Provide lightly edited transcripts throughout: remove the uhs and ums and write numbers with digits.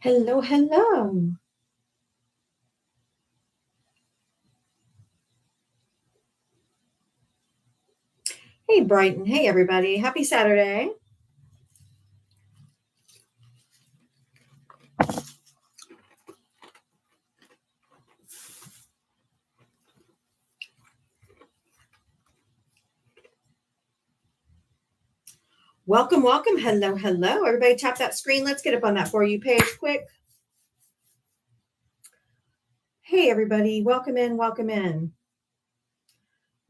Hello, hello. Hey, Brighton. Hey, everybody. Happy Saturday. Welcome, welcome. Hello, hello. Everybody tap that screen. Let's get up on that For You page quick. Hey, everybody. Welcome in, welcome in.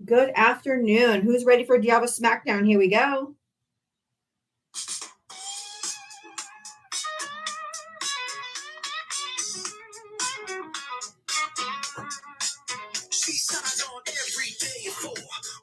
Good afternoon. Who's ready for Diablo Smackdown? Here we go. She signs on every day at 4,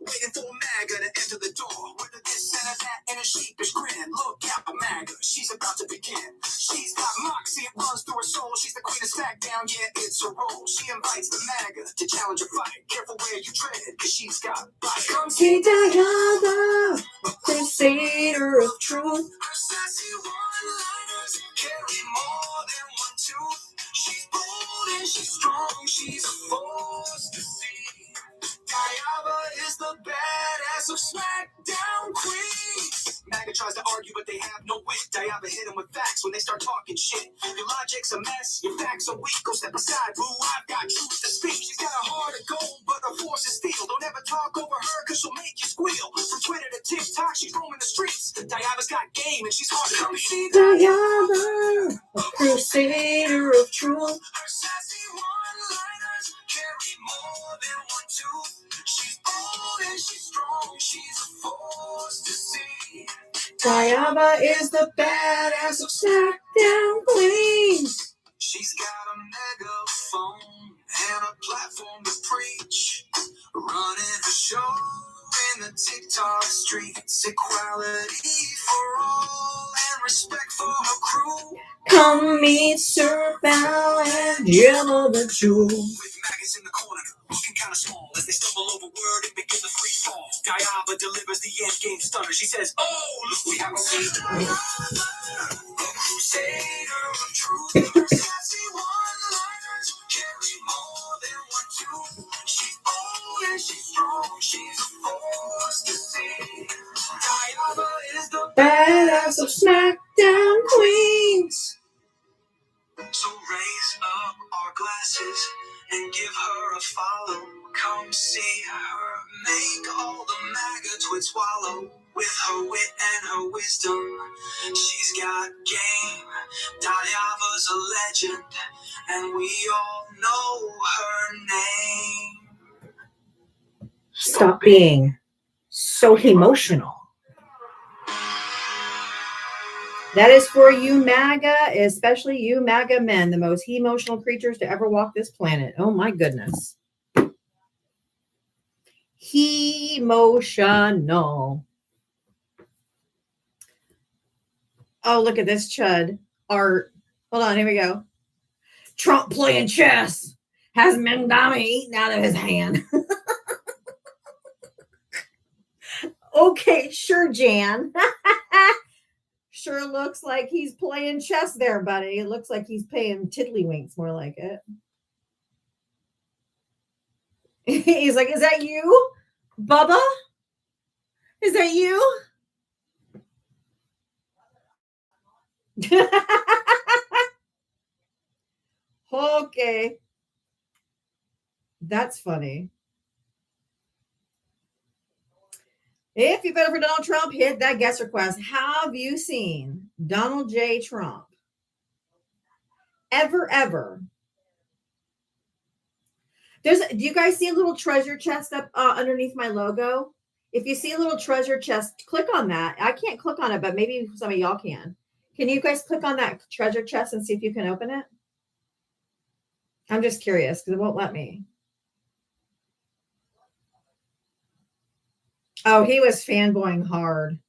waiting for MAGA to enter the door. With a this and a that and a sheepish grin. Look out, MAGA, she's about to begin. She's got moxie, it runs through her soul. She's the queen of SmackDown, yeah, it's her role. She invites the MAGA to challenge a fight. Careful where you tread, cause she's got bite. Come see Diana, crusader of truth. Her sassy one-liners carry more than one tooth. She's bold and she's strong, she's a force to see. Diaba is the badass of SmackDown Queens. MAGA tries to argue, but they have no wit. Diaba hit them with facts when they start talking shit. Your logic's a mess, your facts are weak. Go step aside, boo, I've got truth to speak. She's got a heart of gold, but her force is steel. Don't ever talk over her, cause she'll make you squeal. From Twitter to TikTok, she's roaming the streets. Diaba's got game, and she's hard to beat. See Diaba, a crusader of truth. Her sassy one-liners carry more than one tooth. She's bold and she's strong, she's a force to see. Diaba is the badass of SmackDown Queens. She's got a megaphone and a platform to preach. Running her show in the TikTok streets. Equality for all and respect for her crew. Come meet Sir Val and Yellow the Jewel. With maggots in the corner, looking kind of small as they stumble over word and begin the free fall. Diaba delivers the end game stunner. She says, "Oh, look, we have a Diaba, a crusader of truth. Her sassy one-liners carry more than one tooth. She's bold and she's strong. She's a force to see. Diaba is the badass of SmackDown Queens." So raise up our glasses and give her a follow. Come see her make all the MAGA twits swallow. With her wit and her wisdom, she's got game. Diaba's a legend, and we all know her name. Stop being so emotional. That is for you, MAGA, especially you, MAGA men, the most emotional creatures to ever walk this planet. Oh, my goodness. Emotional. Oh, look at this chud. Art. Hold on, here we go. Trump playing chess has Mendami eaten out of his hand. Okay, sure, Jan. Sure looks like he's playing chess there, buddy. It looks like he's paying tiddlywinks, more like it. He's like, "Is that you, Bubba? Is that you?" Okay. That's funny. If you voted for Donald Trump, hit that guest request. Have you seen Donald J. Trump ever? Do you guys see a little treasure chest up underneath my logo? If you see a little treasure chest, click on that. I can't click on it, but maybe some of y'all can. Can you guys click on that treasure chest and see if you can open it? I'm just curious because it won't let me. Oh, he was fanboying hard.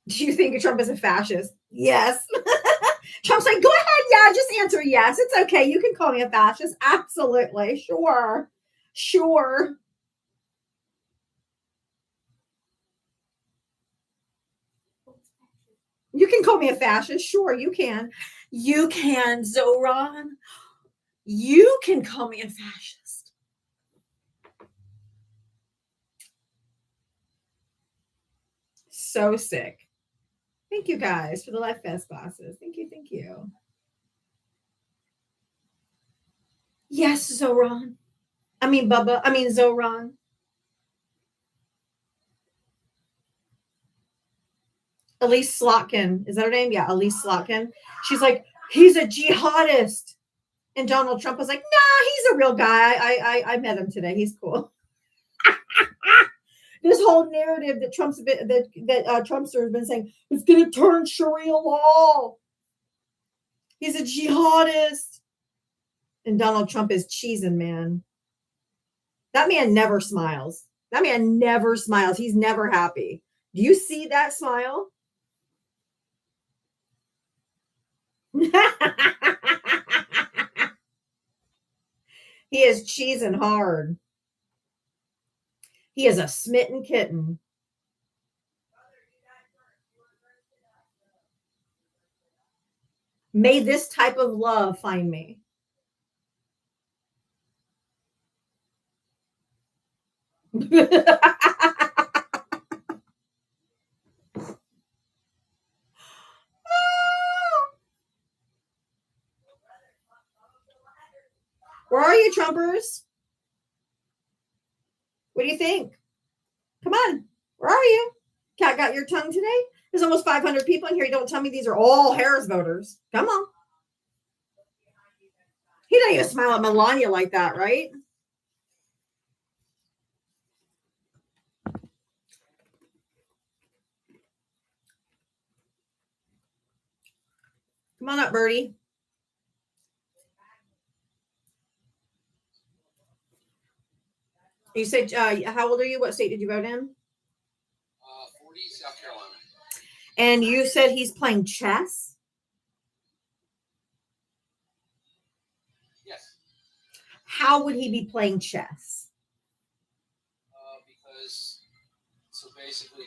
Do you think Trump is a fascist? Yes. Trump's like, "Go ahead. Yeah, just answer yes. It's okay. You can call me a fascist. Absolutely. Sure. You can call me a fascist. Sure, you can. You can, Zoran. You can call me a fascist. So sick. Thank you guys for the Life Fest glasses. Thank you. Thank you. Yes, Zoran. I mean, Bubba. I mean, Zoran. Elise Slotkin. Is that her name? Yeah, Elise Slotkin. She's like, he's a jihadist. And Donald Trump was like, nah, he's a real guy. I met him today. He's cool. This whole narrative that Trumpster's been saying, it's going to turn Sharia law. He's a jihadist. And Donald Trump is cheesing, man. That man never smiles. That man never smiles. He's never happy. Do you see that smile? He is cheesing hard. He is a smitten kitten. May this type of love find me. Where are you, Trumpers? What do you think? Come on. Where are you? Cat got your tongue today? There's almost 500 people in here. You don't tell me these are all Harris voters. Come on. He doesn't even smile at Melania like that, right? Come on up, Birdie. You said, how old are you? What state did you vote in? 40, South Carolina. And you said he's playing chess? Yes. How would he be playing chess? Because, so basically,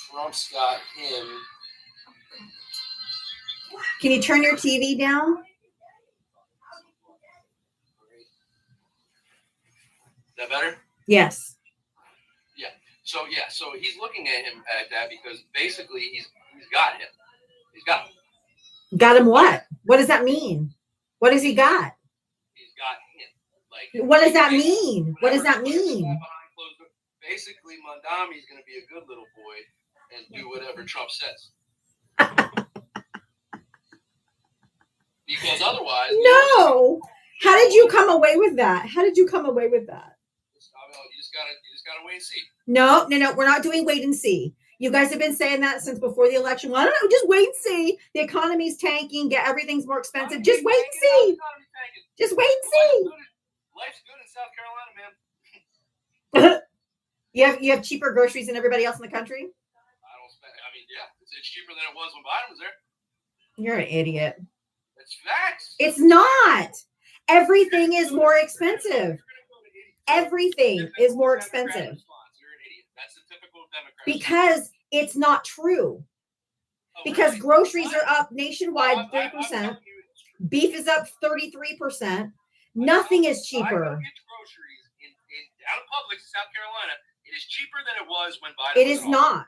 Trump's got him. Can you turn your TV down? Is that better? Yes. Yeah. So he's looking at him at that because basically he's got him. He's got him. Got him what? What does that mean? What does he got? He's got him. Like, what does that mean? What does that mean? Basically, Mondami's going to be a good little boy and do whatever Trump says. Because otherwise, no. How did you come away with that? How did you come away with that? You just gotta wait and see. No. We're not doing wait and see. You guys have been saying that since before the election. Well, I don't know. Just wait and see. The economy's tanking. Everything's more expensive. Just wait and see. Just wait and see. Life's good in South Carolina, man. You have cheaper groceries than everybody else in the country? Yeah, it's cheaper than it was when Biden was there. You're an idiot. It's facts. It's not. Everything is more expensive. Everything is more expensive. You're an idiot. That's the typical Democrat. Because it's not true. Because groceries are up nationwide 3%. Beef is up 33%. Nothing is cheaper. I go get groceries out of Publix, South Carolina. It is cheaper than it was when Biden was It is not.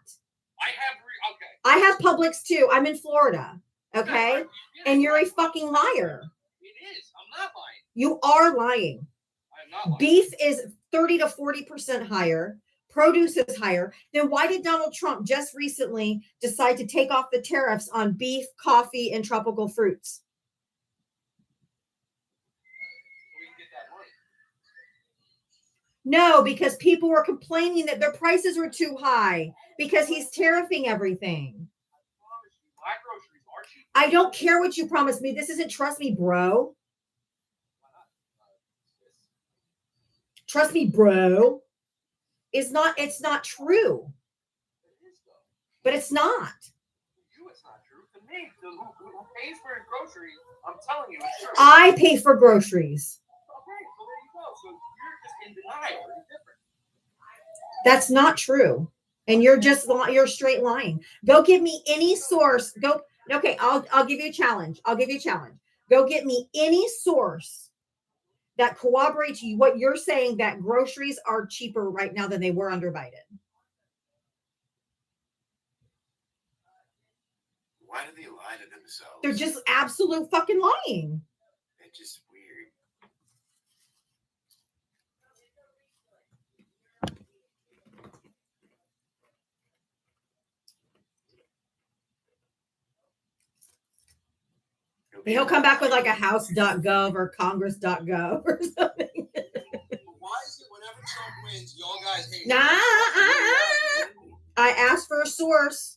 I have Publix too. I'm in Florida. Okay? And you're a fucking liar. It is. I'm not lying. You are lying. I'm not lying. Beef is 30 to 40% higher. Produce is higher. Then why did Donald Trump just recently decide to take off the tariffs on beef, coffee, and tropical fruits? We can get that money. No, because people were complaining that their prices were too high because he's tariffing everything. My groceries are cheap. I don't care what you promised me. This isn't trust me, bro. Trust me, bro. It's not true. But it's not. For you, it's not true. To me, who pays for his groceries, I'm telling you, it's true. I pay for groceries. Okay, so there you go. So you're just in denial. It's different. That's not true. And you're you're straight lying. Go give me any source. Go. Okay, I'll give you a challenge. I'll give you a challenge. Go get me any source that corroborates what you're saying, that groceries are cheaper right now than they were under Biden. Why do they lie to themselves? They're just absolute fucking lying. It's just weird. He'll come back with like a house.gov or congress.gov or something. Why is it whenever Trump wins, y'all guys hate Nah, I asked for a source.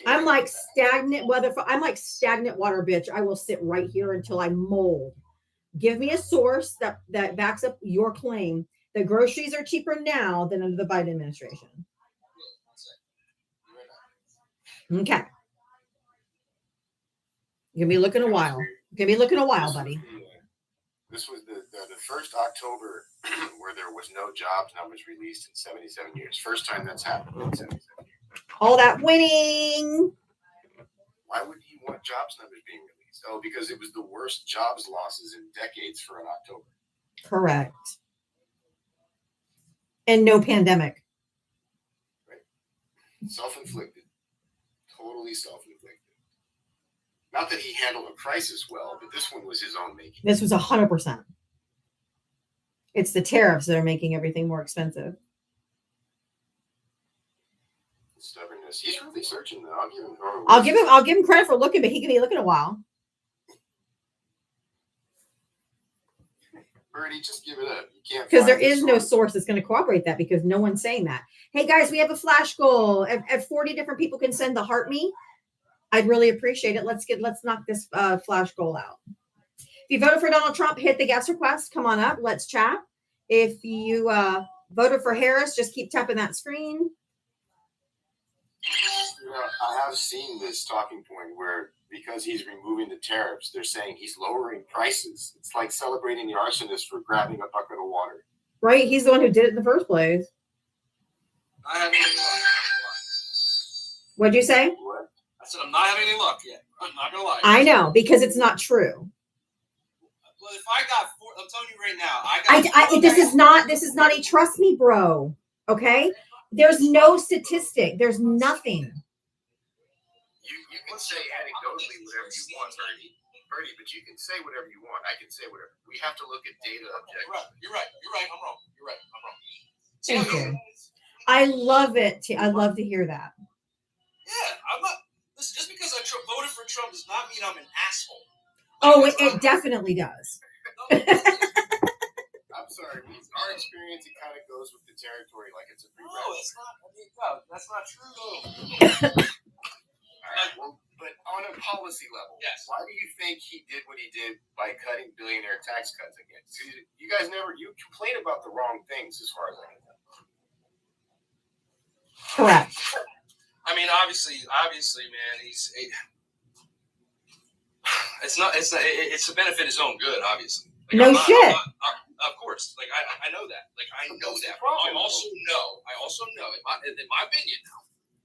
I'm like stagnant weather. I'm like stagnant water, bitch. I will sit right here until I mold. Give me a source that backs up your claim that groceries are cheaper now than under the Biden administration. Okay. You're gonna be looking a while. Buddy. This was the first October where there was no jobs numbers released in 77 years. First time that's happened in 77 years. All that winning. Why would you want jobs numbers being released? Oh, because it was the worst jobs losses in decades for an October. Correct. And no pandemic. Right. Self-inflicted. Totally self-inflicted. Not that he handled a crisis well, but this one was his own making. This was 100%. It's the tariffs that are making everything more expensive. Stubbornness. He's really searching though. I'll give him credit for looking, but he can be looking a while. Bernie, just give it up. You can't, because there is no source that's going to corroborate that, because no one's saying that. Hey guys, we have a flash goal. If 40 different people can send the heart me, I'd really appreciate it. Let's knock this flash goal out. If you voted for Donald Trump, hit the guest request. Come on up. Let's chat. If you voted for Harris, just keep tapping that screen. I have seen this talking point where, because he's removing the tariffs, they're saying he's lowering prices. It's like celebrating the arsonist for grabbing a bucket of water. Right? He's the one who did it in the first place. I haven't any luck. What'd you say? What? I said I'm not having any luck yet. I'm not gonna lie. I know, because it's not true. Well, if I got four, I'm telling you right now, this is not a trust me, bro. Okay? There's no statistic. There's nothing. You can say anecdotally whatever you want, Bernie, but you can say whatever you want. I can say whatever. We have to look at data objectively. You're right. I'm wrong. Thank you. I love it. I love to hear that. Yeah, I'm not. Listen, just because I voted for Trump does not mean I'm an asshole. Oh, it definitely does. I'm sorry. Our experience, it kind of goes with the territory, like it's a free No, it's not. I mean, no, that's not true. All right, well, but on a policy level, yes. Why do you think he did what he did by cutting billionaire tax cuts again? You guys you complain about the wrong things as far as I know. Correct. I mean, obviously, man, it's to benefit his own good, obviously. Like, shit. Of course, like I know that. Like I know that. I also know, in my opinion now,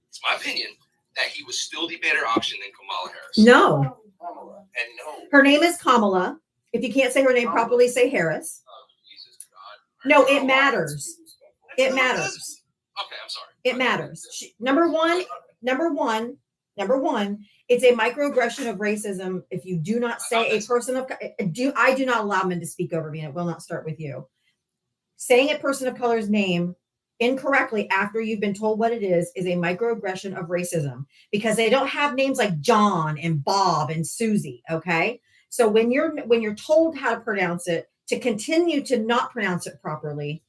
it's my opinion that he was still the better option than Kamala Harris. No. And no. Her name is Kamala. If you can't say her name properly, say Harris. Oh, Jesus God. No, it matters. It matters. Okay, I'm sorry. It matters. Number one, it's a microaggression of racism if you do not say a person of I do not allow men to speak over me, and it will not start with you. Saying a person of color's name incorrectly after you've been told what it is a microaggression of racism, because they don't have names like John and Bob and Susie. Okay. So when you're told how to pronounce it, to continue to not pronounce it properly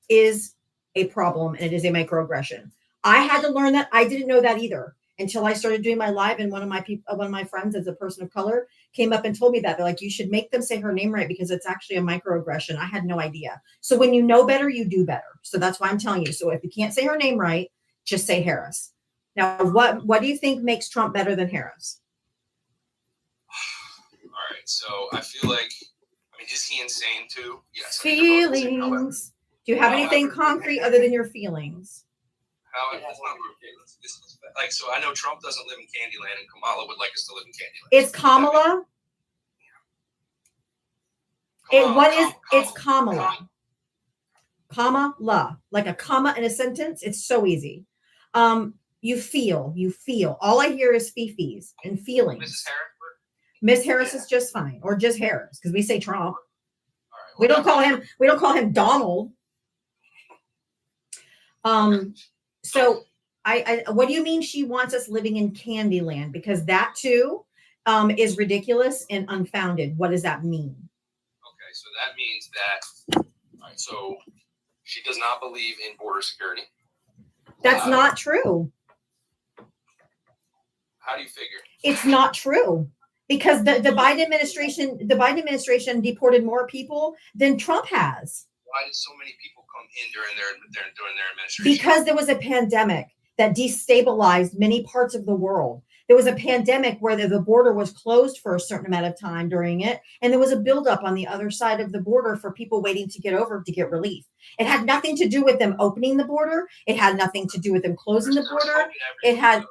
is a problem, and it is a microaggression. I had to learn that. I didn't know that either until I started doing my live, and one of my friends as a person of color came up and told me that. They're like, you should make them say her name right, because it's actually a microaggression. I had no idea. So when you know better, you do better. So that's why I'm telling you. So if you can't say her name right, just say Harris. Now, what do you think makes Trump better than Harris? All right. So I feel like, I mean, is he insane too? Yes. Feelings. Do you have anything concrete other than your feelings? How that's not okay. Like, so I know Trump doesn't live in Candyland, and Kamala would like us to live in Candyland. It's Kamala. It's Kamala. Kamala, like a comma in a sentence. It's so easy. You feel. All I hear is fifis and feelings. Mrs. Harris. Miss Harris is just fine, or just Harris, because we say Trump. All right, We don't call him Donald. So I what do you mean she wants us living in Candyland? Because that too is ridiculous and unfounded. What does that mean? Okay, so that means that, all right, so she does not believe in border security. That's not true. How do you figure? It's not true. Because the Biden administration deported more people than Trump has. Why did so many people come in during their administration? Because there was a pandemic that destabilized many parts of the world. There was a pandemic where the border was closed for a certain amount of time during it, and there was a buildup on the other side of the border for people waiting to get over to get relief. It had nothing to do with them opening the border. It had nothing to do with them closing the border. It had.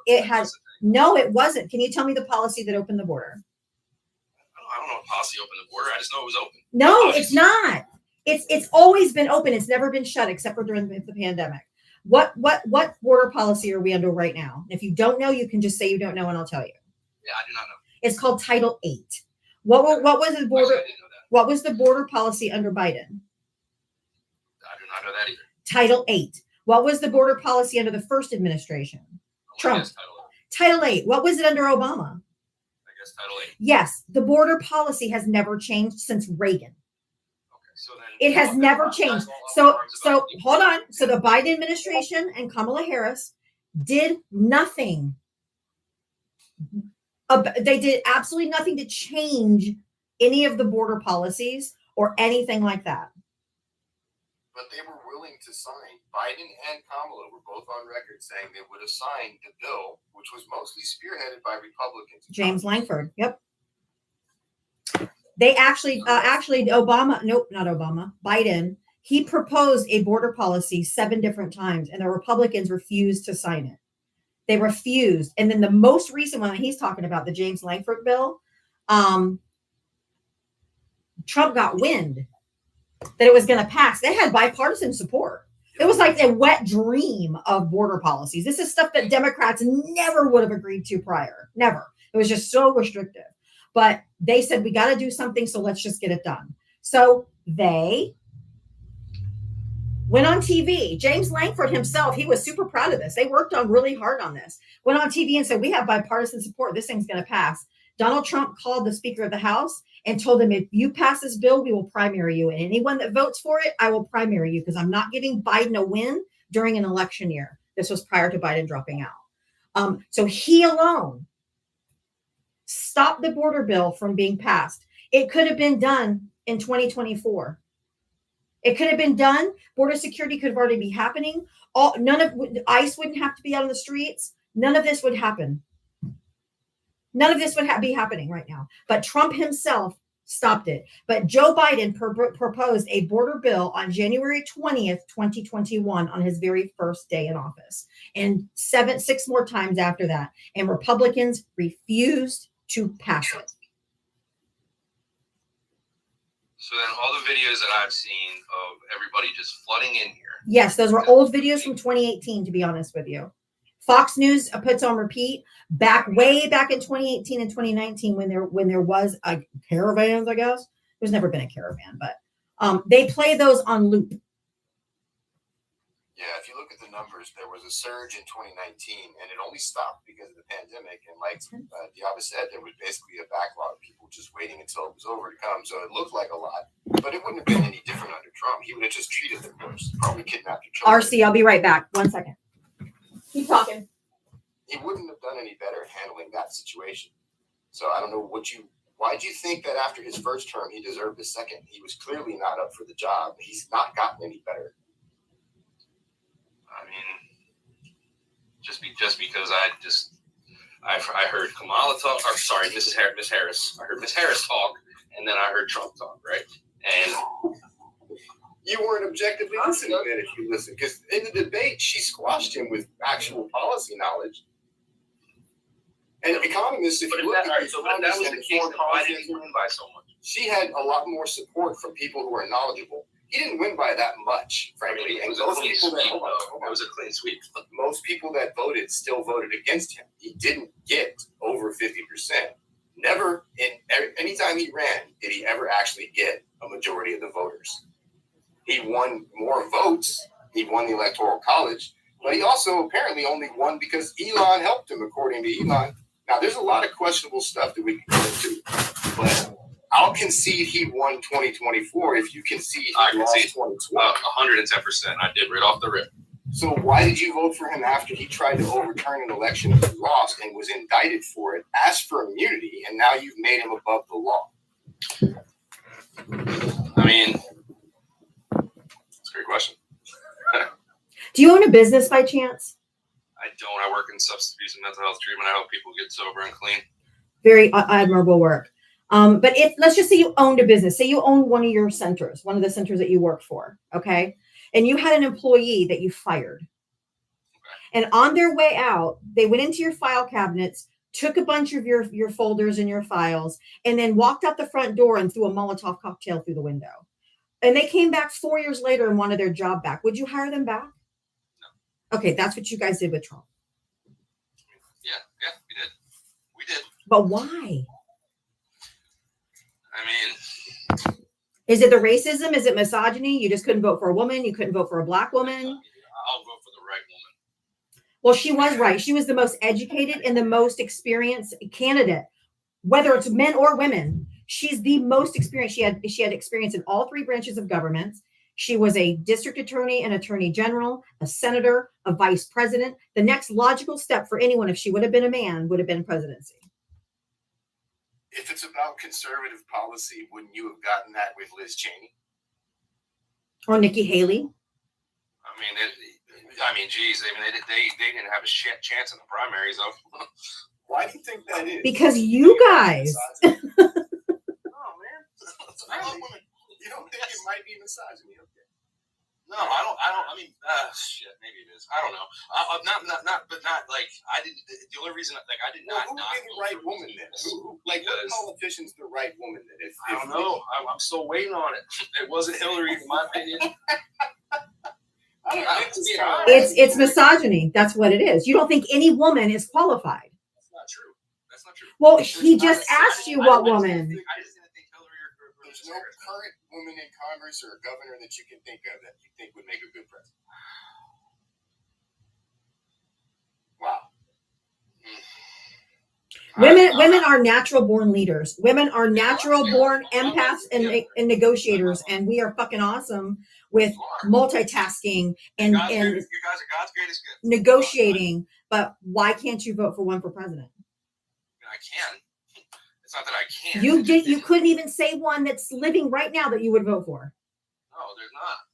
No, it wasn't. Can you tell me the policy that opened the border? I don't know what policy opened the border. I just know it was open. No, it's not. It's always been open. It's never been shut except for during the pandemic. What border policy are we under right now? If you don't know, you can just say you don't know, and I'll tell you. Yeah, I do not know. It's called Title 8. What was the border? Actually, I didn't know that. What was the border policy under Biden? I do not know that either. Title 8. What was the border policy under the first administration? Trump. Title 8. What was it under Obama? I guess Title 8. Yes, the border policy has never changed since Reagan. Okay, so then It has never changed. So hold on. So the Biden administration and Kamala Harris did nothing. They did absolutely nothing to change any of the border policies or anything like that. But they were willing to sign. Biden and Kamala were both on record saying they would have signed the bill, which was mostly spearheaded by Republicans. James Langford. Yep. They actually Obama, nope, not Obama, Biden, he proposed a border policy 7 different times, and the Republicans refused to sign it. They refused. And then the most recent one he's talking about, the James Langford bill, Trump got wind that it was going to pass. They had bipartisan support. It was like a wet dream of border policies. This is stuff that Democrats never would have agreed to prior. Never. It was just so restrictive. But they said, we got to do something, so let's just get it done. So they went on TV. James Langford himself, he was super proud of this. They worked on really hard on this. Went on TV and said, we have bipartisan support. This thing's going to pass. Donald Trump called the Speaker of the House and told him, if you pass this bill, we will primary you. And anyone that votes for it, I will primary you, because I'm not giving Biden a win during an election year. This was prior to Biden dropping out. So he alone stopped the border bill from being passed. It could have been done in 2024. It could have been done. Border security could have already be happening. ICE wouldn't have to be out on the streets. None of this would happen. None of this would be happening right now. But Trump himself stopped it. But Joe Biden proposed a border bill on January 20th, 2021, on his very first day in office, and 6 more times after that. And Republicans refused to pass it. So then all the videos that I've seen of everybody just flooding in here. Yes, those were old videos from 2018, to be honest with you. Fox News puts on repeat way back in 2018 and 2019 when there was a caravans, I guess. There's never been a caravan, but they play those on loop. Yeah, if you look at the numbers, there was a surge in 2019, and it only stopped because of the pandemic. And like Diaba said, there was basically a backlog of people just waiting until it was over to come. So it looked like a lot, but it wouldn't have been any different under Trump. He would have just treated them worse, probably kidnapped their children. RC, I'll be right back. 1 second. Keep talking. He wouldn't have done any better handling that situation. So I don't know why do you think that after his first term, he deserved a second? He was clearly not up for the job. He's not gotten any better. I mean, just because I heard Kamala talk, or sorry, Miss Harris. I heard Miss Harris talk, and then I heard Trump talk, right? And You weren't objectively listening then if you listened. Because in the debate, she squashed him with actual policy knowledge. And economists, if But you if look that, at all right, so if that was the case, then why did he win by so much? she had a lot more support from people who are knowledgeable. He didn't win by that much, frankly. It And was a those clean people that sweep. hold on. It was a clean sweep. Most people that voted still voted against him. He didn't get over 50%. Never anytime he ran did he ever actually get a majority of the voters. He won more votes. He won the Electoral College, but he also apparently only won because Elon helped him, according to Elon. Now, there's a lot of questionable stuff that we can go into, but I'll concede he won 2024 if you concede he lost 2020. 110%. I did right off the rip. So why did you vote for him after he tried to overturn an election that he lost and was indicted for it, asked for immunity, and now you've made him above the law? I mean, that's a great question. Do you own a business by chance? I don't. I work in substance abuse and mental health treatment. I help people get sober and clean. Very admirable work. But if let's just say you owned a business, say you own one of your centers, one of the centers that you work for, okay? And you had an employee that you fired. And on their way out, they went into your file cabinets, took a bunch of your folders and your files, and then walked out the front door and threw a Molotov cocktail through the window. And they came back 4 years later and wanted their job back. Would you hire them back? No. Okay, that's what you guys did with Trump. Yeah, we did. We did. But why? I mean, is it the racism? Is it misogyny? You just couldn't vote for a woman. You couldn't vote for a black woman. I'll vote for the right woman. Well, she was right. She was the most educated and the most experienced candidate, whether it's men or women. She's the most experienced. She had experience in all three branches of government. She was a district attorney, an attorney general, a senator, a vice president. The next logical step for anyone, if she would have been a man, would have been presidency. If it's about conservative policy, wouldn't you have gotten that with Liz Cheney? Or Nikki Haley? Geez, they didn't have a chance in the primaries, though. Why do you think that is? Because you guys. Oh, man. You don't think it might be misogyny? Okay. No, I don't. Shit, maybe it is. I don't know. But not like I didn't. The only reason, like, I did not. Who would be the right woman then? What politician's the right woman then? I don't know. I'm still waiting on it. It wasn't Hillary, in my opinion. It's misogyny. That's what it is. You don't think any woman is qualified. That's not true. That's not true. Well, he just asked you what woman. I just didn't think Hillary or there's no current woman in Congress or a governor that you can think of that you think would make a good president. Wow. Women are natural born leaders. Women are natural born empaths and negotiators, and we are fucking awesome with multitasking and you guys are God's greatest gift. Negotiating. But why can't you vote for one for president? I can. It's not that I can't. You couldn't even say one that's living right now that you would vote for. No, there's not.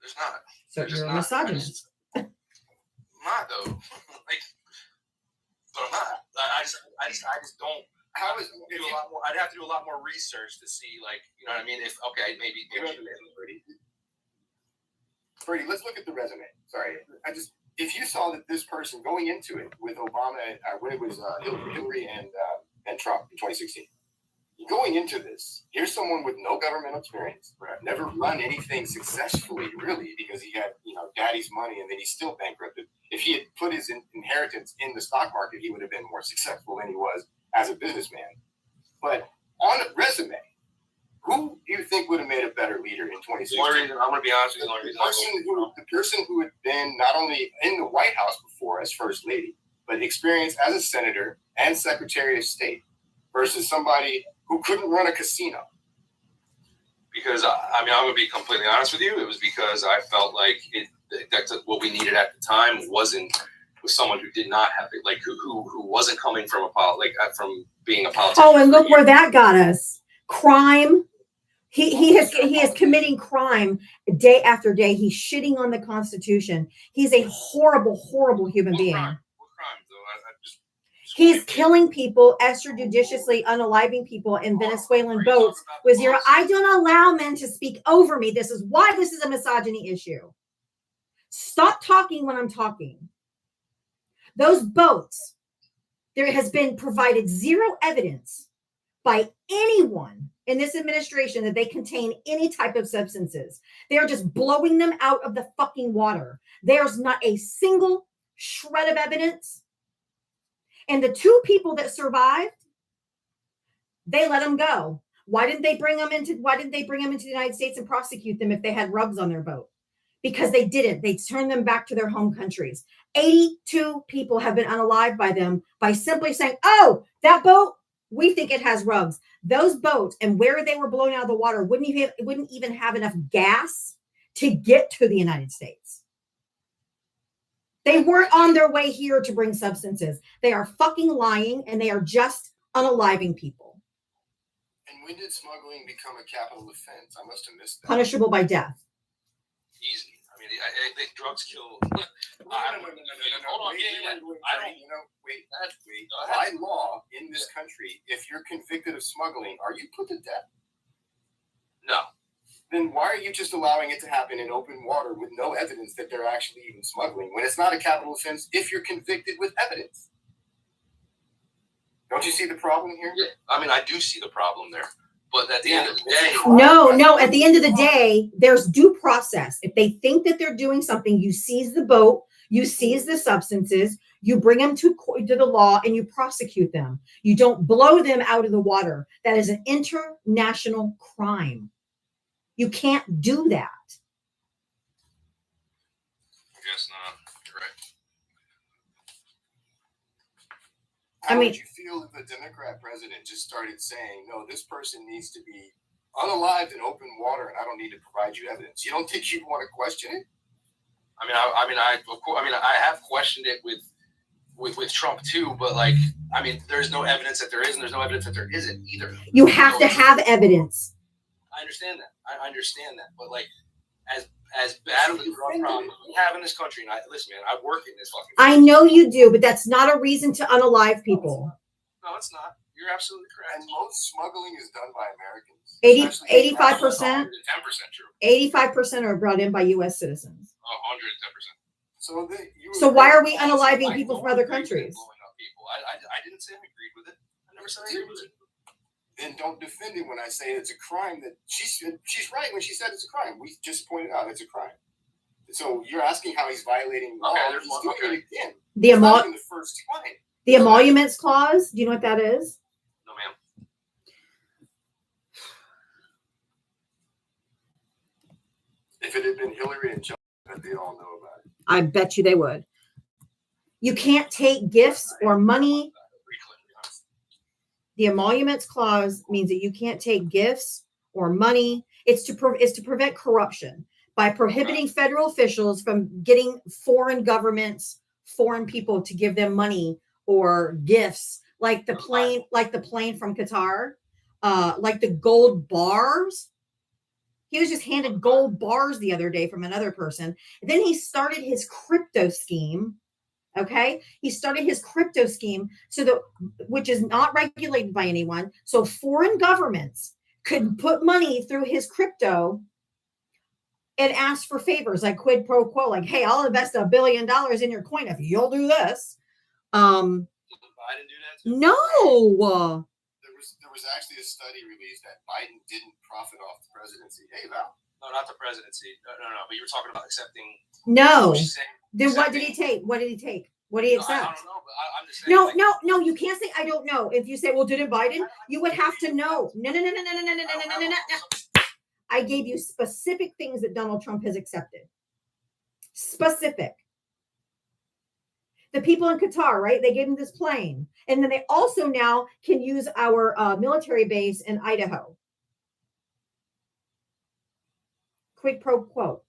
There's not. So you're a misogynist. I'm not though. But I'm not. I just don't. I'd have to do a lot more research to see, like, you know what I mean? Maybe. Brady, let's look at the resume. Sorry, if you saw that this person going into it with Obama, when it was Hillary and Trump in 2016, going into this, here's someone with no governmental experience, never run anything successfully, really, because he had, daddy's money, and then he's still bankrupted. If he had put his inheritance in the stock market, he would have been more successful than he was as a businessman. But on a resume, who do you think would have made a better leader in 2016? I'm going to be honest with you. The person who had been not only in the White House before as First Lady, but experience as a senator and Secretary of State, versus somebody who couldn't run a casino. Because, I'm going to be completely honest with you. It was because I felt like that's what we needed at the time was someone who did not have it, like who wasn't coming from from being a politician. Oh, and look where that got us. Crime. He is committing crime day after day. He's shitting on the Constitution. He's a horrible, horrible human being. What crime, though? He's killing people extrajudiciously, unaliving people in Venezuelan boats with zero. I don't allow men to speak over me. This is why this is a misogyny issue. Stop talking when I'm talking. Those boats, there has been provided zero evidence by anyone in this administration that they contain any type of substances. They are just blowing them out of the fucking water. There's not a single shred of evidence. And the 2 people that survived, they let them go. Why didn't they bring them into the United States and prosecute them if they had rugs on their boat? Because they didn't. They turned them back to their home countries. 82 people have been unalived by them by simply saying, oh, that boat, we think it has rugs. Those boats and where they were blown out of the water wouldn't even have enough gas to get to the United States. They weren't on their way here to bring substances. They are fucking lying, and they are just unaliving people. And when did smuggling become a capital offense? I must have missed that. Punishable by death. Easy. I mean, I think drugs kill. No. Hold on. Wait. By law in this country, if you're convicted of smuggling, are you put to death? No. Then why are you just allowing it to happen in open water with no evidence that they're actually even smuggling when it's not a capital offense if you're convicted with evidence? Don't you see the problem here? Yeah. I mean, I do see the problem there. But at the end of the day, No. At the end of the day, there's due process. If they think that they're doing something, you seize the boat, you seize the substances, you bring them to the law, and you prosecute them. You don't blow them out of the water. That is an international crime. You can't do that. I guess not. You're right. How would you feel if a Democrat president just started saying, no, this person needs to be unalived in open water and I don't need to provide you evidence? You don't think you'd want to question it? I have questioned it with Trump too, but there's no evidence that there is, and there's no evidence that there isn't either. You have to have evidence. I understand that. But as bad of a drug problem we have in this country, and listen, man, I work in this fucking. I know you do, but that's not a reason to unalive people. No, it's not. You're absolutely correct. And most smuggling is done by Americans. 85%. 10% true. 85% are brought in by U.S. citizens. 110%. So why are we unaliving people from other countries? I didn't say I agreed with it. I never said I agreed with it. Then don't defend it when I say it's a crime. That she's right when she said it's a crime. We just pointed out it's a crime. So you're asking how he's violating law. Okay, he's doing it again. The first time. The emoluments clause. Do you know what that is? No, ma'am. If it had been Hillary and Joe, they all know about it. I bet you they would. You can't take gifts or money. The emoluments clause means that you can't take gifts or money. It's to prevent corruption by prohibiting federal officials from getting foreign governments, foreign people to give them money or gifts, like the plane from Qatar, like the gold bars. He was just handed gold bars the other day from another person. And then he started his crypto scheme. Okay. He started his crypto scheme which is not regulated by anyone. So foreign governments could put money through his crypto and ask for favors like quid pro quo, like, hey, I'll invest $1 billion in your coin if you'll do this. Biden do that too? No. There was actually a study released that Biden didn't profit off the presidency. Hey, Val. No, not the presidency. No. But you were talking about accepting. No. Saying, Then what did he take? What did he take? What did he accept? I don't know, but I'm just saying. No. You can't say I don't know. If you say, well, did it Biden? You would have to know. No. I gave you specific things that Donald Trump has accepted. Specific. The people in Qatar, right? They gave him this plane. And then they also now can use our military base in Idaho. Quid pro quo.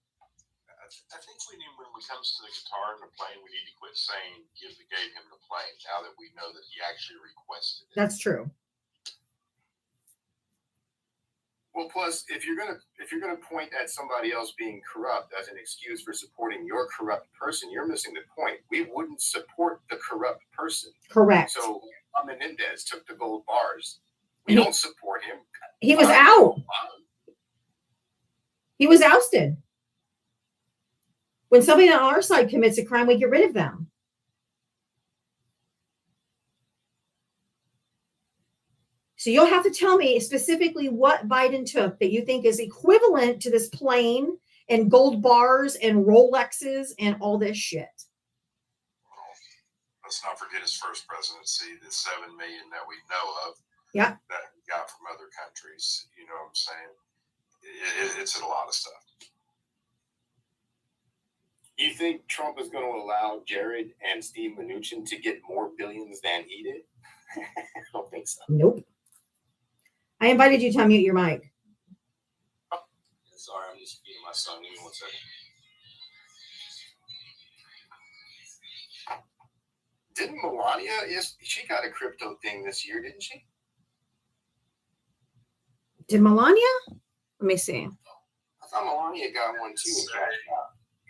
I think when it comes to the Qatar and the plane, we need to quit saying gave him the plane now that we know that he actually requested it. That's true. Well, plus, if you're gonna point at somebody else being corrupt as an excuse for supporting your corrupt person, you're missing the point. We wouldn't support the corrupt person. Correct. So Menendez took the gold bars. We don't support him. He was out. He was ousted. When somebody on our side commits a crime, we get rid of them. So you'll have to tell me specifically what Biden took that you think is equivalent to this plane and gold bars and Rolexes and all this shit. Let's not forget his first presidency, the 7 million that we know of. Yeah. That he got from other countries. You know what I'm saying? It's a lot of stuff. You think Trump is going to allow Jared and Steve Mnuchin to get more billions than he did? I don't think so. Nope. I invited you to unmute your mic. Sorry, I'm just feeding my son. Give me 1 second. Didn't Melania, she got a crypto thing this year, didn't she? Did Melania? Let me see. I thought Melania got one too.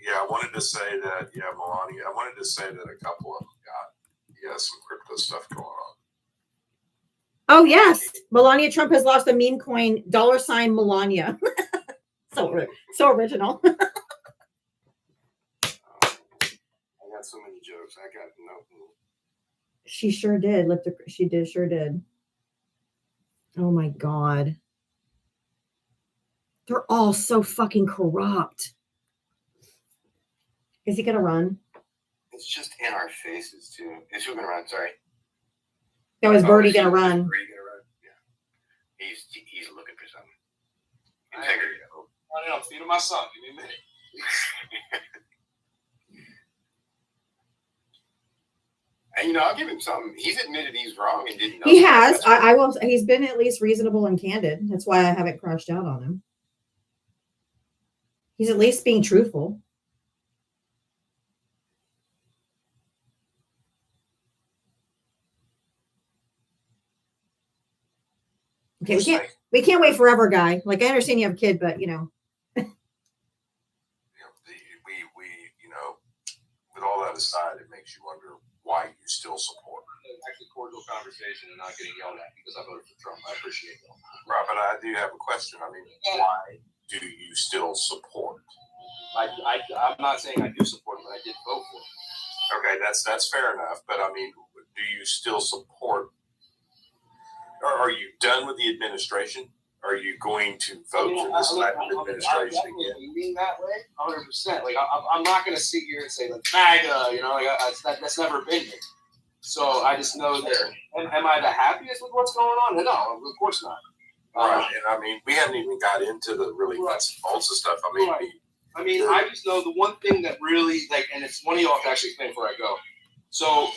Yeah, I wanted to say that, Melania, I wanted to say that a couple of them got, some crypto stuff going on. Oh, yes. Melania Trump has lost a meme coin, $ Melania. so original. I got so many jokes. I got no. She sure did. Sure did. Oh, my God. They're all so fucking corrupt. Is he going to run? It's just in our faces, too. Is who going to run? Sorry. That was Birdie going to run. Birdie going to run? Yeah. He's looking for something. Integrity. I'm feeding my son. Give me a minute. And I'll give him something. He's admitted he's wrong and didn't know. He has. I will. He's been at least reasonable and candid. That's why I haven't crashed out on him. He's at least being truthful. Okay, we can't wait forever, guy. Like, I understand you have a kid, but With all that aside, it makes you wonder why you still support. Actually, cordial conversation and not getting yelled at because I voted for Trump. I appreciate that. Right, but I do have a question. I mean, why do you still support? I'm not saying I do support him, but I did vote for him. Okay, that's fair enough. But I mean, do you still support? Or are you done with the administration? Are you going to vote for this type of administration again? You mean that way? 100%. Like, I'm not going to sit here and say, like, MAGA, that's never been me. So I just know that, am I the happiest with what's going on? No, of course not. Right, and I mean, we haven't even got into the really nuts and bolts of stuff. I mean, I just know the one thing that really, and it's one of y'all to actually explain before I go. So,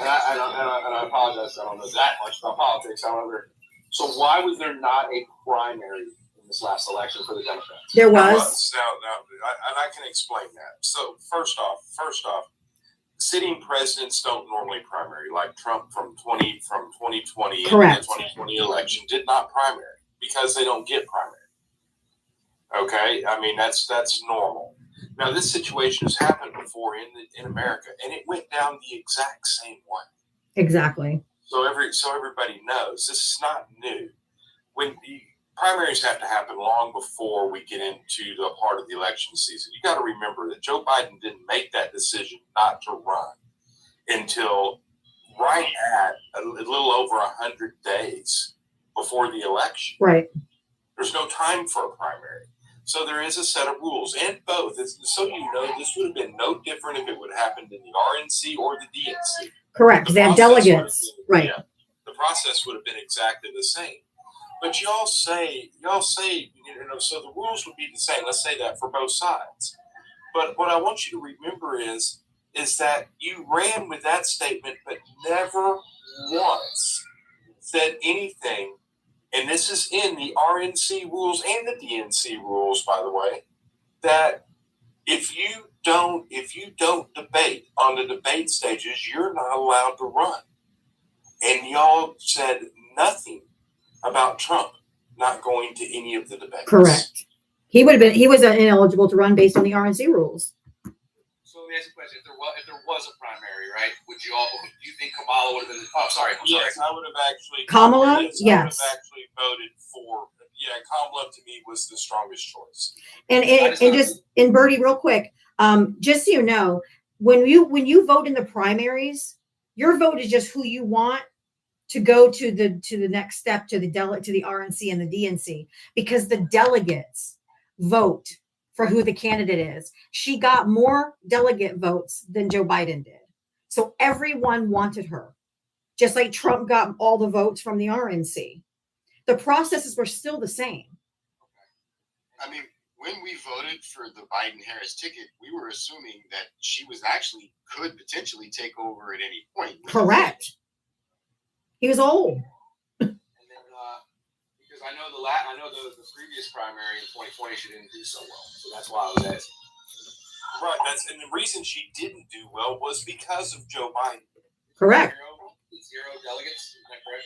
and I apologize, I don't know that much about politics, however. So why was there not a primary in this last election for the Democrats? there was. Now, I can explain that. So first off, sitting presidents don't normally primary. Like Trump from 2020 Correct. and the 2020 election did not primary because they don't get primary. Okay, I mean that's normal. Now this situation has happened before in America, and it went down the exact same way. Exactly. So everybody knows this is not new. When the primaries have to happen long before we get into the part of the election season. You got to remember that Joe Biden didn't make that decision not to run until right at a little over 100 days before the election. Right. There's no time for a primary. So there is a set of rules, and both. So this would have been no different if it would have happened in the RNC or the DNC. Correct. They have delegates. Right. Yeah, the process would have been exactly the same. But y'all say, so the rules would be the same. Let's say that for both sides. But what I want you to remember is that you ran with that statement, but never once said anything. And this is in the RNC rules and the DNC rules, by the way, that if you don't debate on the debate stages, you're not allowed to run. And y'all said nothing about Trump. not going to any of the debates. Correct. He was ineligible to run based on the RNC rules. So let me ask you a question: if there was a primary, right? Do you think Kamala would have been? Oh, sorry. I'm sorry. Yes, I would have actually. Kamala? Yes, I would Yes. have actually voted for. Yeah, Kamala to me was the strongest choice. And Bertie, real quick, just so you know, when you vote in the primaries, your vote is just who you want to go to the next step, to the RNC and the DNC, because the delegates vote for who the candidate is. She got more delegate votes than Joe Biden did. So everyone wanted her, just like Trump got all the votes from the RNC. The processes were still the same. I mean, when we voted for the Biden-Harris ticket, we were assuming that she could potentially take over at any point. Correct. He was old. And then, because I know the previous primary in 2020, she didn't do so well, so that's why I was asking. Right. And the reason she didn't do well was because of Joe Biden. Correct. Zero delegates. Is that correct?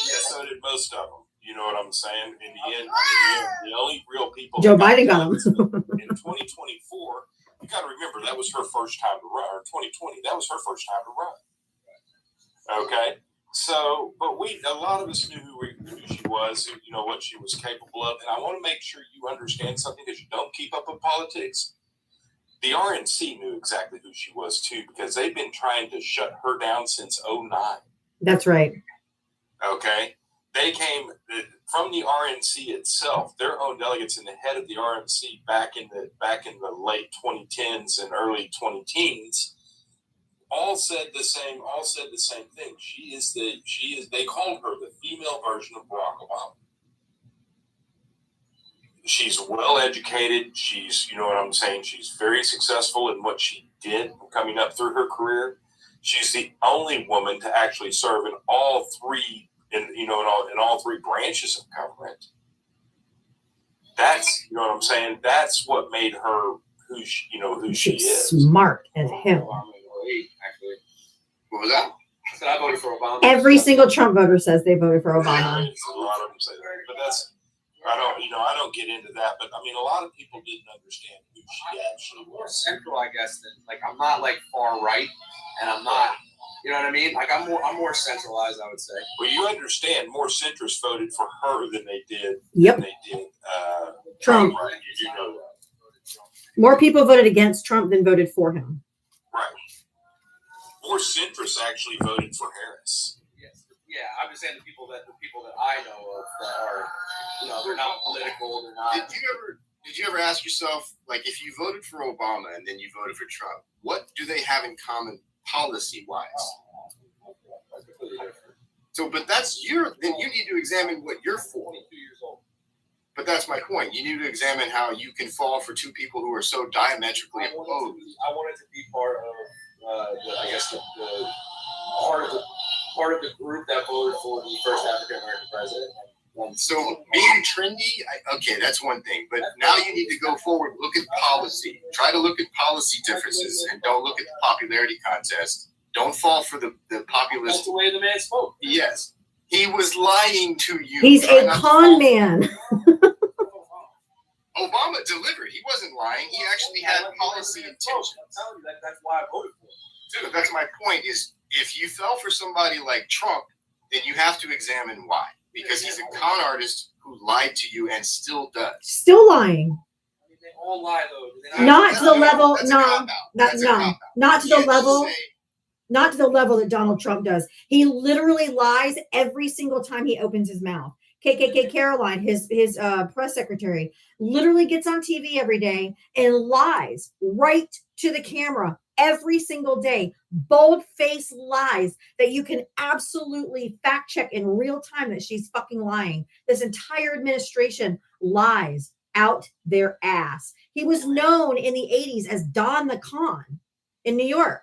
Yeah, so did most of them. You know what I'm saying? In the end, the only real people. Joe Biden got them. In 2024, you got to remember that was her first time to run. Or 2020, that was her first time to run. Okay. So, but a lot of us knew who she was, you know, what she was capable of. And I want to make sure you understand something, because you don't keep up with politics. The RNC knew exactly who she was too, because they've been trying to shut her down since 2009. That's right. Okay. They came from the RNC itself, their own delegates, and the head of the RNC back in the late 2010s and early 2010s. All said the same thing. They called her the female version of Barack Obama. She's well educated. She's, you know what I'm saying? She's very successful in what she did coming up through her career. She's the only woman to actually serve in all three branches of government. That's, you know what I'm saying? That's what made her who she is. Smart as hell. Actually. What was that? I said I voted for Obama. Every single Trump voter says they voted for Obama. A lot of them say that, but I don't get into that. But I mean, a lot of people didn't understand who she actually More was. central, I guess, than I'm not far right, and I'm not. You know what I mean? I'm more centralized, I would say. Well, you understand, more centrists voted for her than they did. Yep. Trump. Right? You know that. More people voted against Trump than voted for him. Right. More centrists actually voted for Harris. Yes. Yeah, I'm just saying the people that I know of that are, they're not political. They're not. Did you ever ask yourself, if you voted for Obama and then you voted for Trump, what do they have in common policy-wise? So, but then you need to examine what you're for. 22 years old. But that's my point. You need to examine how you can fall for two people who are so diametrically opposed. I wanted to be part of, the part of the group that voted for the first African American president. So being trendy, okay, that's one thing. But now you need to go forward, look at policy. Try to look at policy differences and don't look at the popularity contest. Don't fall for the populist. That's the way the man spoke. Yes. He was lying to you. He's a con man. Obama delivered. He wasn't lying. He actually had policy intentions. I'm telling you, that's why I voted for him. Dude, that's my point is if you fell for somebody like Trump, then you have to examine why. Because he's a con artist who lied to you and still does. Still lying. I mean, they all lie, though. Not to the level, that's a no, cop-out. That's a cop-out. not to You the can't just level. say, Not to the level that Donald Trump does. He literally lies every single time he opens his mouth. KKK Caroline, his press secretary, literally gets on TV every day and lies right to the camera every single day. Bold-faced lies that you can absolutely fact check in real time that she's fucking lying. This entire administration lies out their ass. He was known in the 80s as Don the Con in New York.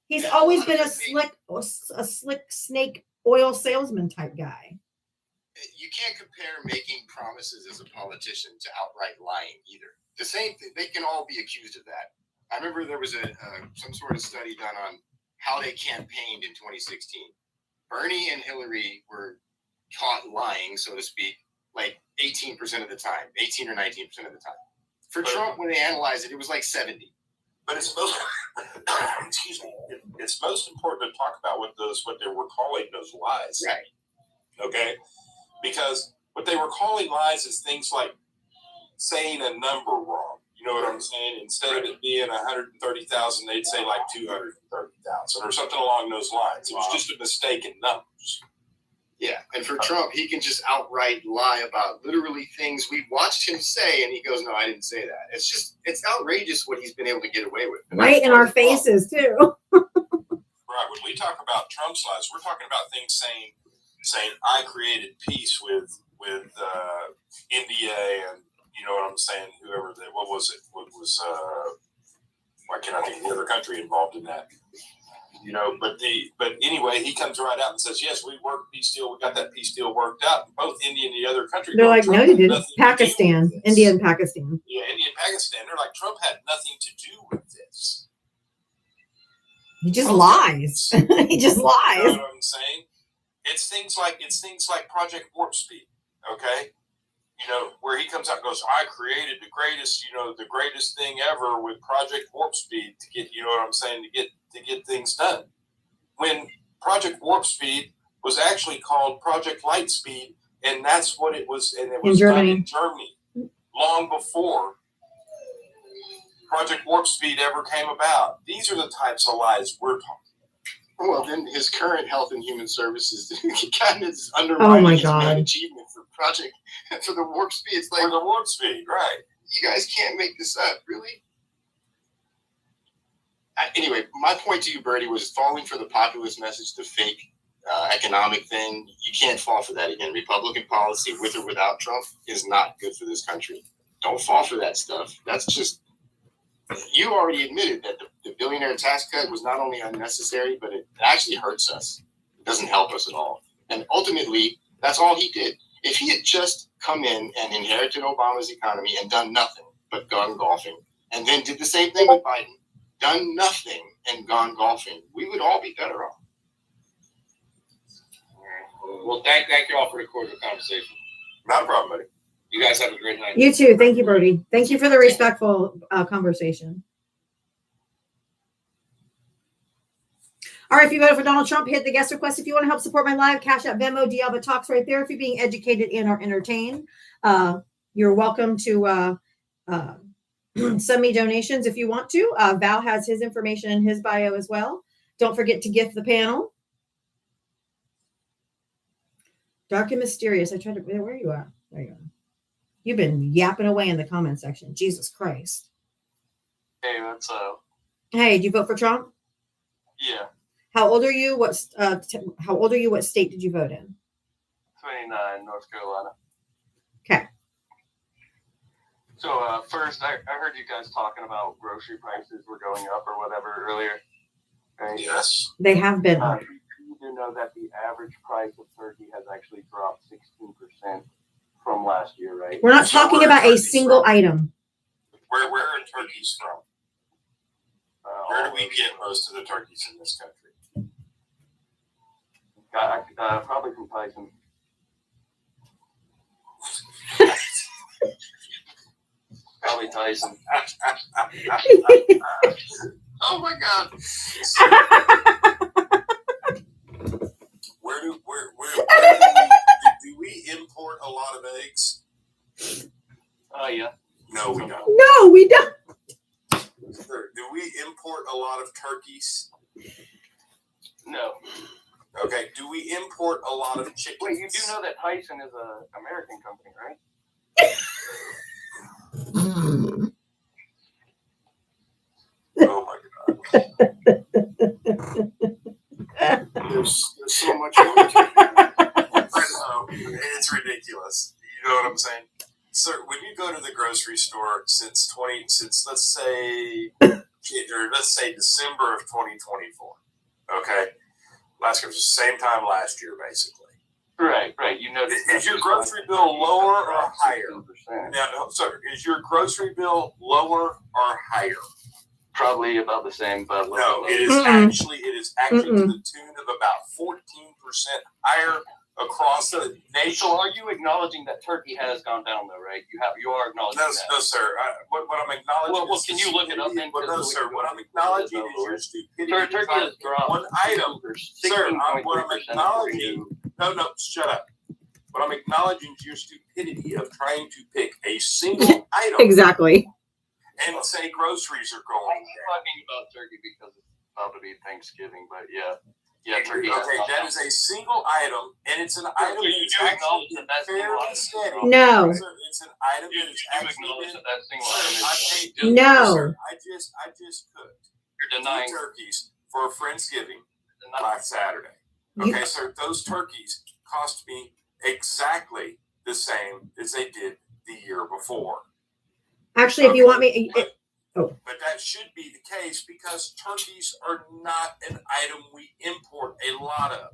He's always been a slick snake oil salesman type guy. You can't compare making promises as a politician to outright lying either. The same thing, they can all be accused of that. I remember there was some sort of study done on how they campaigned in 2016. Bernie and Hillary were caught lying, so to speak, like 18% of the time, 18 or 19% of the time. For Trump, when they analyzed it, it was like 70. But it's most excuse me. It's most important to talk about what they were calling those lies. Right. Okay, because what they were calling lies is things like saying a number wrong. You know what I'm saying? Instead of it being 130,000, they'd say like 230,000 or something along those lines. It was just a mistake in numbers. Yeah, and for Trump, he can just outright lie about literally things we've watched him say, and he goes, "No, I didn't say that." It's outrageous what he's been able to get away with. And Right that's in part our of the problem. faces too. Right. When we talk about Trump's lies, we're talking about things saying I created peace with India and you know what I'm saying. Whoever that, what was why can't I think of the other country involved in that? You know, but anyway, he comes right out and says, "Yes, we worked peace deal. We got that peace deal worked out." And both India and the other country. They're like, Trump no, you had didn't. nothing to do Pakistan, with this. India and Pakistan. Yeah, India and Pakistan. They're like, Trump had nothing to do with this. He just Trump lies. He just You lies. know what I'm saying? It's things like Project Warp Speed. Okay. You know, where he comes out and goes, I created the greatest thing ever with Project Warp Speed to get, you know what I'm saying, to get things done. When Project Warp Speed was actually called Project Light Speed, and that's what it was, and it was done in Germany long before Project Warp Speed ever came about. These are the types of lies we're talking. Well, then his current Health and Human Services cabinet's undermining his main achievement for the Warp Speed. It's like, for the Warp Speed, right? You guys can't make this up, really? Anyway, my point to you, Bertie, was falling for the populist message, the fake economic thing. You can't fall for that again. Republican policy, with or without Trump, is not good for this country. Don't fall for that stuff. That's just, you already admitted that the billionaire tax cut was not only unnecessary, but it actually hurts us. It doesn't help us at all. And ultimately, that's all he did. If he had just come in and inherited Obama's economy and done nothing but gone golfing, and then did the same thing with Biden, done nothing and gone golfing, we would all be better off. Well, thank you all for the cordial conversation. Not a problem, buddy. You guys have a great night. You too. Thank you, Bertie. Thank you for the respectful conversation. All right, if you voted for Donald Trump, hit the guest request. If you want to help support my live, Cash App, Venmo, Diaba Talks right there. If you're being educated and or entertained, you're welcome to send me donations if you want to. Val has his information in his bio as well. Don't forget to gift the panel. Dark and mysterious. I tried to, where you are? There you are. You've been yapping away in the comment section. Jesus Christ. Hey, what's up? Hey, did you vote for Trump? Yeah, How old are you? How old are you? What state did you vote in? 29, North Carolina. Okay. So first, I heard you guys talking about grocery prices were going up or whatever earlier. Right? Yes. They have been. You do know that the average price of turkey has actually dropped 16% from last year, right? We're not So talking where about a turkey's single from? item. Where are turkeys from? Where do we get most of the turkeys in this country? Probably from Tyson. Probably Tyson. Oh my God. Where do we import a lot of eggs? Oh, yeah. No, we don't. No, we don't. Do we import a lot of turkeys? No. Okay. Do we import a lot of chickens? Wait, you do know that Tyson is an American company, right? Oh my God. There's so much more to it. I know. It's ridiculous. You know what I'm saying? So when you go to the grocery store since let's say December of 2024, okay? Last year was the same time last year, basically. Right. You know, Is your grocery bill lower or higher? 16%. Now, no, sorry, is your grocery bill lower or higher? Probably about the same, but No, it is Mm-mm. actually to the tune of about 14% higher across the nation. So are you acknowledging that turkey has gone down though, right? You are acknowledging No, that. no, sir. What I'm acknowledging. Well, is can the you look it up then? stupidity- Well, no, sir. What I'm acknowledging is your stupidity. Sir, turkey has dropped one item. Sir, what I'm acknowledging. No, shut up. What I'm acknowledging is your stupidity of trying to pick a single item Exactly. and say groceries are going I'm down. talking about turkey because it's about to be Thanksgiving, but yeah, turkey. has Okay, gone that down. is a single item, and it's an item So you that's do actually acknowledge that that single fairly item is steady. wrong. No. Sir, it's an item You that is do actually acknowledge been. that that single Sir, item I is paid- just- No. Sir, I just cooked You're 2 denying. turkeys for Friendsgiving denying- last Saturday. You- Okay, sir, those turkeys cost me exactly the same as they did the year before. Actually, if you want me, But that should be the case because turkeys are not an item we import a lot of.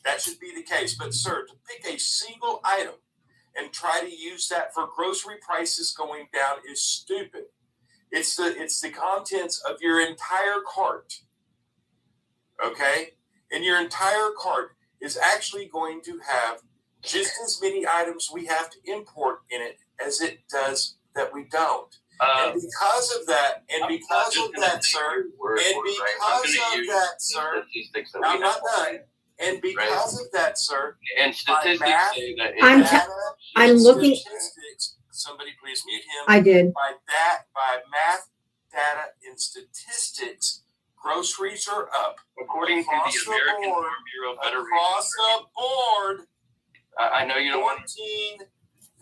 That should be the case. But sir, to pick a single item and try to use that for grocery prices going down is stupid. It's the contents of your entire cart. Okay? And your entire cart is actually going to have just as many items we have to import in it as it does that we don't. And because of that, and because of that, sir, and because of that, sir, I'm not done. And because of that, sir, And statistics math, say that I'm it's ta- data I'm and looking- statistics. Somebody please mute him. I did. By math, data, and statistics, groceries are up according to across the the American board, Farm Bureau Federation. across the board. I know you don't want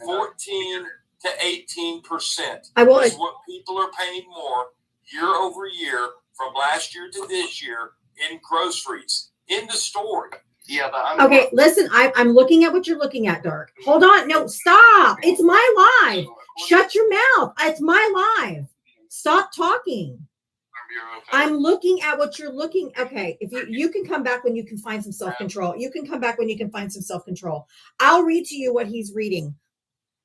14 to 18%. I will. Is what people are paying more year over year from last year to this year in groceries in the store. Yeah, but I'm Okay, listen, I'm looking at what you're looking at, Dark. Hold on. No, stop. It's my live. Shut your mouth. It's my live. Stop talking. I'm looking at what you're looking. Okay, if you can come back when you can find some self-control. You can come back when you can find some self-control. I'll read to you what he's reading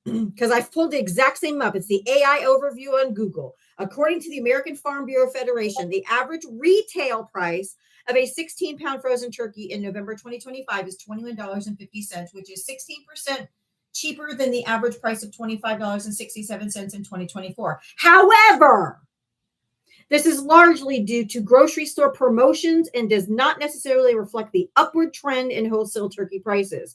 because I've pulled the exact same up. It's the AI overview on Google. According to the American Farm Bureau Federation, the average retail price of a 16-pound frozen turkey in November 2025 is $21.50, which is 16% cheaper than the average price of $25.67 in 2024. However, this is largely due to grocery store promotions and does not necessarily reflect the upward trend in wholesale turkey prices.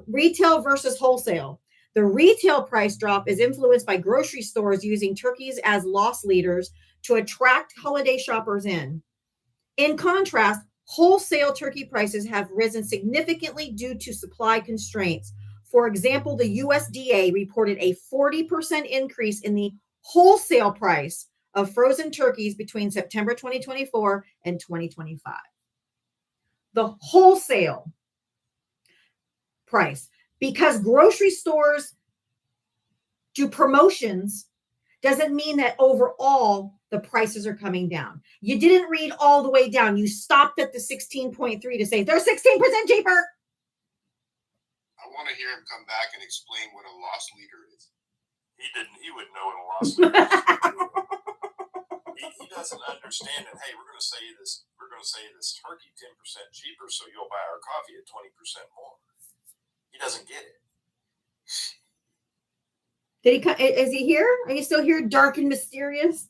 Retail versus wholesale. The retail price drop is influenced by grocery stores using turkeys as loss leaders to attract holiday shoppers in. In contrast, wholesale turkey prices have risen significantly due to supply constraints. For example, the USDA reported a 40% increase in the wholesale price of frozen turkeys between September 2024 and 2025. The wholesale price, because grocery stores do promotions, doesn't mean that overall the prices are coming down. You didn't read all the way down. You stopped at the 16.3 to say they're 16% cheaper. I want to hear him come back and explain what a loss leader is. He wouldn't know what a loss leader is. He doesn't understand that. Hey, we're going to say this turkey 10% cheaper, so you'll buy our coffee at 20% more. He doesn't get it. Did he? Is he here? Are you still here? Dark and mysterious.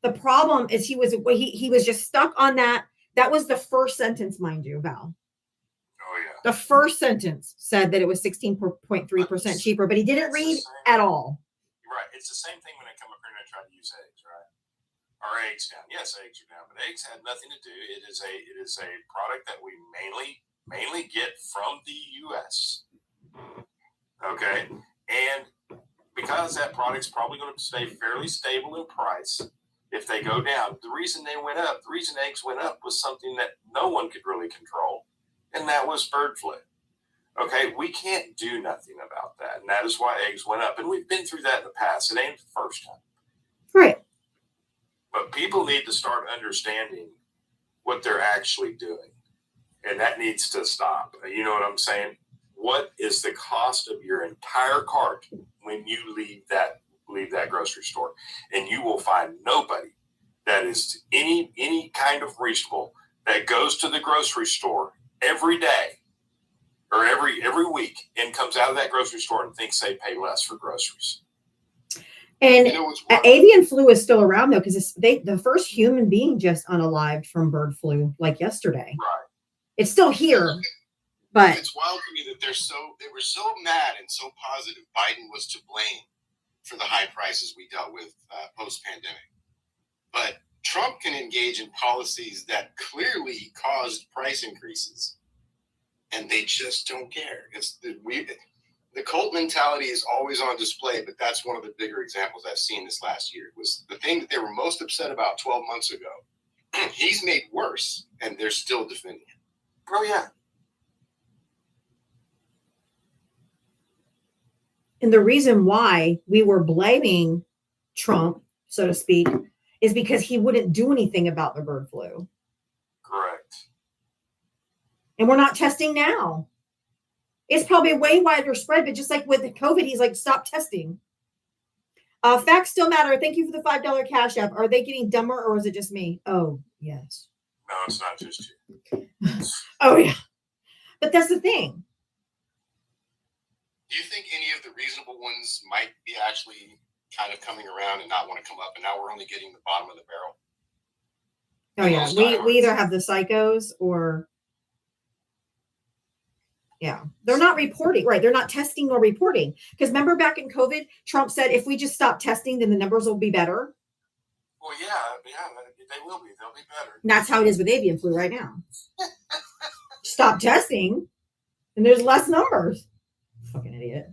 The problem is he was just stuck on that. That was the first sentence, mind you, Val. Oh yeah. The first sentence said that it was 16.3% cheaper, but he didn't read at all. Right. It's the same thing when I come up here and I try to use eggs, right? Our eggs down. Yes, eggs are down, but eggs had nothing to do. It is a product that we mainly get from the US. Okay. And because that product's probably going to stay fairly stable in price if they go down. The reason eggs went up was something that no one could really control, and that was bird flu. Okay, we can't do nothing about that, and that is why eggs went up. And we've been through that in the past. It ain't the first time. Right. But people need to start understanding what they're actually doing, and that needs to stop. You know what I'm saying? What is the cost of your entire cart when you leave that grocery store? And you will find nobody that is any kind of reasonable that goes to the grocery store every day or every week and comes out of that grocery store and thinks they pay less for groceries. And You know what's wild? avian flu is still around though, because the first human being just unalived from bird flu like yesterday. Right. It's still here, but It's wild to me that they were so mad and so positive Biden was to blame for the high prices we dealt with post-pandemic. But Trump can engage in policies that clearly caused price increases, and they just don't care. It's the cult mentality is always on display, but that's one of the bigger examples I've seen this last year. Was the thing that they were most upset about 12 months ago. He's made worse, and they're still defending him. Oh, yeah. and the reason why we were blaming Trump, so to speak, is because he wouldn't do anything about the bird flu. Correct. And we're not testing now. It's probably way wider spread, but just like with the COVID, he's like, stop testing. Facts still matter. Thank you for the $5 cash app. Are they getting dumber or is it just me? Oh, yes. No, it's not just you. Oh, yeah. But that's the thing. Do you think any of the reasonable ones might be actually kind of coming around and not want to come up, and now we're only getting the bottom of the barrel? Oh, yeah. Most We diehards. either have the psychos or, yeah, they're not reporting, right? They're not testing or reporting. Because remember back in COVID, Trump said, if we just stop testing, then the numbers will be better. Well, yeah, they will be. They'll be better. And that's how it is with avian flu right now. Stop testing, and there's less numbers. Fucking idiot.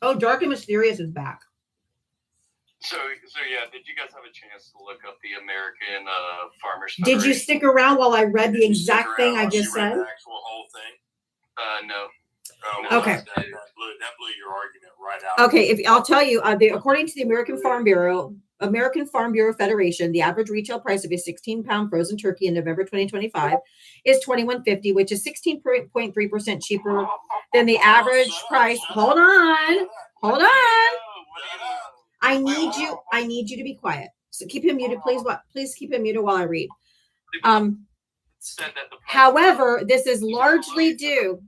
Oh, Dark and Mysterious is back. So yeah, did you guys have a chance to look up the American Farmers Did you Federation? stick around while I read the Did you stick exact thing around I while just she read said? The actual whole thing. No. Oh, Okay. That blew your argument right out. Okay, if I'll tell you, according to the American Farm Bureau Federation, the average retail price of a 16-pound frozen turkey in November 2025 is $21.50, which is 16.3% cheaper than the average price. Hold on. I need you to be quiet. So keep him muted, please. Please keep him muted while I read. Said that the price However, this is largely due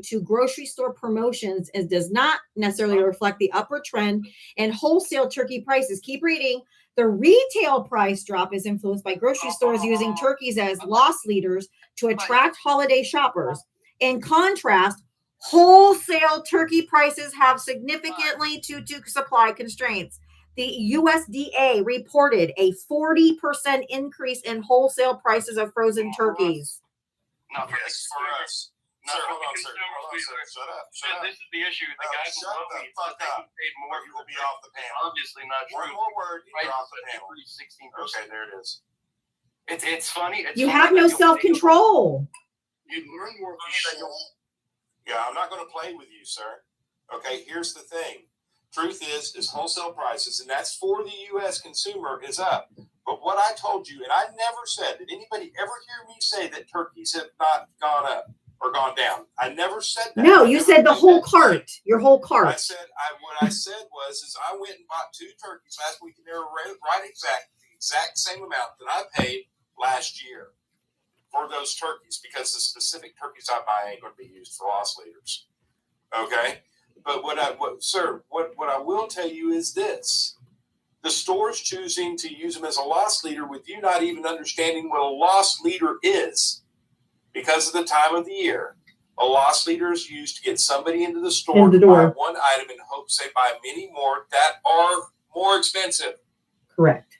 to grocery store promotions and does not necessarily reflect the upward trend in wholesale turkey prices. Keep reading. The retail price drop is influenced by grocery stores using turkeys as loss leaders to attract holiday shoppers. In contrast, wholesale turkey prices have significantly due to supply constraints. The USDA reported a 40% increase in wholesale prices of frozen turkeys. not for Yes, for consumers. us. Not Sir, for hold the on, sir. consumers. Hold on, sir. Shut up. So Shut up. this is the issue. The No, guys who shut love the me said fuck they up. paid more You for will be the off the panel. Obviously not One true. more word, and you're off the Prices panel. increased 16%. Okay, there it is. It's funny. It's You funny have that no you'll- self-control. You'd learn more if Funny you that you'll- Yeah, I'm not going to play with you, sir. Okay, here's the thing. Truth is wholesale prices, and that's for the U.S. consumer, is up. But what I told you, and I never said, did anybody ever hear me say that turkeys have not gone up or gone down? I never said that. No, I you never said the made whole that claim. cart, your whole I cart. said, what I said was I went and bought 2 turkeys last week, and they were the exact same amount that I paid last year for those turkeys, because the specific turkeys I buy ain't going to be used for loss leaders. Okay, but what I will tell you is this: the store's choosing to use them as a loss leader with you not even understanding what a loss leader is, because of the time of the year. A loss leader is used to get somebody into the store In the to buy door. one item in hopes they buy many more that are more expensive. Correct.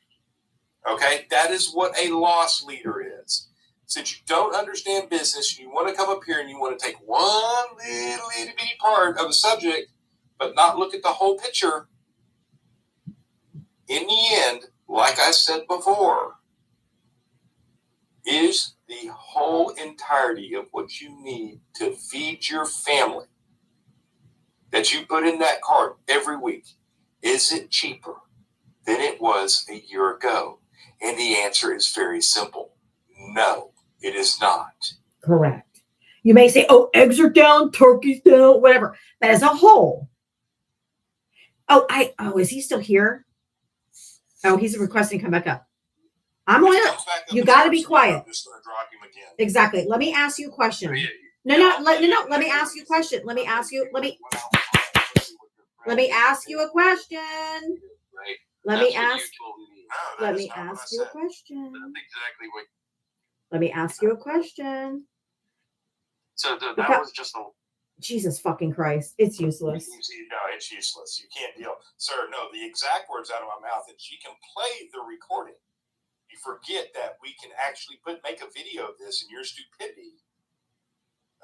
Okay, that is what a loss leader is. Since you don't understand business, you want to come up here and you want to take one little itty bitty part of a subject, but not look at the whole picture. In the end, like I said before, is the whole entirety of what you need to feed your family that you put in that cart every week. Is it cheaper than it was a year ago? And the answer is very simple. No, it is not. Correct. You may say, oh, eggs are down, turkey's down, whatever. But as a whole, Oh, is he still here? Oh, he's requesting to come back up. I'm only. You got to be quiet. I'm just going to drop him again. Exactly. Let me ask you a question. Yeah, No. Let me ask you a question. Let me ask you a question. right. Let me ask. That's Let what me you ask told me. No, that Let is me not what I ask you a said. question. That's exactly what. Let me ask you a question. So that Because- was just a. Jesus fucking Christ. It's useless. You see, no, it's useless. You can't deal, sir. No, the exact words out of my mouth, and she can play the recording. You forget that we can actually make a video of this and your stupidity.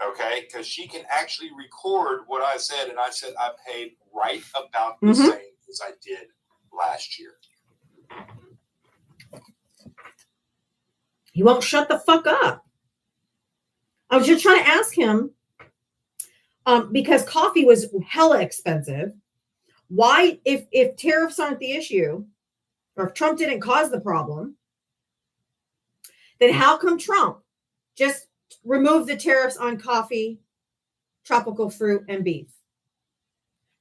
Okay, because she can actually record what I said, and I said I paid right about the same as I did last year. He won't shut the fuck up. I was just trying to ask him, because coffee was hella expensive. Why, if tariffs aren't the issue, or if Trump didn't cause the problem, then how come Trump just removed the tariffs on coffee, tropical fruit, and beef?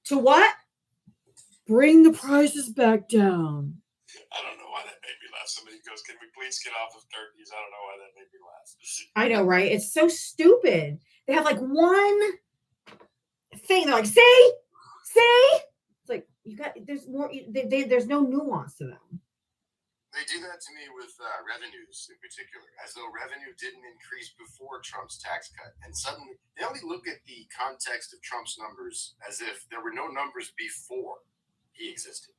To what? Bring the prices back down. I don't know why that made me laugh. Somebody goes, "Can we please get off of turkeys?" I don't know why that made me laugh. I know, right? It's so stupid. They have like one thing. They're like, see? It's like, you got, there's more, there's no nuance to them. They do that to me with revenues in particular, as though revenue didn't increase before Trump's tax cut. And suddenly, they only look at the context of Trump's numbers as if there were no numbers before he existed.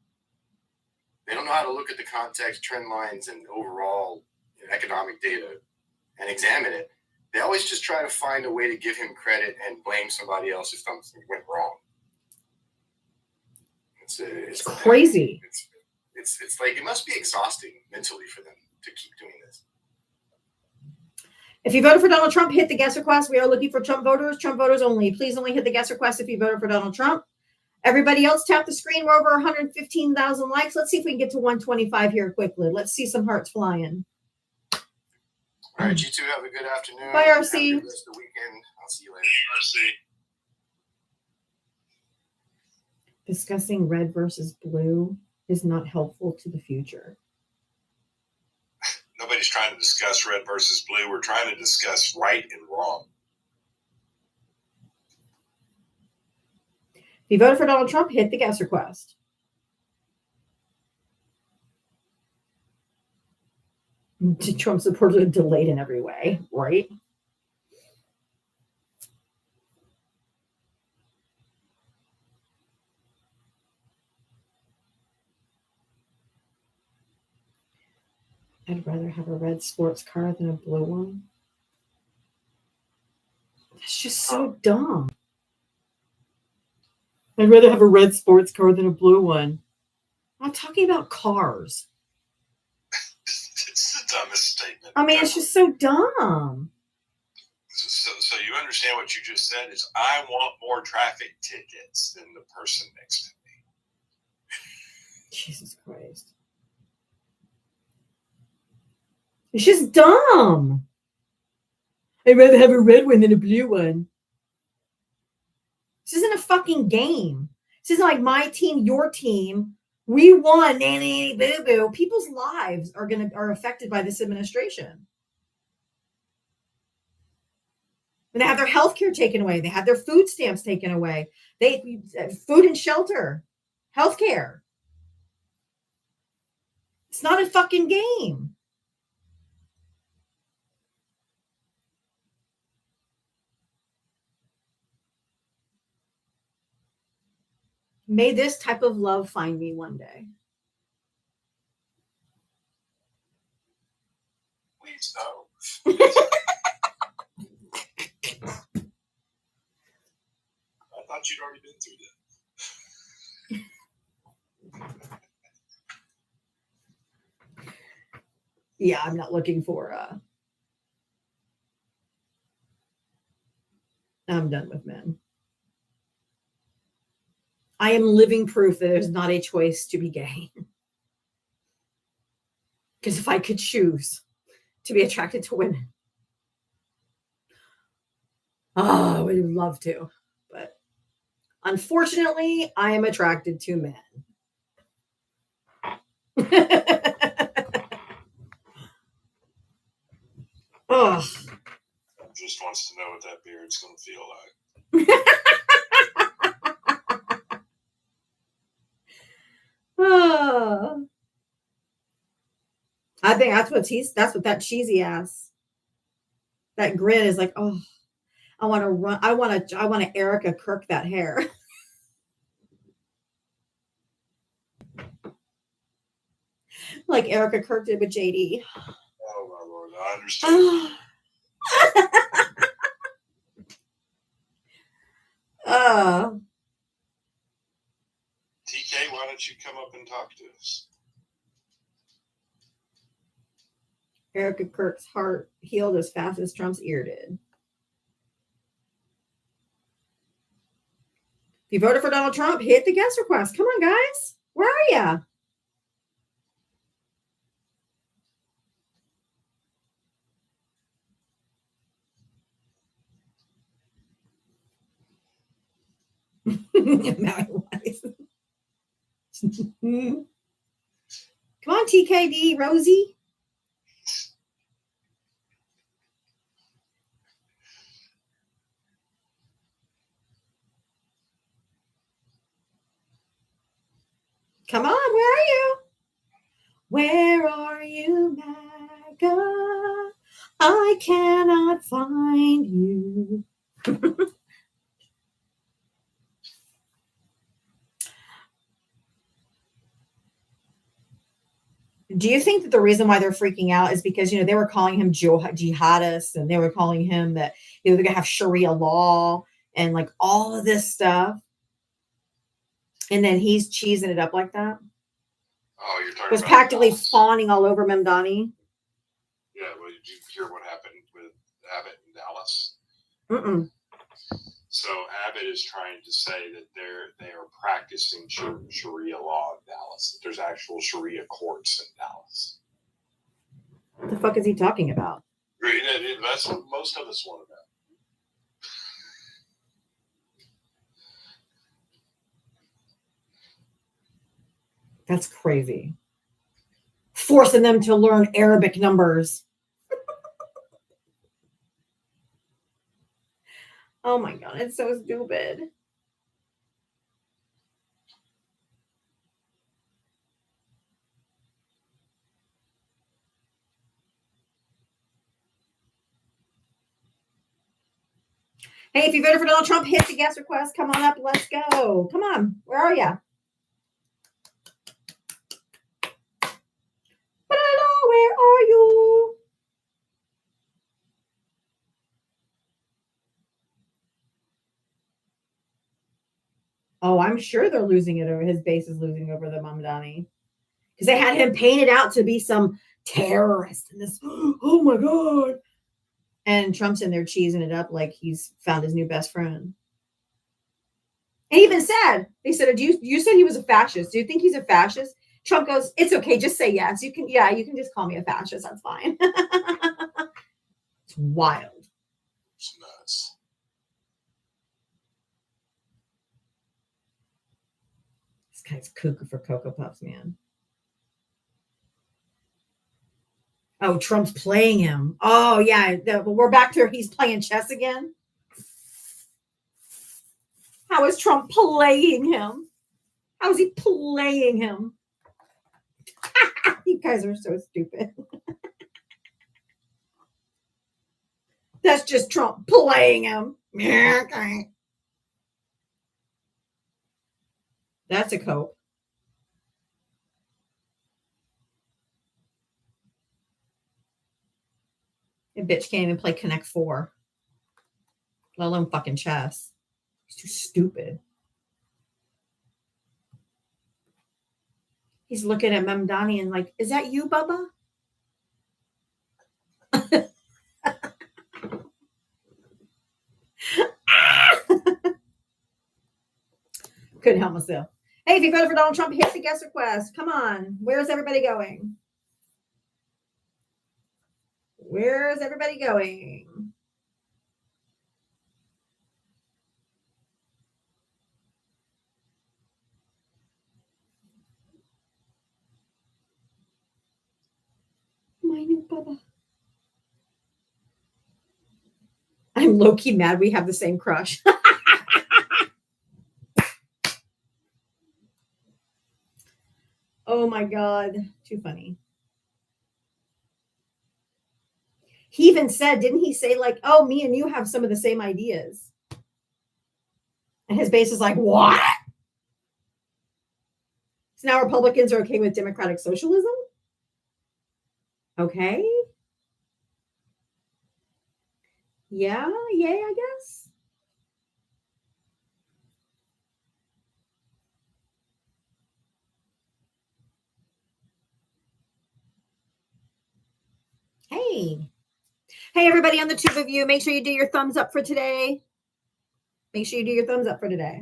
They don't know how to look at the context, trend lines, and overall economic data and examine it. They always just try to find a way to give him credit and blame somebody else if something went wrong. It's Crazy. It's like, it must be exhausting mentally for them to keep doing this. If you voted for Donald Trump, hit the guest request. We are looking for Trump voters only. Please only hit the guest request if you voted for Donald Trump. Everybody else, tap the screen. We're over 115,000 likes. Let's see if we can get to 125 here quickly. Let's see some hearts flying. All right, you two have a good afternoon. Bye, RC. Have a good rest of the weekend. I'll see you later. RC. Discussing red versus blue is not helpful to the future. Nobody's trying to discuss red versus blue. We're trying to discuss right and wrong. If you voted for Donald Trump, hit the guest request. Trump supporters are delayed in every way, right? I'd rather have a red sports car than a blue one. That's just so dumb. I'd rather have a red sports car than a blue one. I'm talking about cars. It's the dumbest statement. I mean, it's just so dumb. So you understand what you just said is, I want more traffic tickets than the person next to me. Jesus Christ. It's just dumb. I'd rather have a red one than a blue one. This isn't a fucking game. This isn't like my team, your team. We won. Nanny, boo boo. People's lives are affected by this administration. And they have their health care taken away. They have their food stamps taken away. Food and shelter, health care. It's not a fucking game. May this type of love find me one day. Please no. I thought you'd already been through that. Yeah, I'm not looking for I'm done with men. I am living proof that there's not a choice to be gay. Because if I could choose to be attracted to women, I would love to, but Unfortunately, I am attracted to men. Oh. Just wants to know what that beard's going to feel like. Oh. I think that's what that cheesy ass, that grin is like, oh, I want to run. I want to Erica Kirk that hair. Like Erica Kirk did with JD. Oh my lord, I understand. TK, why don't you come up and talk to us? Erica Kirk's heart healed as fast as Trump's ear did. If you voted for Donald Trump, hit the guest request. Come on, guys. Where are ya? Maui Wise. Come on, TKD, Rosie. Come on, where are you? Where are you, MAGA? I cannot find you. Do you think that the reason why they're freaking out is because, they were calling him jihadist, and they were calling him that, they're going to have Sharia law and like all of this stuff. And then he's cheesing it up like that. Oh, you're talking Was about practically Dallas. fawning all over Mamdani. Yeah, well, did you hear what happened with Abbott in Dallas? Mm-mm. So Abbott is trying to say that they are practicing Sharia law in Dallas. That there's actual Sharia courts in Dallas. What the fuck is he talking about? That's what most of us want to know. That's crazy. Forcing them to learn Arabic numbers. Oh my God, it's so stupid. Hey, if you voted for Donald Trump, hit the guest request. Come on up. Let's go. Come on. Where are you? Hello, where are you? Oh, I'm sure they're losing it over. His base is losing over the Mamdani. Because they had him painted out to be some terrorist. And this, oh my God. And Trump's in there cheesing it up like he's found his new best friend. And he even said, they said, you said he was a fascist. Do you think he's a fascist? Trump goes, it's okay, just say yes. You can just call me a fascist. That's fine. It's wild. It's nuts. This guy's cuckoo for Cocoa Puffs, man. Oh, Trump's playing him. Oh, yeah. We're back to he's playing chess again. How is Trump playing him? How is he playing him? You guys are so stupid. That's just Trump playing him. That's a cope. That bitch can't even play Connect 4. Let alone fucking chess. He's too stupid. He's looking at Mamdani and like, is that you, Bubba? Couldn't help myself. Hey, if you voted for Donald Trump, hit the guest request. Come on. Where's everybody going? Where's everybody going? I'm low-key mad we have the same crush. Oh my God. Too funny. He even said, didn't he say like, oh, me and you have some of the same ideas? And his base is like, what? So now Republicans are okay with democratic socialism? Okay. Yeah, yay, I guess. Hey. Hey, everybody on the tube of you, make sure you do your thumbs up for today. Make sure you do your thumbs up for today.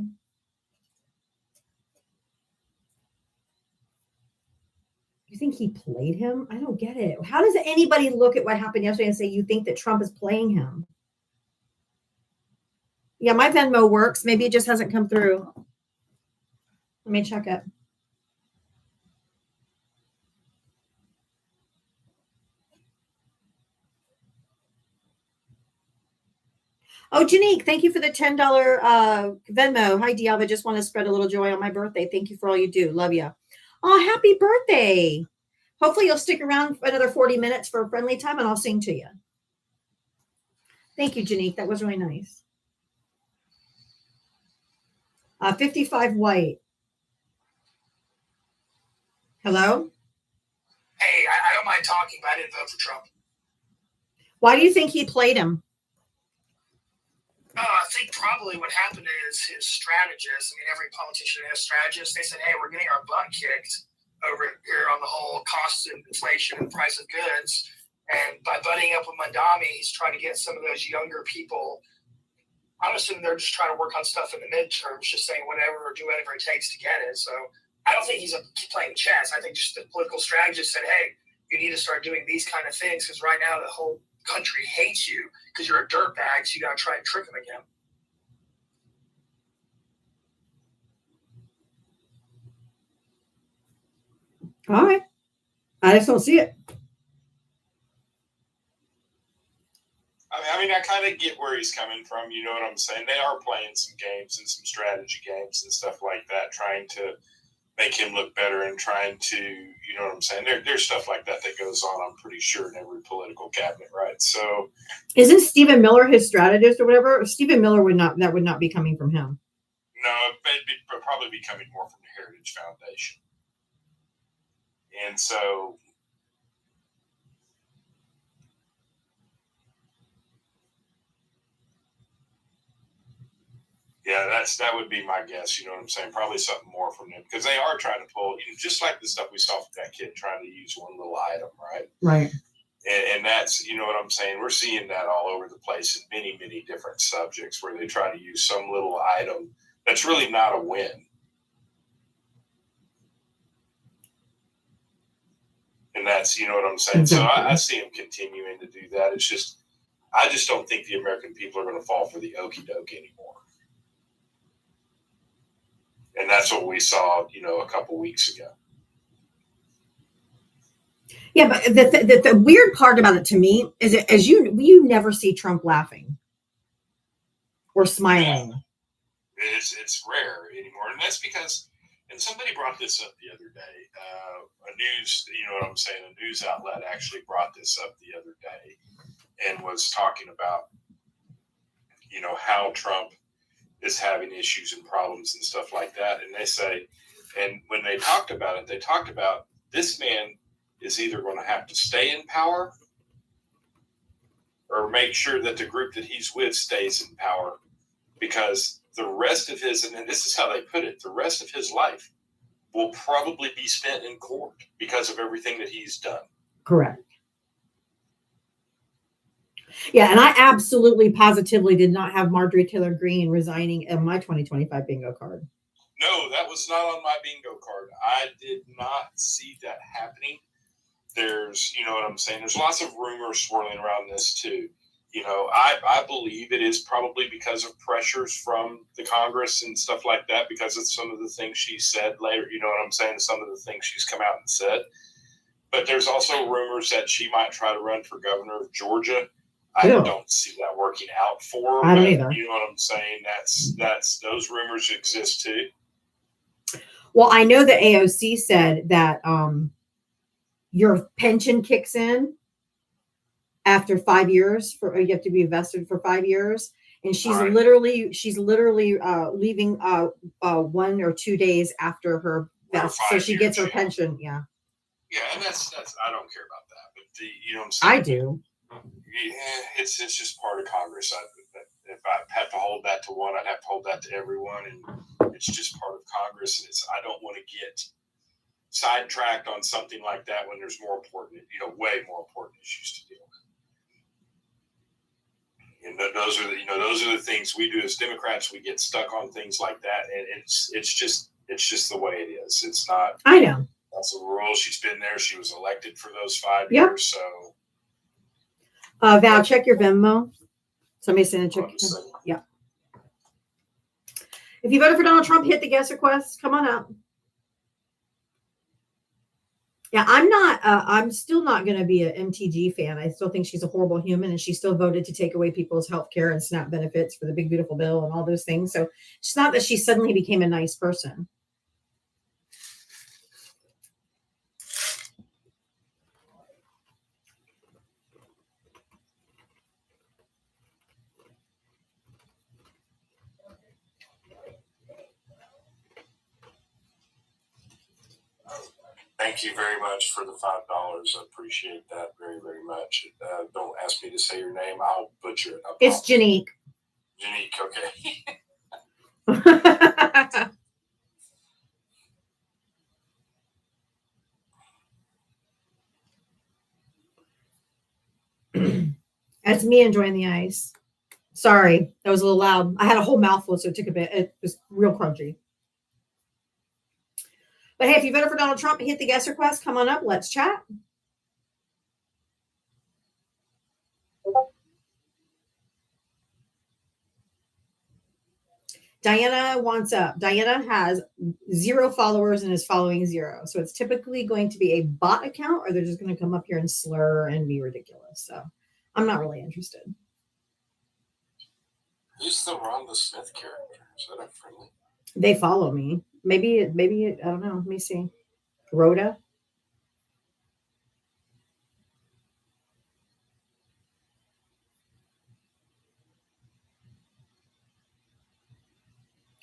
You think he played him? I don't get it. How does anybody look at what happened yesterday and say you think that Trump is playing him? Yeah, my Venmo works. Maybe it just hasn't come through. Let me check it. Oh, Janique, thank you for the $10 Venmo. Hi, Diab. I just want to spread a little joy on my birthday. Thank you for all you do. Love you. Oh, happy birthday. Hopefully you'll stick around for another 40 minutes for a friendly time and I'll sing to you. Thank you, Janique. That was really nice. 55 white. Hello? Hey, I don't mind talking, but I didn't vote for Trump. Why do you think he played him? I think probably what happened is his strategists. I mean, every politician has strategists. They said, hey, we're getting our butt kicked over here on the whole cost of inflation and price of goods. And by butting up with Mandami, he's trying to get some of those younger people. I'm assuming they're just trying to work on stuff in the midterms, just saying whatever or do whatever it takes to get it. So I don't think he's playing chess. I think just the political strategist said, hey, you need to start doing these kind of things because right now the whole country hates you because you're a dirtbag, so you got to try and trick them again. All right. I just don't see it. I mean, I kind of get where he's coming from. You know what I'm saying? They are playing some games and some strategy games and stuff like that, trying to make him look better and trying to, you know what I'm saying? There's stuff like that goes on, I'm pretty sure, in every political cabinet, right? So, isn't Stephen Miller his strategist or whatever? Stephen Miller would not be coming from him. No, it'd probably be coming more from the Heritage Foundation. And so, yeah, that would be my guess. You know what I'm saying? Probably something more from them because they are trying to pull, you know, just like the stuff we saw from that kid trying to use one little item, right? Right. And that's, you know what I'm saying? We're seeing that all over the place in many, many different subjects where they try to use some little item that's really not a win. And that's, you know what I'm saying? Exactly. So I see him continuing to do that. It's just, I just don't think the American people are going to fall for the okie doke anymore. And that's what we saw, you know, a couple weeks ago. Yeah, but the weird part about it to me is that as you never see Trump laughing or smiling. Yeah. It's rare anymore. And that's because, and somebody brought this up the other day, a news, you know what I'm saying, a news outlet actually brought this up the other day and was talking about, you know, how Trump is having issues and problems and stuff like that. And they say, and when they talked about it, they talked about this man is either going to have to stay in power or make sure that the group that he's with stays in power, because the rest of his, and this is how they put it, the rest of his life will probably be spent in court because of everything that he's done. Correct. Yeah, and I absolutely positively did not have Marjorie Taylor Greene resigning in my 2025 bingo card. No, that was not on my bingo card. I did not see that happening. There's, you know what I'm saying, there's lots of rumors swirling around this too. You know, I believe it is probably because of pressures from the Congress and stuff like that, because of some of the things she said later, you know what I'm saying, some of the things she's come out and said. But there's also rumors that she might try to run for governor of Georgia. I Ew. don't see that working out for her. I don't but either. You know what I'm saying? That's those rumors exist too. Well, I know the AOC said that your pension kicks in after 5 years. You have to be vested for 5 years, and she's Right. literally leaving 1 or 2 days after her Or vest, so 5 she gets her years, yeah. pension. Yeah, Yeah, and that's I don't care about that, but you know what I'm saying? I do. Yeah, it's just part of Congress. If I have to hold that to one, I'd have to hold that to everyone, and it's just part of Congress. And I don't want to get sidetracked on something like that when there's more important, way more important issues to deal with. And those are the things we do as Democrats. We get stuck on things like that, and it's just the way it is. It's not. I know. That's the rule. She's been there. She was elected for those 5 Yep. years. So. Val, check your Venmo. Somebody sent a check. Yeah. If you voted for Donald Trump, hit the guest request. Come on out. Yeah, I'm still not going to be an MTG fan. I still think she's a horrible human, and she still voted to take away people's health care and SNAP benefits for the big, beautiful bill and all those things. So it's not that she suddenly became a nice person. Thank you very much for the $5. I appreciate that very, very much. Don't ask me to say your name. I'll butcher it. It's Janique. Janique, okay. That's me enjoying the ice. Sorry, that was a little loud. I had a whole mouthful, so it took a bit. It was real crunchy. But hey, if you voted for Donald Trump, hit the guest request. Come on up. Let's chat. Diana wants up. Diana has 0 followers and is following 0. So it's typically going to be a bot account, or they're just going to come up here and slur and be ridiculous. So I'm not really interested. Who's the Rhonda Smith character? Is that a friendly? They follow me. Maybe I don't know. Let me see. Rhoda.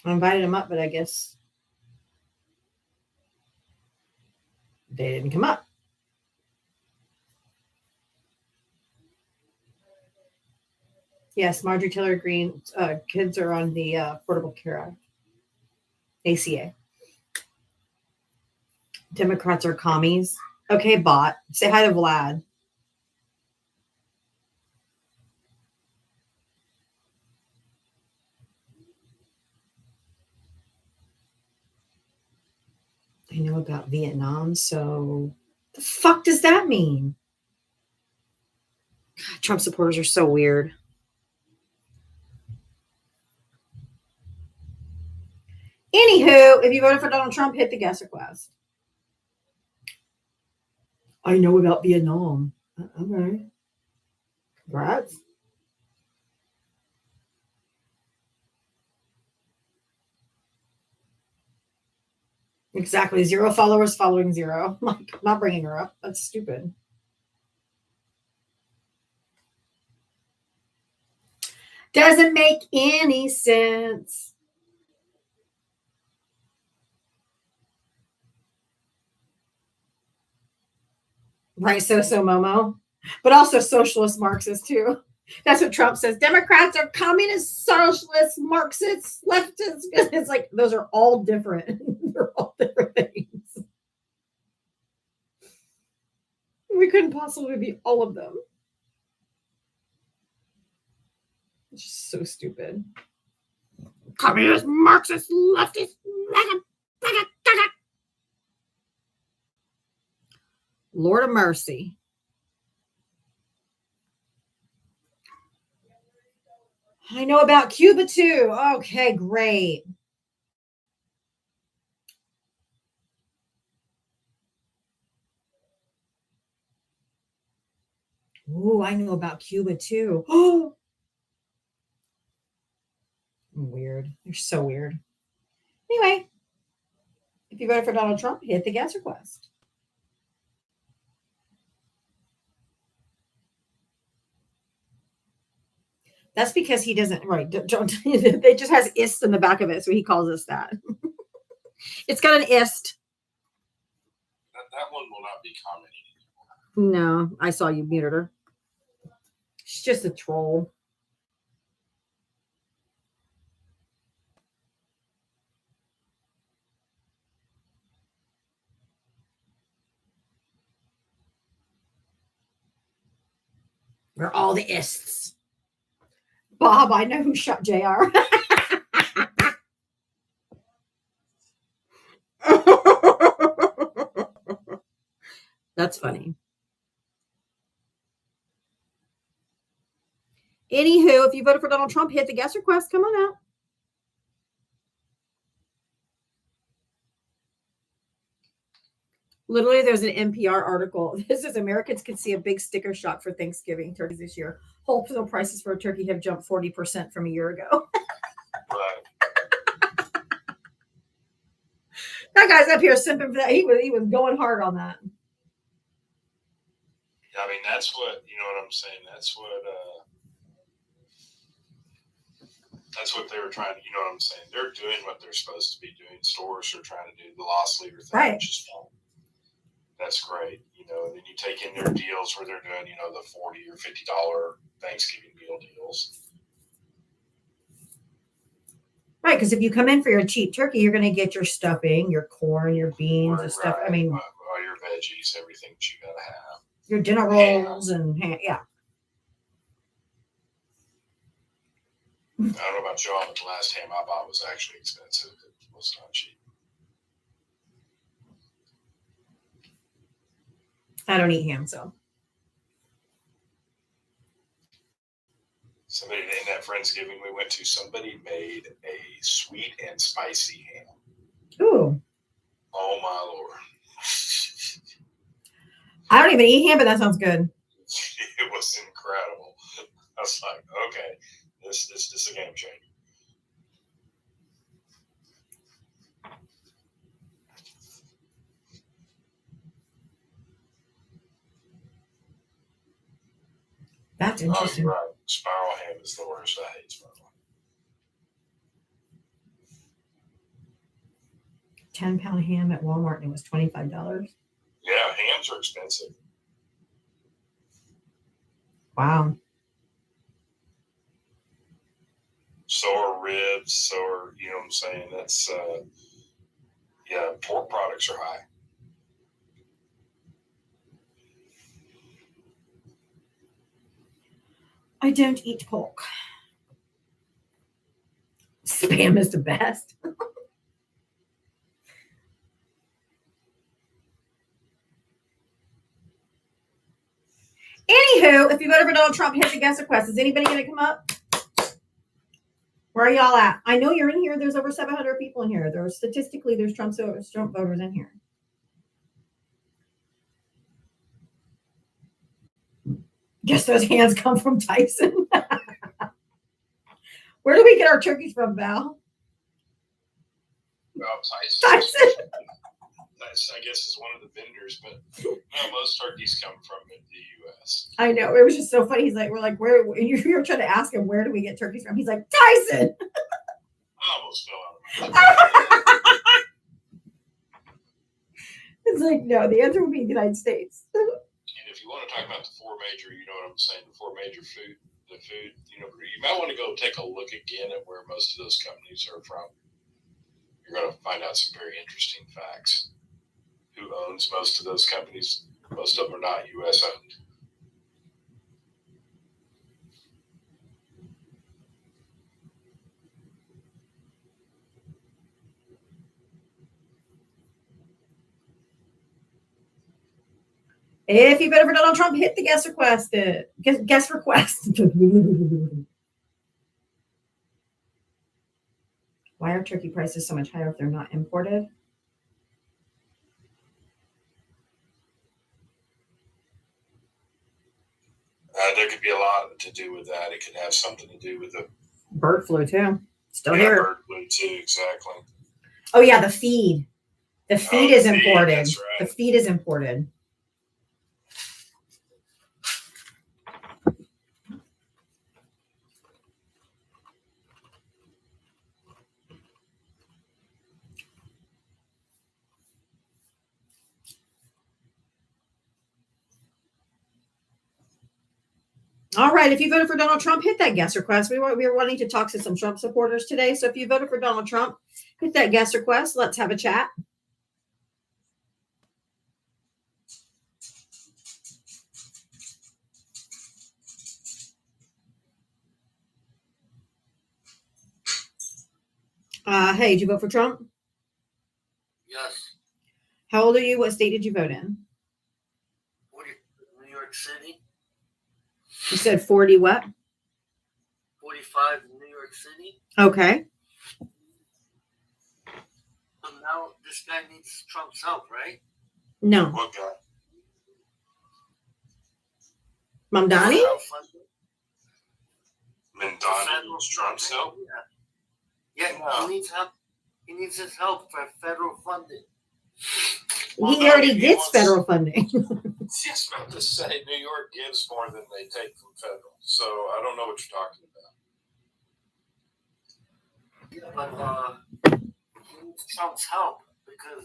I invited them up, but I guess they didn't come up. Yes, Marjorie Taylor Greene kids are on the Affordable Care Act, ACA. Democrats are commies. Okay, bot. Say hi to Vlad. I know about Vietnam, so the fuck does that mean? God, Trump supporters are so weird. Anywho, if you voted for Donald Trump, hit the guest request. I know about Vietnam. Okay. Congrats. Exactly. 0 followers following 0. Like, I'm not bringing her up. That's stupid. Doesn't make any sense. Right, so Momo, but also socialist Marxist too. That's what Trump says. Democrats are communist, socialist, Marxists, leftists. It's like those are all different. They're all different things. We couldn't possibly be all of them. It's just so stupid. Communist, Marxist, leftist. Lord of mercy. I know about Cuba too. Okay, great. Oh, I know about Cuba too. Oh, weird. They're so weird. Anyway, if you voted for Donald Trump, hit the guest request. That's because he doesn't, right? It just has ist in the back of it, so he calls us that. It's got an ist. That one will not be commented. No, I saw you muted her. She's just a troll. We're all the ists. Bob, I know who shot JR. That's funny. Anywho, if you voted for Donald Trump, hit the guest request. Come on out. Literally, there's an NPR article. This is Americans can see a big sticker shock for Thanksgiving turkeys this year. Wholesale prices for a turkey have jumped 40% from a year ago. Right. That guy's up here simping for that. He was going hard on that. I mean, that's what, you know what I'm saying? That's what they were trying to, you know what I'm saying? They're doing what they're supposed to be doing. Stores are trying to do the loss leader thing, Right. which is fun. That's great. You know, then you take in their deals where they're doing, you know, the $40 or $50 Thanksgiving meal deals. Right, because if you come in for your cheap turkey, you're going to get your stuffing, your corn, your beans, your stuff. I mean, all your veggies, everything that you got to have. your dinner rolls and yeah. I don't know about y'all, but the last ham I bought was actually expensive. It was not cheap. I don't eat ham, so. Somebody in that Friendsgiving we went to, somebody made a sweet and spicy ham. Ooh. Oh my Lord. I don't even eat ham, but that sounds good. It was incredible. I was like, okay, this is a game changer. That's Oh, interesting. you're right. Spiral ham is the worst. I hate spiral ham. 10-pound ham at Walmart, and it was $25. Yeah, hams are expensive. Wow. So are ribs, so are, you know what I'm saying? That's, yeah, pork products are high. I don't eat pork. Spam is the best. Anywho, if you voted for Donald Trump, hit the guest request. Is anybody going to come up? Where are y'all at? I know you're in here. There's over 700 people in here. There's Trump voters in here. Guess those hands come from Tyson. Where do we get our turkeys from, Val? Well, Tyson, I guess, is one of the vendors, but no, most turkeys come from the U.S. I know. It was just so funny. He's like, we're like, where? And you were trying to ask him, where do we get turkeys from? He's like, Tyson. I almost fell out of my It's like, no, the answer would be the United States. And if you want to talk about the four major, you know what I'm saying, the four major food, you know, you might want to go take a look again at where most of those companies are from. You're going to find out some very interesting facts. Who owns most of those companies? Most of them are not U.S. owned. If you voted for Donald Trump, hit the guest request. Guest request. Why are turkey prices so much higher if they're not imported? there could be a lot to do with that. It could have something to do with the Bird flu too. Still yeah, here. bird flu too. Exactly. Oh yeah, the feed. The feed is the feed, imported. that's right. The feed is imported. All right. If you voted for Donald Trump, hit that guest request. We were wanting to talk to some Trump supporters today. So if you voted for Donald Trump, hit that guest request. Let's have a chat. Hey, did you vote for Trump? Yes. How old are you? What state did you vote in? New York City. You said 40 what? 45 in New York City. Okay. So now this guy needs Trump's help, right? No. What guy? Mamdani? Mamdani was Trump's help. Yeah, No. he needs help. He needs his help for federal funding. He already gets federal funding. Yes, about to say New York gives more than they take from federal. So I don't know what you're talking about. But he needs Trump's help because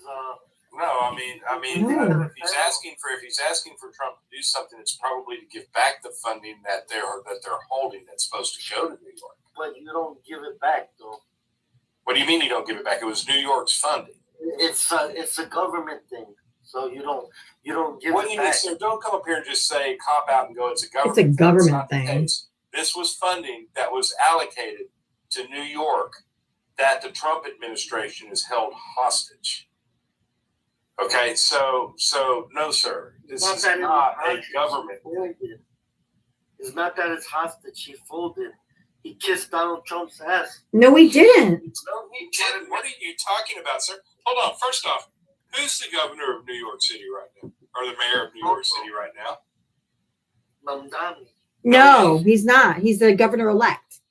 No, I mean, No. if he's asking for Trump to do something, it's probably to give back the funding that they're holding that's supposed to go to New York. but you don't give it back though. What do you mean you don't give it back? It was New York's funding. It's a government thing, so you don't give What it you mean, back. sir? Don't come up here and just say cop out and go. It's a government. It's a government It's not the thing. case. This was funding that was allocated to New York that the Trump administration has held hostage. Okay, so no, sir. This is not a government thing. It's not that it's hostage. He folded. He kissed Donald Trump's ass. No, we didn't. No, he didn't. What are you talking about, sir? Hold on. First off, who's the governor of New York City right now? Or the mayor of New York City right now? Mamdani. No, he's not. He's the governor-elect.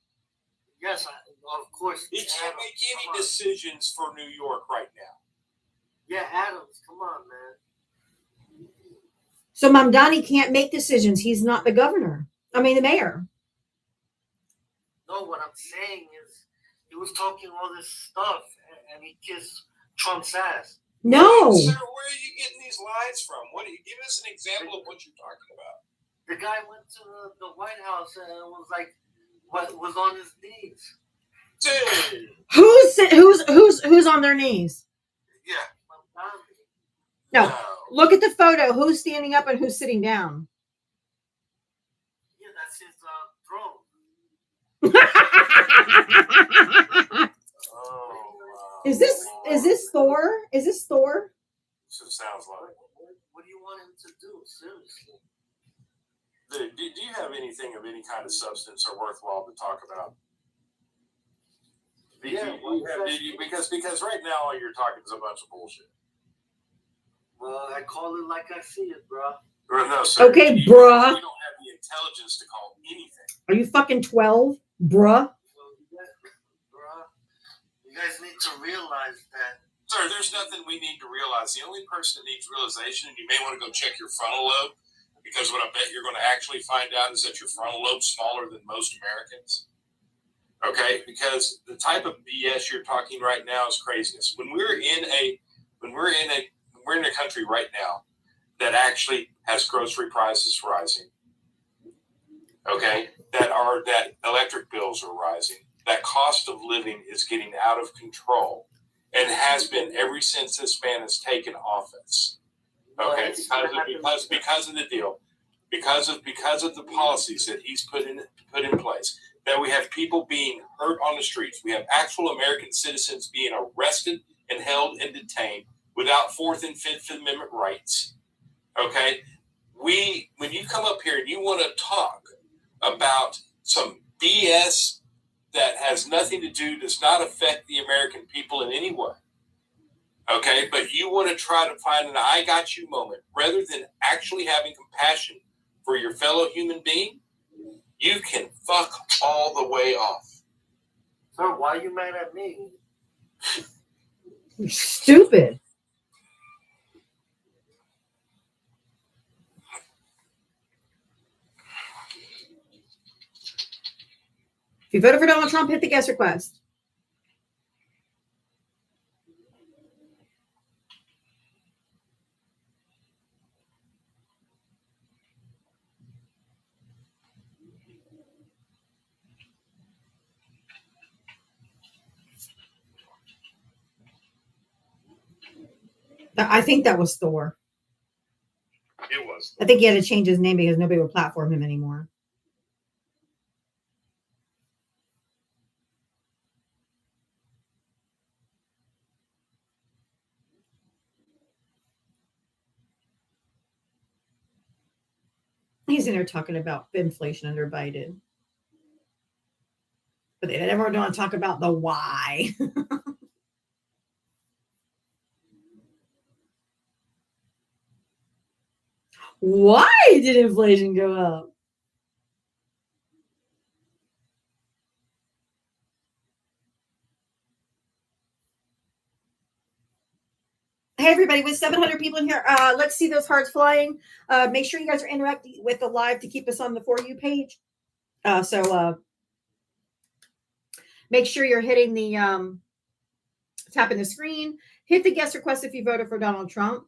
Yes, of course. He can't Adams, make come any on. decisions for New York right now. Yeah, Adams, come on, man. So Mamdani can't make decisions. He's not the governor. I mean, the mayor. No, what I'm saying is he was talking all this stuff and he kissed Trump's ass. No. Sir, where are you getting these lies from? What do you give us an example of what you're talking about? The guy went to the White House and was like, what was on his knees. Dude. Who's on their knees? Yeah. Mamdani. No. Look at the photo. Who's standing up and who's sitting down? Yeah, that's his throne. Oh, wow. Is this Thor? Is this Thor? So it sounds like. What do you want him to do? Seriously. Do you have anything of any kind of substance or worthwhile to talk about? Because right now all you're talking is a bunch of bullshit. Well, I call it like I see it, bro. No, sir. Okay, you bruh. don't have the intelligence to call anything. Are you fucking 12, bruh? You guys need to realize that. Sir, there's nothing we need to realize. The only person that needs realization, and you may want to go check your frontal lobe, because what I bet you're going to actually find out is that your frontal lobe's smaller than most Americans. Okay, because the type of BS you're talking right now is craziness. We're in a country right now that actually has grocery prices rising. Okay, that electric bills are rising. That cost of living is getting out of control, and has been ever since this man has taken office. Okay, because of the deal, because of the policies that he's put in place, that we have people being hurt on the streets. We have actual American citizens being arrested and held and detained without Fourth and Fifth Amendment rights. Okay, when you come up here and you want to talk about some BS that has nothing to do, does not affect the American people in any way. Okay, but you want to try to find an I got you moment rather than actually having compassion for your fellow human being. You can fuck all the way off. Sir, why are you mad at me? You're stupid. If you voted for Donald Trump, hit the guest request. I think that was Thor. It was. I think he had to change his name because nobody would platform him anymore. He's in there talking about inflation under Biden. But they never want to talk about the why. Why did inflation go up? Hey, everybody, with 700 people in here, let's see those hearts flying. Make sure you guys are interacting with the live to keep us on the For You page. So make sure you're hitting the tapping the screen. Hit the guest request if you voted for Donald Trump.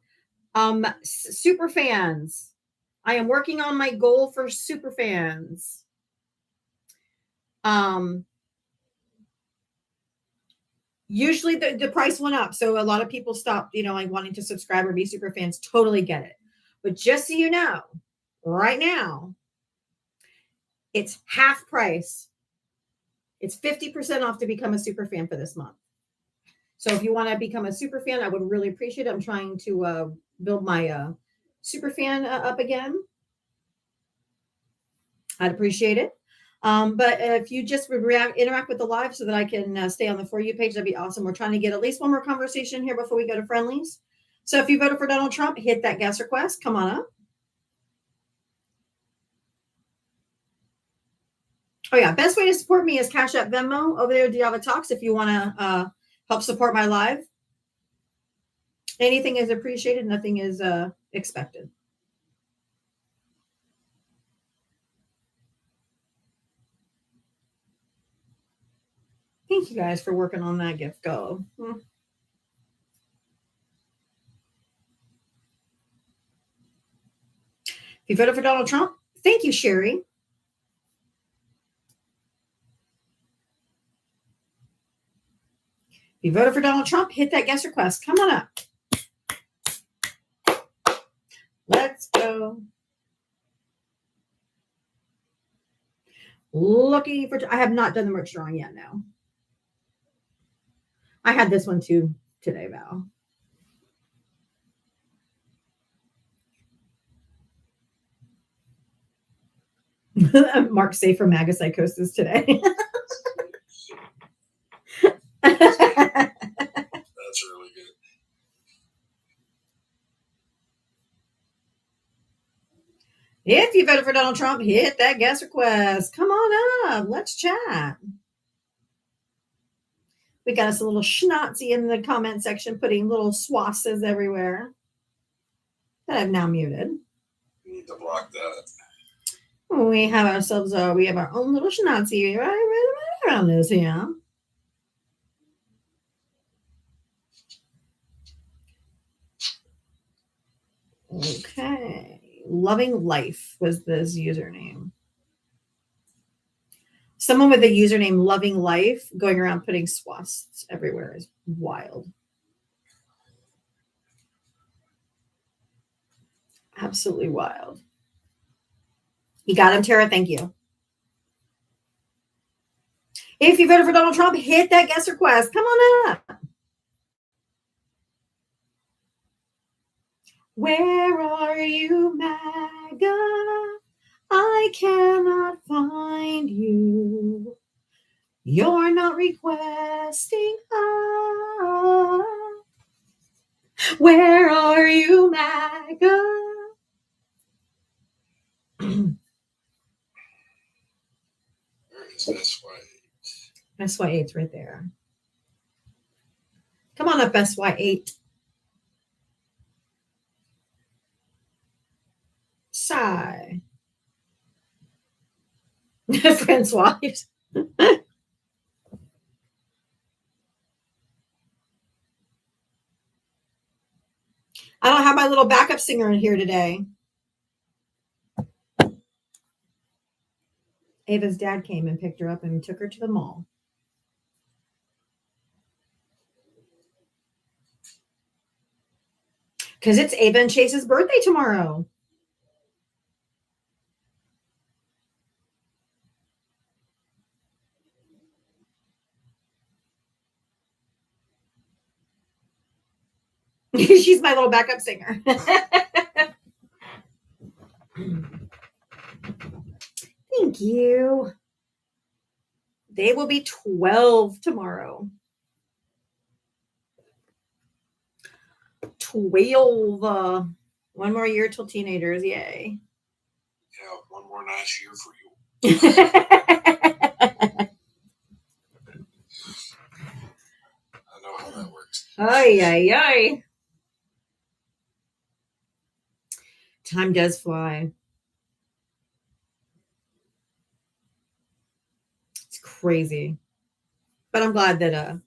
Super fans. I am working on my goal for super fans. Usually the price went up. So a lot of people stopped, like wanting to subscribe or be super fans. Totally get it. But just so you know, right now, it's half price. It's 50% off to become a super fan for this month. So if you want to become a super fan, I would really appreciate it. I'm trying to build my super fan up again. I'd appreciate it. But if you just would interact with the live so that I can stay on the For You page, that'd be awesome. We're trying to get at least one more conversation here before we go to friendlies. So if you voted for Donald Trump, hit that guest request. Come on up. Oh, yeah. Best way to support me is Cash App Venmo over there at Diava Talks if you want to help support my live. Anything is appreciated. Nothing is expected. Thank you guys for working on that gift go. If you voted for Donald Trump, thank you, Sherry. If you voted for Donald Trump, hit that guest request. Come on up. Let's go. Looking for, I have not done the merch drawing yet now. I had this one too today, Val. Mark Safer MAGA Psychosis today. That's really good. If you voted for Donald Trump, hit that guest request. Come on up. Let's chat. We got us a little schnauzy in the comment section, putting little swasses everywhere that I've now muted. You need to block that. We have ourselves, we have our own little schnauzy right around this here. Okay. Loving Life was this username. Someone with the username Loving Life going around putting swasts everywhere is wild. Absolutely wild. You got him, Tara. Thank you. If you voted for Donald Trump, hit that guest request. Come on up. Where are you, MAGA? I cannot find you. You're not requesting us. Where are you, MAGA? SY8's right there. Come on up, SY8. Sigh. Francois. I don't have my little backup singer in here today. Ava's dad came and picked her up and took her to the mall. Because it's Ava and Chase's birthday tomorrow. She's my little backup singer. Thank you. They will be 12 tomorrow. 12. One more year till teenagers. Yay. Yeah, one more nice year for you. I know how that works. Ay, ay, ay. Time does fly. It's crazy. But I'm glad that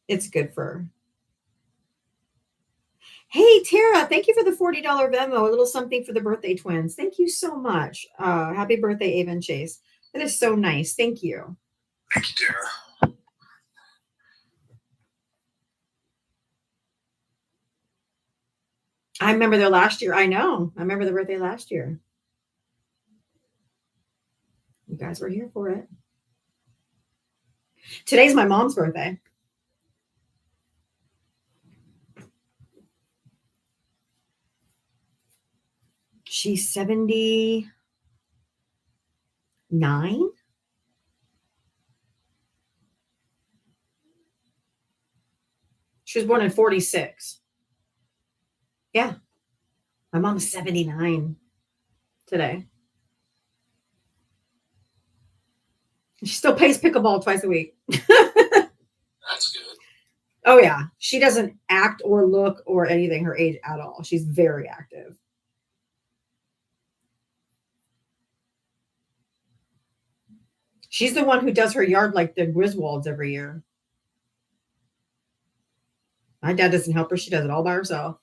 it's good for her. Hey, Tara, thank you for the $40 Venmo. A little something for the birthday twins. Thank you so much. Happy birthday, Ava and Chase. That is so nice. Thank you. Thank you, Tara. I remember their last year. I know. I remember the birthday last year. You guys were here for it. Today's my mom's birthday. She's 79. She was born in 46. Yeah. My mom's 79 today. She still plays pickleball twice a week. That's good. Oh, yeah. She doesn't act or look or anything her age at all. She's very active. She's the one who does her yard like the Griswolds every year. My dad doesn't help her. She does it all by herself.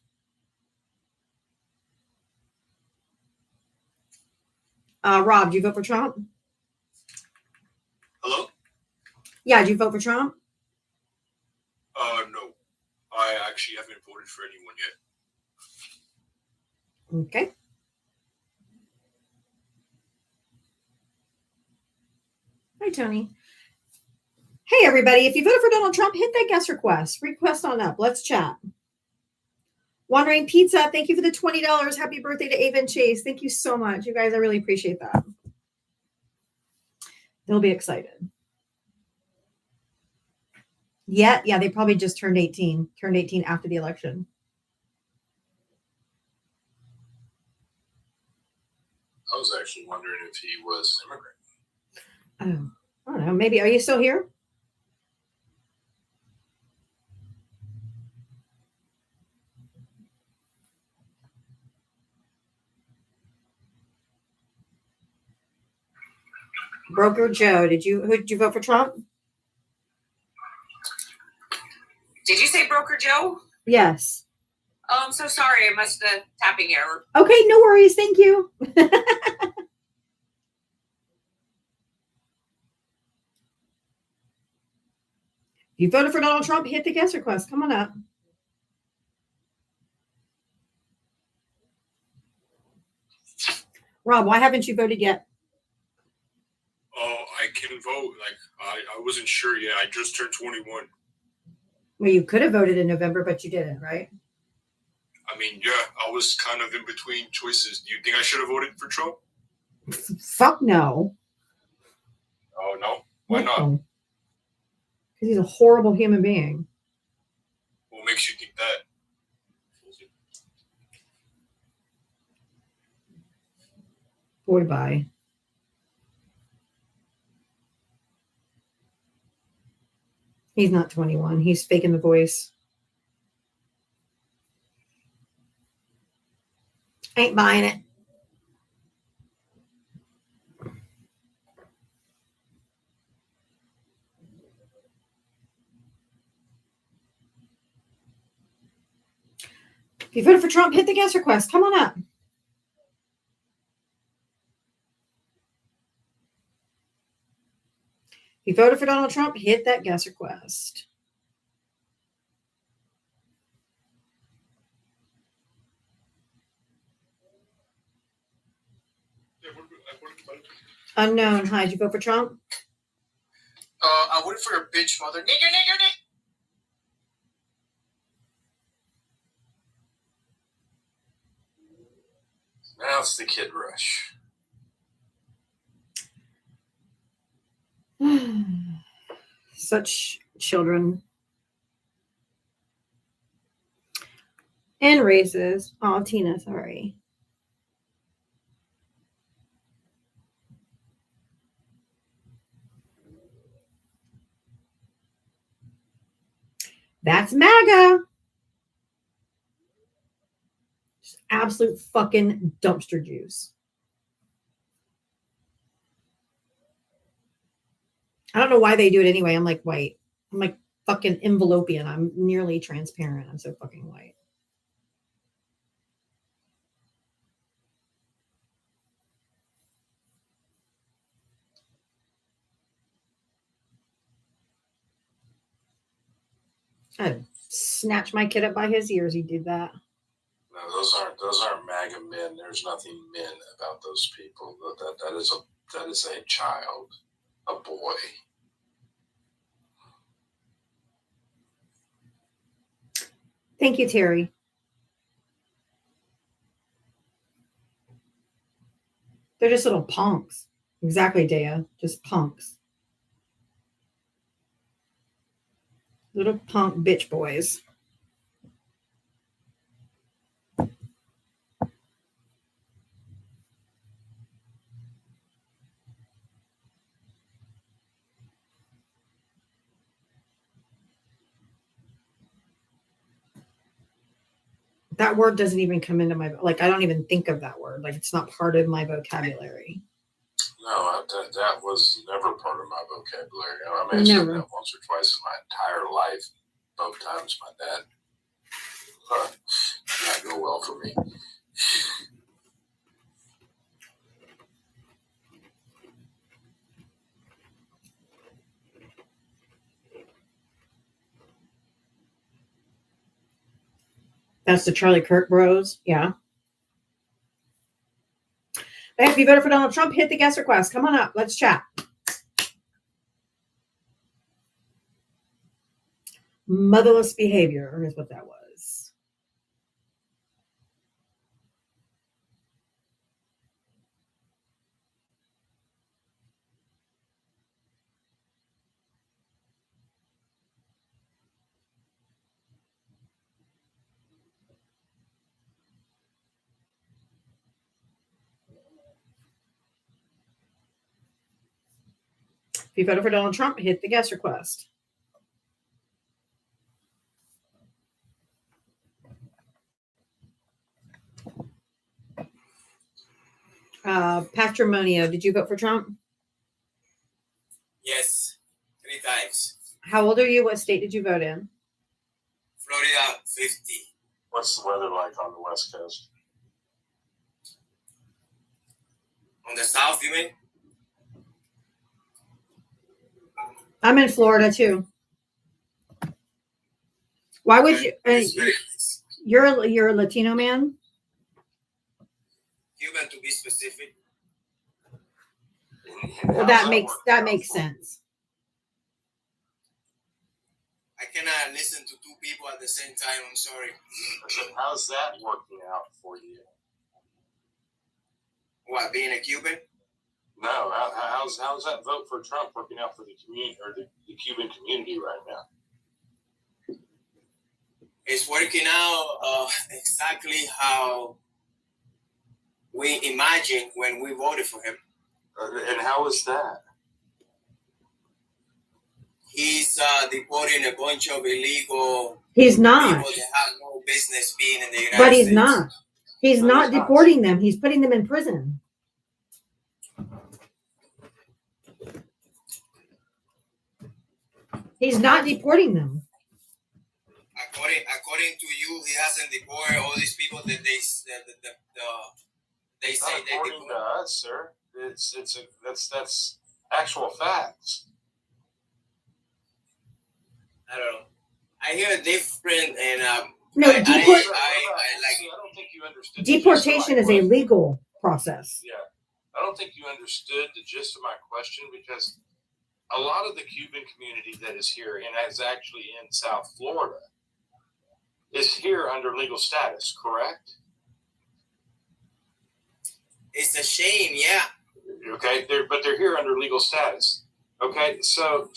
Rob, do you vote for Trump? Hello? Yeah, do you vote for Trump? No. I actually haven't voted for anyone yet. Okay. Hi, Tony. Hey, everybody. If you voted for Donald Trump, hit that guest request. Request on up. Let's chat. One Rain Pizza, thank you for the $20. Happy birthday to Ava and Chase. Thank you so much. You guys, I really appreciate that. They'll be excited. Yeah, they probably just turned 18. Turned 18 after the election. I was actually wondering if he was an immigrant. Oh, I don't know. Maybe. Are you still here? Broker Joe, who did you vote for Trump? Did you say Broker Joe? Yes. Oh, I'm so sorry. I must have tapping error. Okay, no worries. Thank you. You voted for Donald Trump, hit the guest request. Come on up. Rob, why haven't you voted yet? Oh, I can vote. I wasn't sure yet. I just turned 21. Well, you could have voted in November, but you didn't, right? I mean, yeah, I was kind of in between choices. Do you think I should have voted for Trump? Fuck no. Oh, no? Why not? Because he's a horrible human being. What makes you think that? Boy, bye. He's not 21. He's faking the voice. Ain't buying it. If you voted for Trump, hit the guest request. Come on up. If you voted for Donald Trump, hit that guest request. Unknown. Hi, did you vote for Trump? I voted for your bitch mother. Nigger, nigger, nigger. Now it's the Kid Rush. Such children. And races. Oh, Tina, sorry. That's MAGA. Just absolute fucking dumpster juice. I don't know why they do it anyway. I'm like white. I'm like fucking envelopian. I'm nearly transparent. I'm so fucking white. I'd snatch my kid up by his ears. He did that. No, those aren't MAGA men. There's nothing men about those people. That is a child, a boy. Thank you, Terry. They're just little punks. Exactly, Dea. Just punks. Little punk bitch boys. That word doesn't even come into my, like, I don't even think of that word. Like, it's not part of my vocabulary. No, that was never part of my vocabulary. I may have said that once or twice in my entire life. Both times my dad. Not go well for me. That's the Charlie Kirk bros. Yeah. Hey, if you voted for Donald Trump, hit the guest request. Come on up. Let's chat. Motherless behavior is what that was. If you voted for Donald Trump, hit the guest request. Patrimonio, did you vote for Trump? Yes, 3 times. How old are you? What state did you vote in? Florida, 50. What's the weather like on the West Coast? On the south, you mean? I'm in Florida too. Why would you? You're a Latino man. Cuban, to be specific. Well, that makes sense. I cannot listen to 2 people at the same time. I'm sorry. How's that working out for you? What, being a Cuban? No. How's that vote for Trump working out for the community or the Cuban community right now? It's working out exactly how we imagined when we voted for him. And how is that? he's deporting a bunch of illegal He's not. people that have no business being in the United States. But he's not. He's No, not he's not. deporting them. He's putting them in prison. He's not deporting them. According to you, he hasn't deported all these people that they say Not they according to deported. us, sir. That's actual facts. I don't know. I hear different, and No, I See, like. I don't think you understood. the gist of deportation my is a question. legal process. Yeah, I don't think you understood the gist of my question because a lot of the Cuban community that is here and is actually in South Florida is here under legal status, correct? It's a shame, yeah. Okay, but they're here under legal status. Okay, so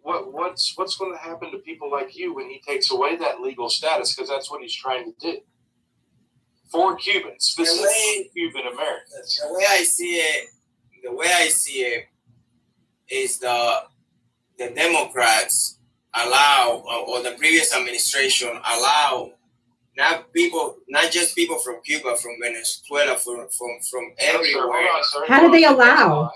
what's going to happen to people like you when he takes away that legal status? Because that's what he's trying to do for Cubans, specifically Cuban Americans. The way I see it is the Democrats allow, or the previous administration allow, not just people from Cuba, from Venezuela, from everywhere. Hold on, sir. How do they That's a allow? lie.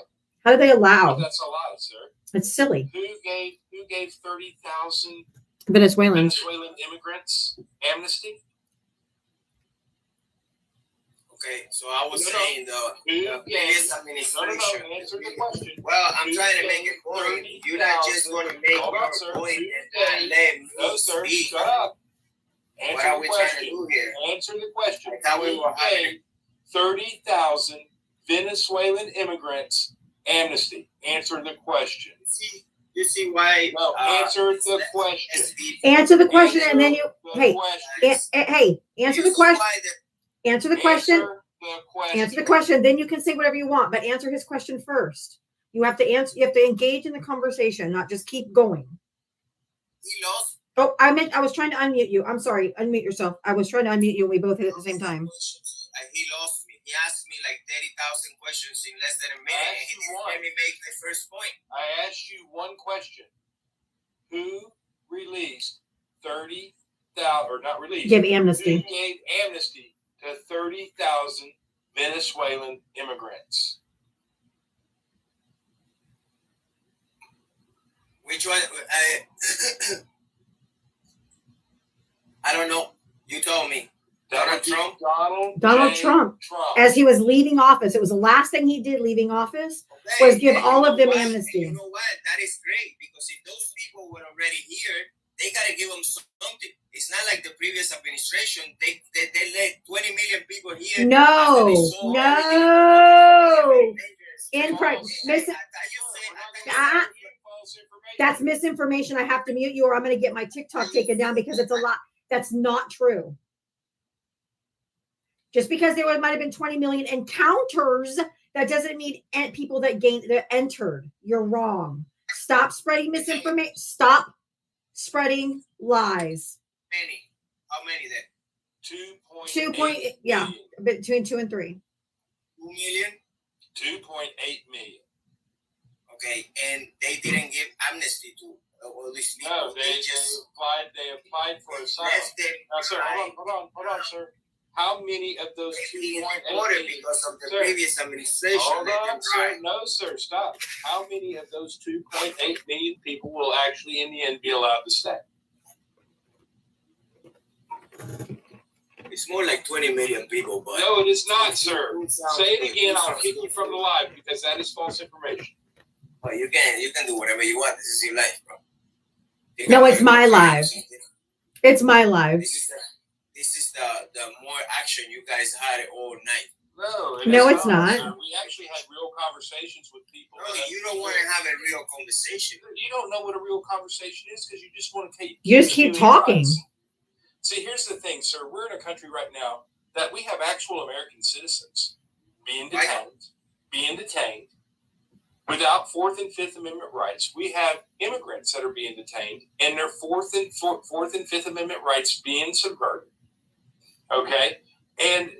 How do they allow? That's a lie, sir. It's silly. Who gave 30,000 Venezuelans. Venezuelan immigrants amnesty? Okay, so I was No, saying the previous administration. Answer the question. Well, I'm Who trying to gave make a point. 30,000 You're not just going to make Hold your on, sir. point Who and let me No, sir. speak. Shut up. What Answer are the we trying to question. do here? Answer the question. I thought we Who were having gave 30,000 Venezuelan immigrants amnesty? Answer the question. You see why? No, answer the question. Answer the question, and then you. The Hey, question. hey, answer the question. Answer the question. Answer the question. Answer the question. Then you can say whatever you want, but answer his question first. You have to answer. You have to engage in the conversation, not just keep going. He lost. Oh, I was trying to unmute you. I'm sorry. Unmute yourself. I was trying to unmute you, and we both hit at the same time. He lost me. He asked me like 30,000 questions in less than a minute, and he didn't let me make the first point. I asked you one question. Who released 30,000, or not released? Give amnesty. Who gave amnesty to 30,000 Venezuelan immigrants? Which one? I don't know. You told me. Donald Trump? Donald Trump, as he was leaving office, it was the last thing he did leaving office was give all of them amnesty. You know what? That is great, because if those people were already here, they got to give them something. It's not like the previous administration. They let 20 million people here. No. That's misinformation. I have to mute you, or I'm going to get my TikTok taken down because it's a lot. That's not true. Just because there might have been 20 million encounters, that doesn't mean people that entered. You're wrong. Stop spreading misinformation. Stop spreading lies. Many. How many then? 2.8 yeah, million. between 2 and 3. 2 million? 2.8 million. Okay, and they didn't give amnesty to all these people. No, they applied for asylum. Now, sir, hold on, sir. How many of those 2.8 million? Because of the previous administration. Hold on, sir. No, sir, stop. How many of those 2.8 million people will actually, in the end, be allowed to stay? It's more like 20 million people, but no, it is not, sir. Say it again. I'll kick you from the live because that is false information. Well, you can do whatever you want. This is your life, bro. No, it's my live. It's my live. This is the more action you guys had all night. No, it's not. Sir. We actually had real conversations with people. No, you don't want to have a real conversation. You don't know what a real conversation is because you just want to take. You just keep talking. See, here's the thing, sir. We're in a country right now that we have actual American citizens being detained without Fourth and Fifth Amendment rights. We have immigrants that are being detained and their Fourth and Fifth Amendment rights being subverted. Okay, and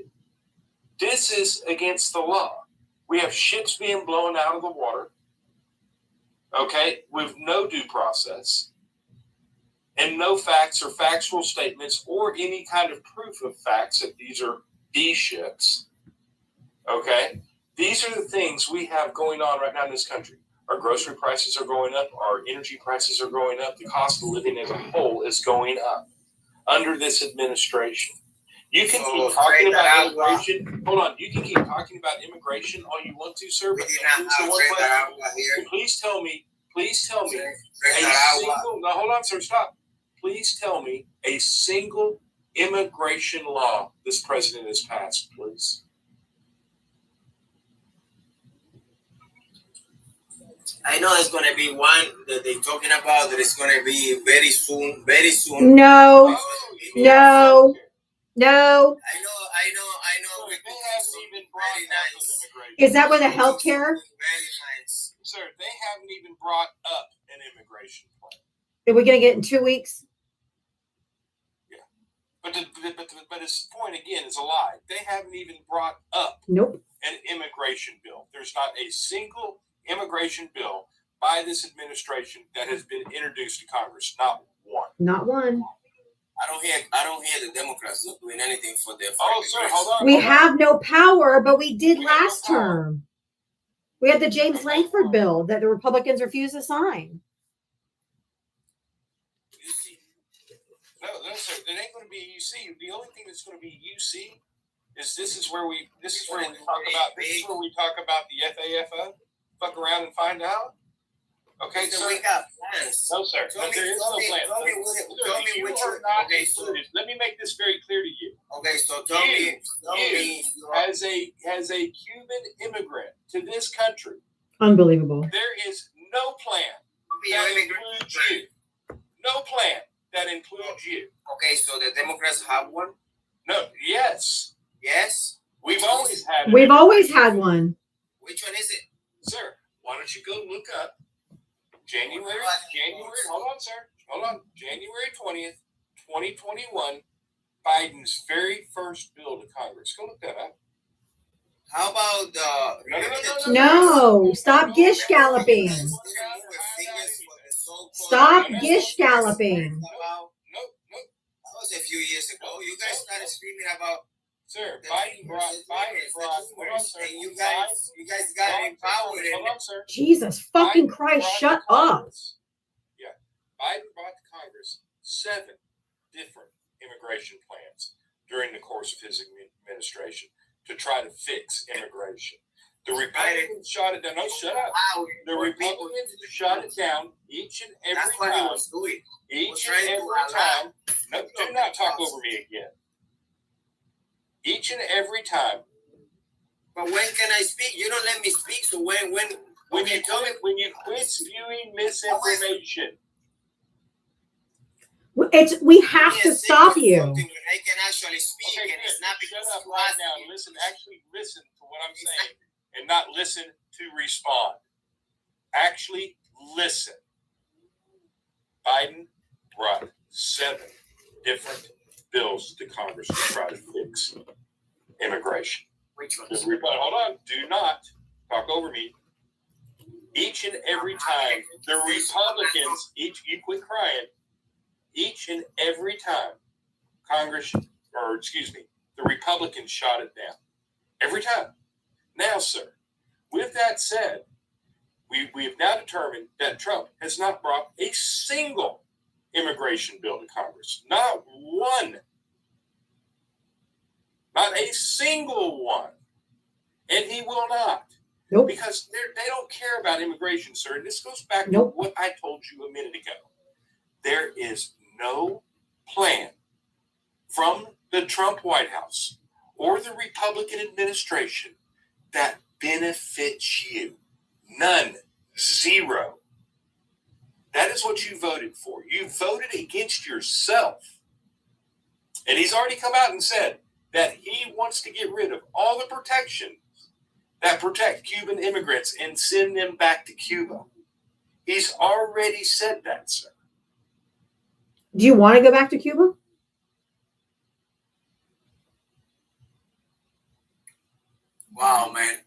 this is against the law. We have ships being blown out of the water. okay, with no due process and no facts or factual statements or any kind of proof of facts that these are D ships. Okay, these are the things we have going on right now in this country. Our grocery prices are going up. Our energy prices are going up. The cost of living as a whole is going up under this administration. You can keep talking about immigration. Hold on. You can keep talking about immigration all you want to, sir. But please tell me a single. No, hold on, sir. Stop. Please tell me a single immigration law this president has passed, please. I know there's going to be one that they're talking about that is going to be very soon, very soon. No. No. No. I know. They haven't even brought Very up nice. immigration. Is that with the healthcare? Very nice. Sir, they haven't even brought up an immigration plan. Are we going to get in 2 weeks? But his point again is a lie. They haven't even brought up Nope. an immigration bill. There's not a single immigration bill by this administration that has been introduced to Congress. Not one. Not one. I don't hear the Democrats not doing anything for their. Oh, sir, hold on. We have no power, but we did last term. We had the James Langford bill that the Republicans refused to sign. No, sir. It ain't going to be UC. The only thing that's going to be UC is this is where we talk about the FAFO. Fuck around and find out. Okay, So sir. we got plans. No, sir. Tell me- There is tell no me- plan. tell me Sir, which you one- are not okay, so- included. Let me make this very clear to you. Okay, so tell me. As a Cuban immigrant to this country, Unbelievable. there is no plan that includes you. No plan that includes you. Okay, so the Democrats have one. No, yes. Yes. We've always had it. We've always had one. Which one is it? Sir, why don't you go look up January, hold on, sir. Hold on. January 20th, 2021, Biden's very first bill to Congress. Go look that up. How about the? No. Stop gish galloping. Stop gish galloping. Nope. That was a few years ago. You guys started screaming about. Sir, Biden brought, hold on, sir. And you guys got empowered. Hold on, sir. Jesus fucking Biden Christ, brought shut to up. Congress- Yeah. Biden brought to Congress 7 different immigration plans during the course of his administration to try to fix immigration. The Republicans shot it down. No, shut up. The Republicans shot it down each and every That's what he time. was doing. Each trying and to every allow- time. No, do not talk over me again. Each and every time. But when can I speak? You don't let me speak. So when When you quit spewing misinformation. We have to stop you. Something when I can actually speak, Okay, and it's good. not Shut because up you right asked now. me. Listen, actually listen to what I'm saying and not listen to respond. Actually listen. Biden brought 7 different bills to Congress to try to fix immigration. Which one? Hold on. Do not talk over me. Each and every time the Republicans, you quit crying. Each and every time the Republicans shot it down. Every time. Now, sir, with that said, we have now determined that Trump has not brought a single immigration bill to Congress. Not one. Not a single one. And he will not. Nope. Because they don't care about immigration, sir. And this goes back Nope. to what I told you a minute ago. There is no plan from the Trump White House or the Republican administration that benefits you. None. Zero. That is what you voted for. You voted against yourself. And he's already come out and said that he wants to get rid of all the protections that protect Cuban immigrants and send them back to Cuba. He's already said that, sir. Do you want to go back to Cuba? Wow, man.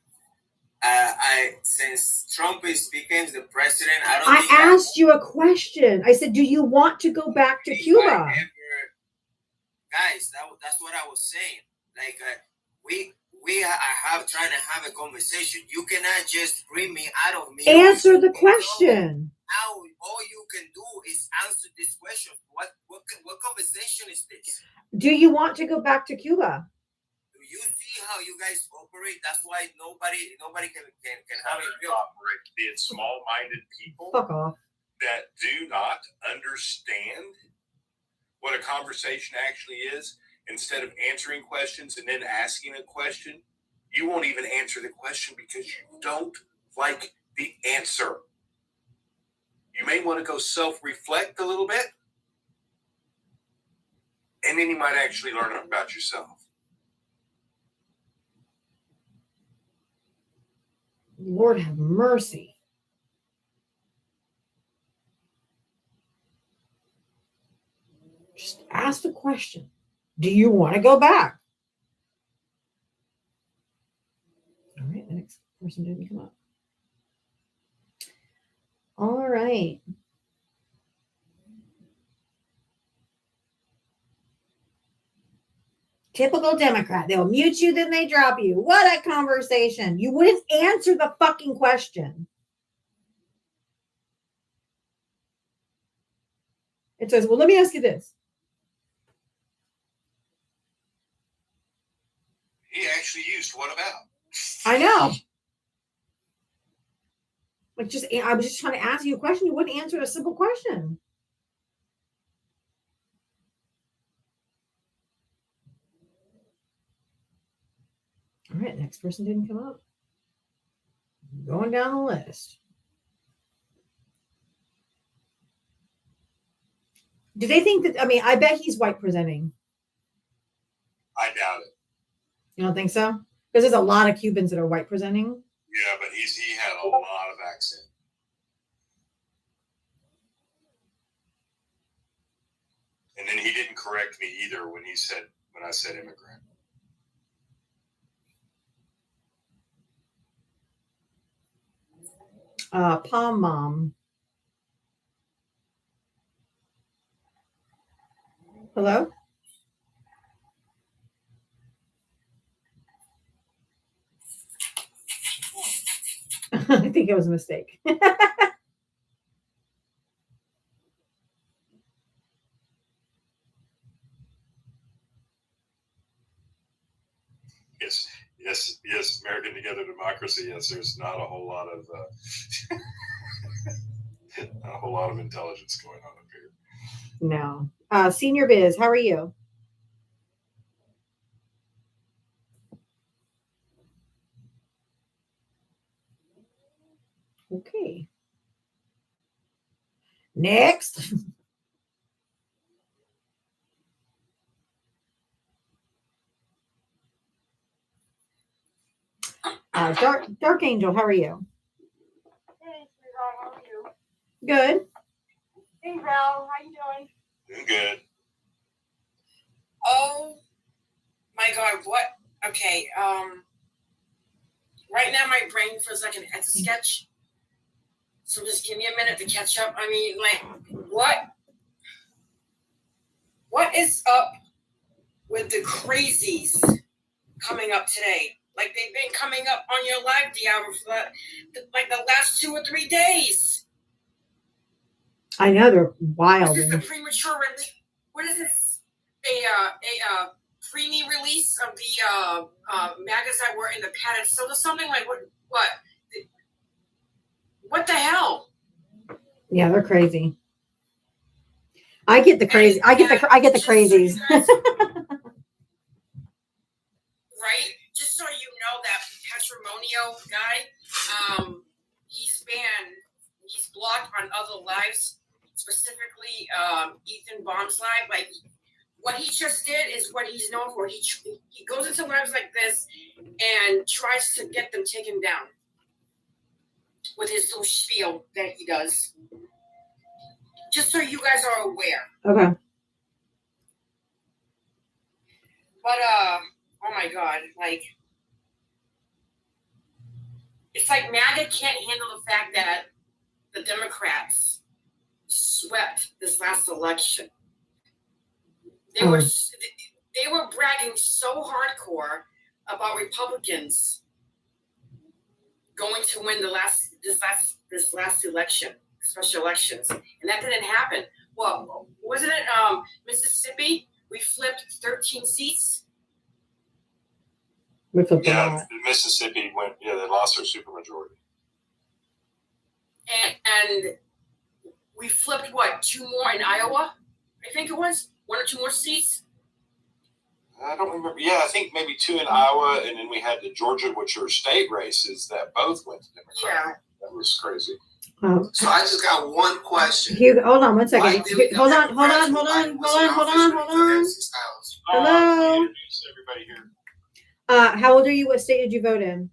Since since Trump becomes the president, I don't I think asked you a question. I said, do you want to go back to if I Cuba? ever- guys, that's what I was saying. Like I have trying to have a conversation. You cannot just bring me out of me. Answer the question. Now all you can do is answer this question. What conversation is this? Do you want to go back to Cuba? Do you see how you guys operate? That's why nobody can have it built. Operate being small-minded people Fuck off. that do not understand what a conversation actually is. Instead of answering questions and then asking a question, you won't even answer the question because you don't like the answer. You may want to go self-reflect a little bit, and then you might actually learn about yourself. Lord have mercy. Just ask the question. Do you want to go back? All right, the next person didn't come up. All right. Typical Democrat. They'll mute you, then they drop you. What a conversation. You wouldn't answer the fucking question. It says, well, let me ask you this. He actually used what about? I know. Like, I was just trying to ask you a question. You wouldn't answer a simple question. All right, next person didn't come up. Going down the list. Do they think that, I bet he's white presenting. I doubt it. You don't think so? Because there's a lot of Cubans that are white presenting. Yeah, but he had a lot of accent. And then he didn't correct me either when I said immigrant. Palm Mom. Hello? I think it was a mistake. Yes, American Together Democracy. Yes, there's not a whole lot of intelligence going on up here. No. Senior Biz, how are you? Okay. Next. Dark Angel, how are you? Hey, sweetheart, how are you? Good. Hey, Val, how you doing? Doing good. Oh my God, what? Okay, right now my brain feels like an Etch-a-Sketch. So just give me a minute to catch up. I mean, like, what is up with the crazies coming up today? Like, they've been coming up on your live, Diablo, for like the last 2 or 3 days. I know, they're wild. This is the premature release. What is this? A preemie release of the magazines that were in the padded soda, something like what? What the hell? Yeah, they're crazy. I get the crazy. I get the crazies. Right? Just so you know, that Patrimonio guy, he's blocked on other lives, specifically Ethan Baum's live. Like, what he just did is what he's known for. He goes into lives like this and tries to get them taken down with his little spiel that he does. Just so you guys are aware. Okay. But oh my God, like, it's like MAGA can't handle the fact that the Democrats swept this last election. They were bragging so hardcore about Republicans going to win this last election, special elections, and that didn't happen. Well, wasn't it Mississippi? We flipped 13 seats. We flipped a Yeah, lot. Mississippi went. Yeah, they lost their supermajority. And we flipped what, 2 more in Iowa? I think it was 1 or 2 more seats. I don't remember. Yeah, I think maybe 2 in Iowa, and then we had the Georgia, which are state races that both went to Democrat. Yeah. That was crazy. So I just got one question. Hugo, hold on one Why second. did we Hold have on. President Biden was in office when he took MC Styles? Hello. Introduce everybody here. How old are you? What state did you vote in?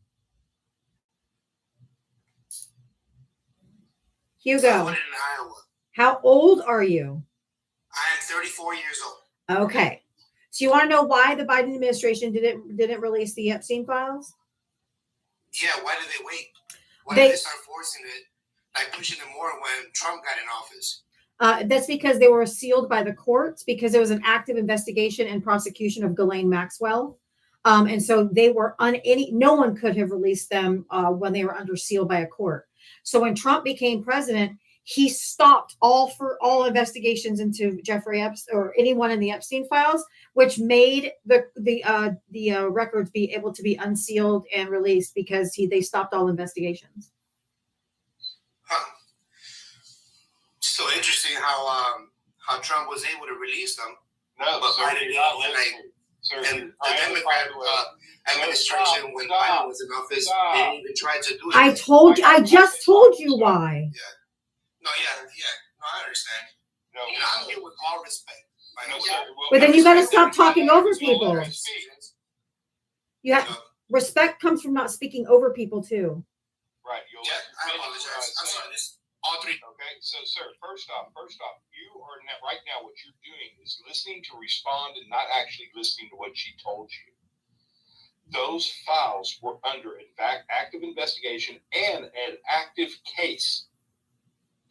I Hugo, voted in Iowa. how old are you? I am 34 years old. Okay. So you want to know why the Biden administration didn't release the Epstein files? Yeah, why did they wait? Why They- did they start forcing it, like pushing it more when Trump got in office? That's because they were sealed by the courts because there was an active investigation and prosecution of Ghislaine Maxwell. And so they were no one could have released them when they were under seal by a court. So when Trump became president, he stopped all investigations into Jeffrey Epstein or anyone in the Epstein files, which made the records be able to be unsealed and released because they stopped all investigations. Huh. So interesting how Trump was able to release them. No, But sir, Biden you're not didn't, listening. Sir, and you're the trying to Democrat find a way. administration, when Stop. Biden was in office, Stop. they didn't even try to do it. I just told you why. No, I understand. No, You know, I'm here with all respect. Like, no, no, sir. But then you gotta stop talking over Well, people. decisions, You have respect comes from not speaking over people too. Right. You'll Yeah, I finish apologize. what I I'm said. sorry. This all three. Okay, so sir, first off, you are right now. What you're doing is listening to respond and not actually listening to what she told you. Those files were under, in fact, active investigation and an active case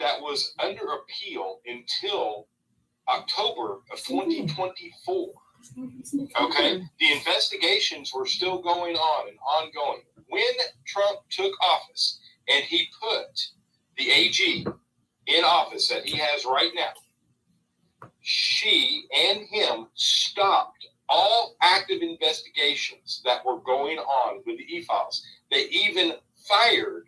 that was under appeal until October of 2024. Okay, the investigations were still going on and ongoing when Trump took office, and he put the AG in office that he has right now. She and him stopped all active investigations that were going on with the e-files. They even fired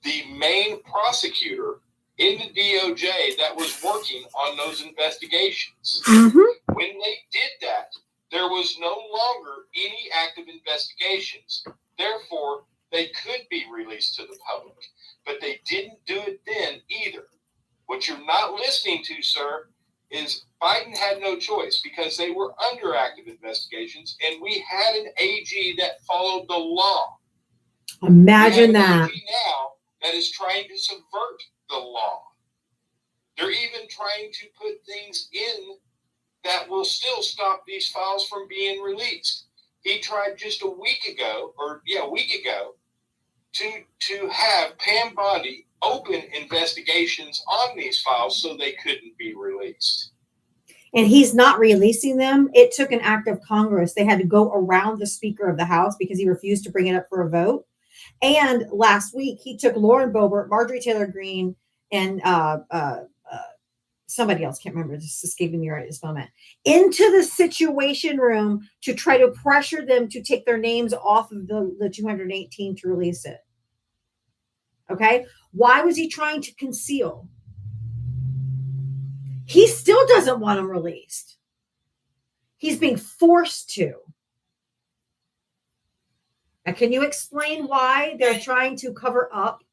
the main prosecutor in the DOJ that was working on those investigations. Mm-hmm. When they did that, there was no longer any active investigations. Therefore, they could be released to the public. But they didn't do it then either. What you're not listening to, sir, is Biden had no choice because they were under active investigations, and we had an AG that followed the law. Imagine we have an that. AG now that is trying to subvert the law. They're even trying to put things in that will still stop these files from being released. He tried just a week ago, to have Pam Bondi open investigations on these files so they couldn't be released. And he's not releasing them. It took an act of Congress. They had to go around the Speaker of the House because he refused to bring it up for a vote. And last week, he took Lauren Boebert, Marjorie Taylor Greene, and somebody else, can't remember, just escaping me right at this moment, into the Situation Room to try to pressure them to take their names off of the 218 to release it. Okay? Why was he trying to conceal? He still doesn't want them released. He's being forced to. Now, can you explain why they're trying to cover up?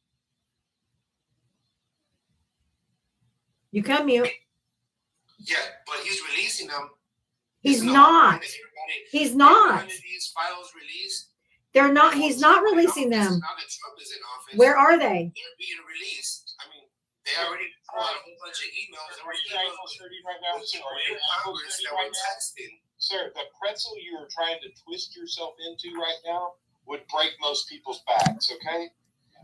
You can mute. Yeah, but he's releasing them. He's No, not. everybody- He's not. None of these files released. They're not. He's not releasing them. Now that Trump is in office, Where are they? they're being released. I mean, they already brought a whole bunch of emails. Are you ankle shirting right now? Sir, are you ankle Congress shirting that right were now? texting. Sir, the pretzel you're trying to twist yourself into right now would break most people's backs, okay?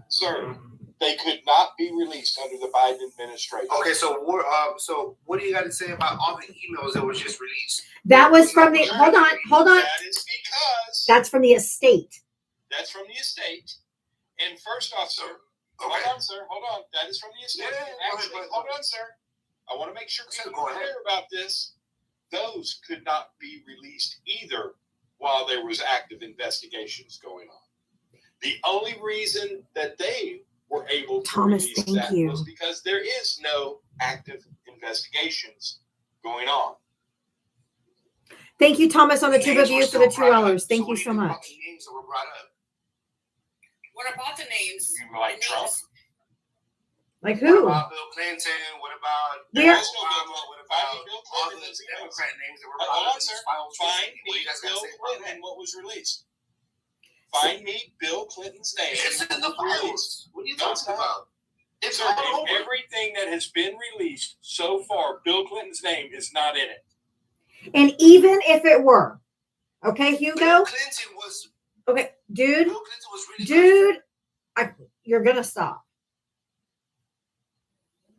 Sir, they could not be released under the Biden administration. Okay, so what do you got to say about all the emails that was just released? That was from the, hold on. That is because That's from the estate. that's from the estate. And first off, sir, hold on. That is from the estate. Actually, hold on, sir. I want to make sure people are clear about this. Those could not be released either while there was active investigations going on. The only reason that they were able to release that was because there is no active investigations going on. Thank you, Thomas, on the tube of you for the $2. Thank you so much. Names that were brought up. What about the names? You like Trump? Like who? What about Bill Clinton? What about Where- Obama? What about all the Democrat names that were brought Hold up? on, sir. Find me Bill Clinton and what was released. Find me Bill Clinton's name. It's in the files. What are you talking about? It's Sir, all over. everything that has been released so far, Bill Clinton's name is not in it. And even if it were, okay, Hugo? Bill Clinton was. Okay, dude, Bill Clinton was really. you're going to stop.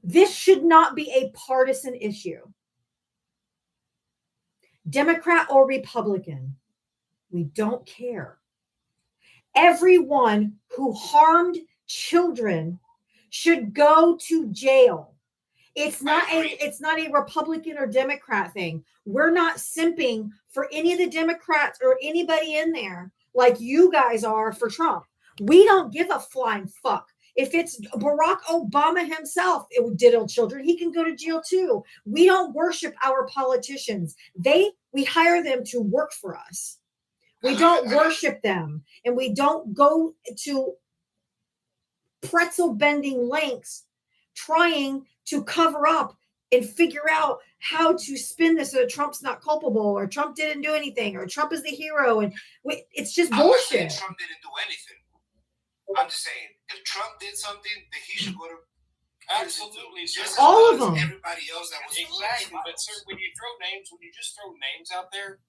This should not be a partisan issue. Democrat or Republican, we don't care. Everyone who harmed children should go to jail. It's not a Republican or Democrat thing. We're not simping for any of the Democrats or anybody in there like you guys are for Trump. We don't give a flying fuck. If it's Barack Obama himself, it would diddle children. He can go to jail too. We don't worship our politicians. We hire them to work for us. We don't worship them, and we don't go to pretzel bending lengths trying to cover up and figure out how to spin this so that Trump's not culpable or Trump didn't do anything or Trump is the hero. And it's just I'm not saying bullshit. Trump didn't do anything. I'm just saying if Trump did something, then he should go to. Absolutely, sir. Just All as of them. Everybody else that was Exactly, but sir, when you just throw names out there,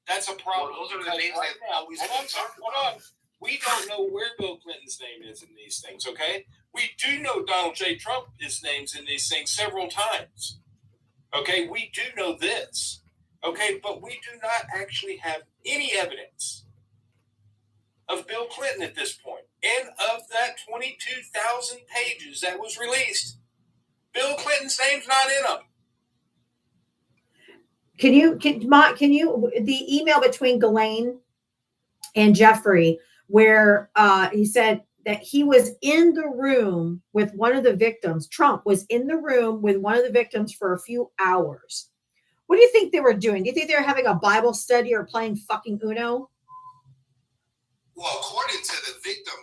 that's a problem. Well, those are the Because names right that now, always hold on, sir, talked hold on. We don't know where Bill Clinton's name is in these things, okay? We do know Donald J. Trump's names in these things several times. Okay, we do know this. Okay, but we do not actually have any evidence of Bill Clinton at this point. And of that 22,000 pages that was released, Bill Clinton's name's not in them. Can you the email between Ghislaine and Jeffrey where he said that he was in the room with one of the victims. Trump was in the room with one of the victims for a few hours. What do you think they were doing? Do you think they were having a Bible study or playing fucking Uno? Well, according to the victim,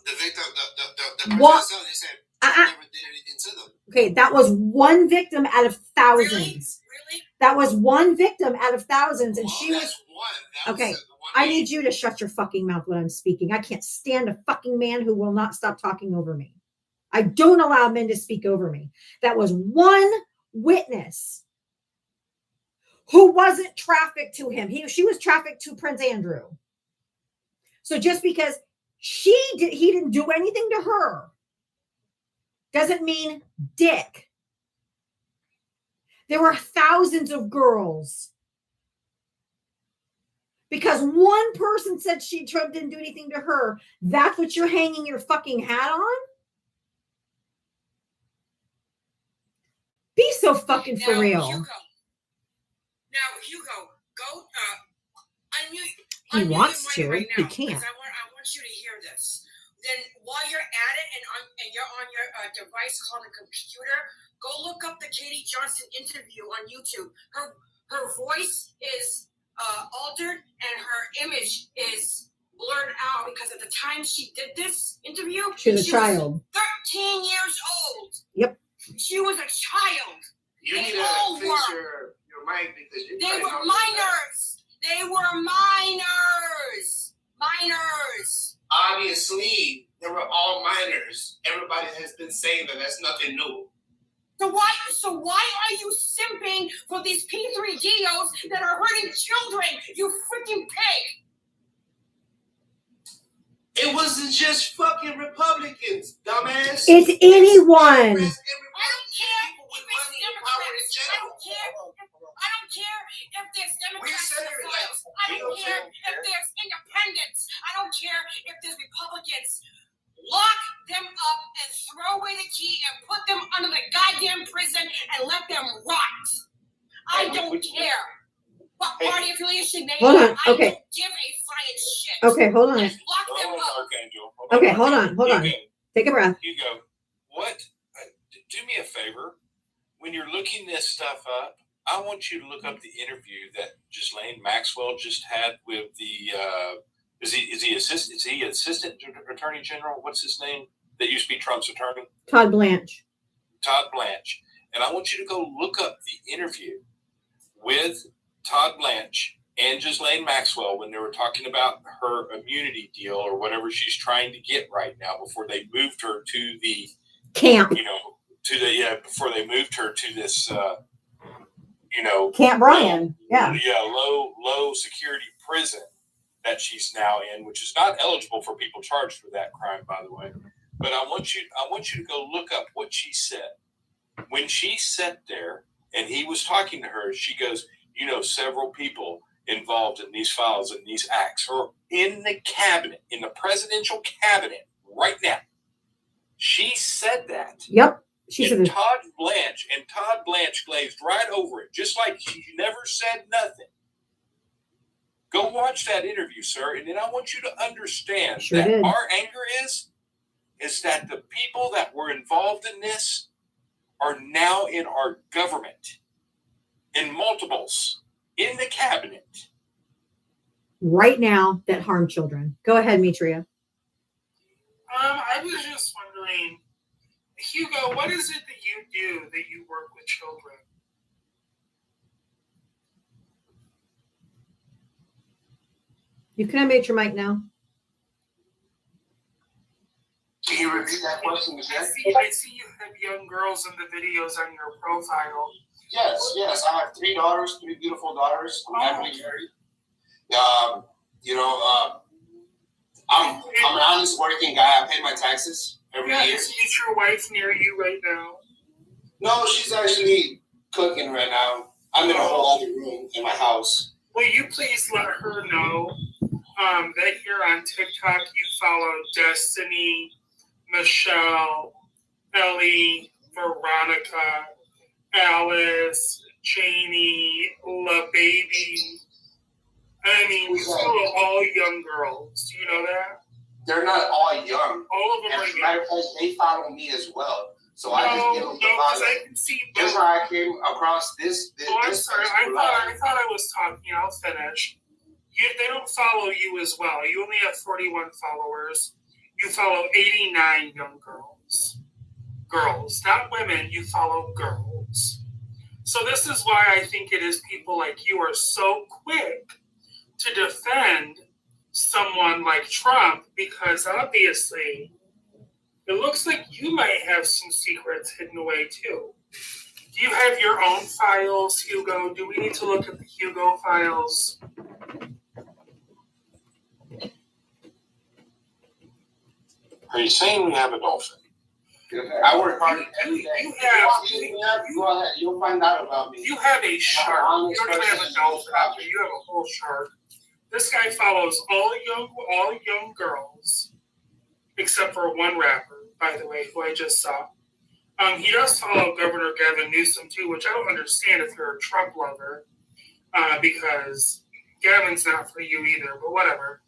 the person What? they said Trump never did anything to them. Okay, that was one victim out of thousands. Really? That was one victim out of thousands, and she was That's one. That okay. was the one I name. need you to shut your fucking mouth when I'm speaking. I can't stand a fucking man who will not stop talking over me. I don't allow men to speak over me. That was one witness who wasn't trafficked to him. She was trafficked to Prince Andrew. So just because he didn't do anything to her doesn't mean dick. There were thousands of girls. Because one person said Trump didn't do anything to her, that's what you're hanging your fucking hat on? Be so fucking for real. Hugo, go. He wants to. Right He now, can't. because I want you to hear this. Then while you're at it and you're on your device called a computer, go look up the Katie Johnson interview on YouTube. Her voice is altered and her image is blurred out because at the time she did this interview, She was a child. 13 years old. Yep. She was a child. You They need to all fix were. your mic because you They were minors. They were minors. Minors. Obviously, they were all minors. Everybody has been saying that. That's nothing new. So why are you simping for these P3 DOs that are hurting children? You freaking pig. wasn't just fucking Republicans, dumbass. It's anyone. I don't care if it's Democrats. I don't care if there's Democrats in the files. I don't care if there's independents. I don't care if there's Republicans. Lock them up and throw away the key and put them under the goddamn prison and let them rot. I don't care what party affiliation they Hold have. on, I okay. don't give a flying shit. Okay, hold on. Just lock them up. Archangel. Okay, hold on. Hugo, Take a breath. Hugo, what? Do me a favor. When you're looking this stuff up, I want you to look up the interview that Ghislaine Maxwell just had with the. Is he assistant attorney general? What's his name? That used to be Trump's attorney. Todd Blanche. Todd Blanche. And I want you to go look up the interview with Todd Blanche and Ghislaine Maxwell when they were talking about her immunity deal or whatever she's trying to get right now before they moved her to the Camp. Before they moved her to this Camp Brian. Yeah. low security prison that she's now in, which is not eligible for people charged for that crime, by the way. But I want you to go look up what she said. When she sat there and he was talking to her, she goes, several people involved in these files and these acts are in the cabinet, in the presidential cabinet right now. She said that. Yep. She said Todd Blanche glazed right over it, just like she never said nothing. Go watch that interview, sir, and then I want you to understand that our anger is that the people that were involved in this are now in our government, in multiples, in the cabinet. right now that harm children. Go ahead, Mitria. I was just wondering, Hugo, what is it that you do that you work with children? You can unmute your mic now. Can you repeat that question again? I see you have young girls in the videos on your profile. Yes. I have 3 daughters, 3 beautiful daughters. I'm happily married. I'm an honest working guy. I pay my taxes every year. Is your wife near you right now? No, she's actually cooking right now. I'm in a whole other room in my house. Will you please let her know that here on TikTok you follow Destiny, Michelle, Ellie, Veronica, Alice, Janie, La Baby. I mean, we follow all young girls. Do you know that? They're not all young. All of them As are a young. matter of fact, they follow me as well. So I just give them the follow. I can see That's how I came across this. I'm sorry. I thought I was talking. I'll finish. They don't follow you as well. You only have 41 followers. You follow 89 young girls. Girls, not women. You follow girls. So this is why I think it is people like you are so quick to defend someone like Trump, because obviously it looks like you might have some secrets hidden away too. Do you have your own files, Hugo? Do we need to look at the Hugo files? Are you saying we have a dolphin? I work hard every day. You'll find out about me. You have a shark. You don't even have a dolphin out there. You have a whole shark. This guy follows all young girls, except for one rapper, by the way, who I just saw. He does follow Governor Gavin Newsom too, which I don't understand if you're a Trump lover, because Gavin's not for you either. But whatever.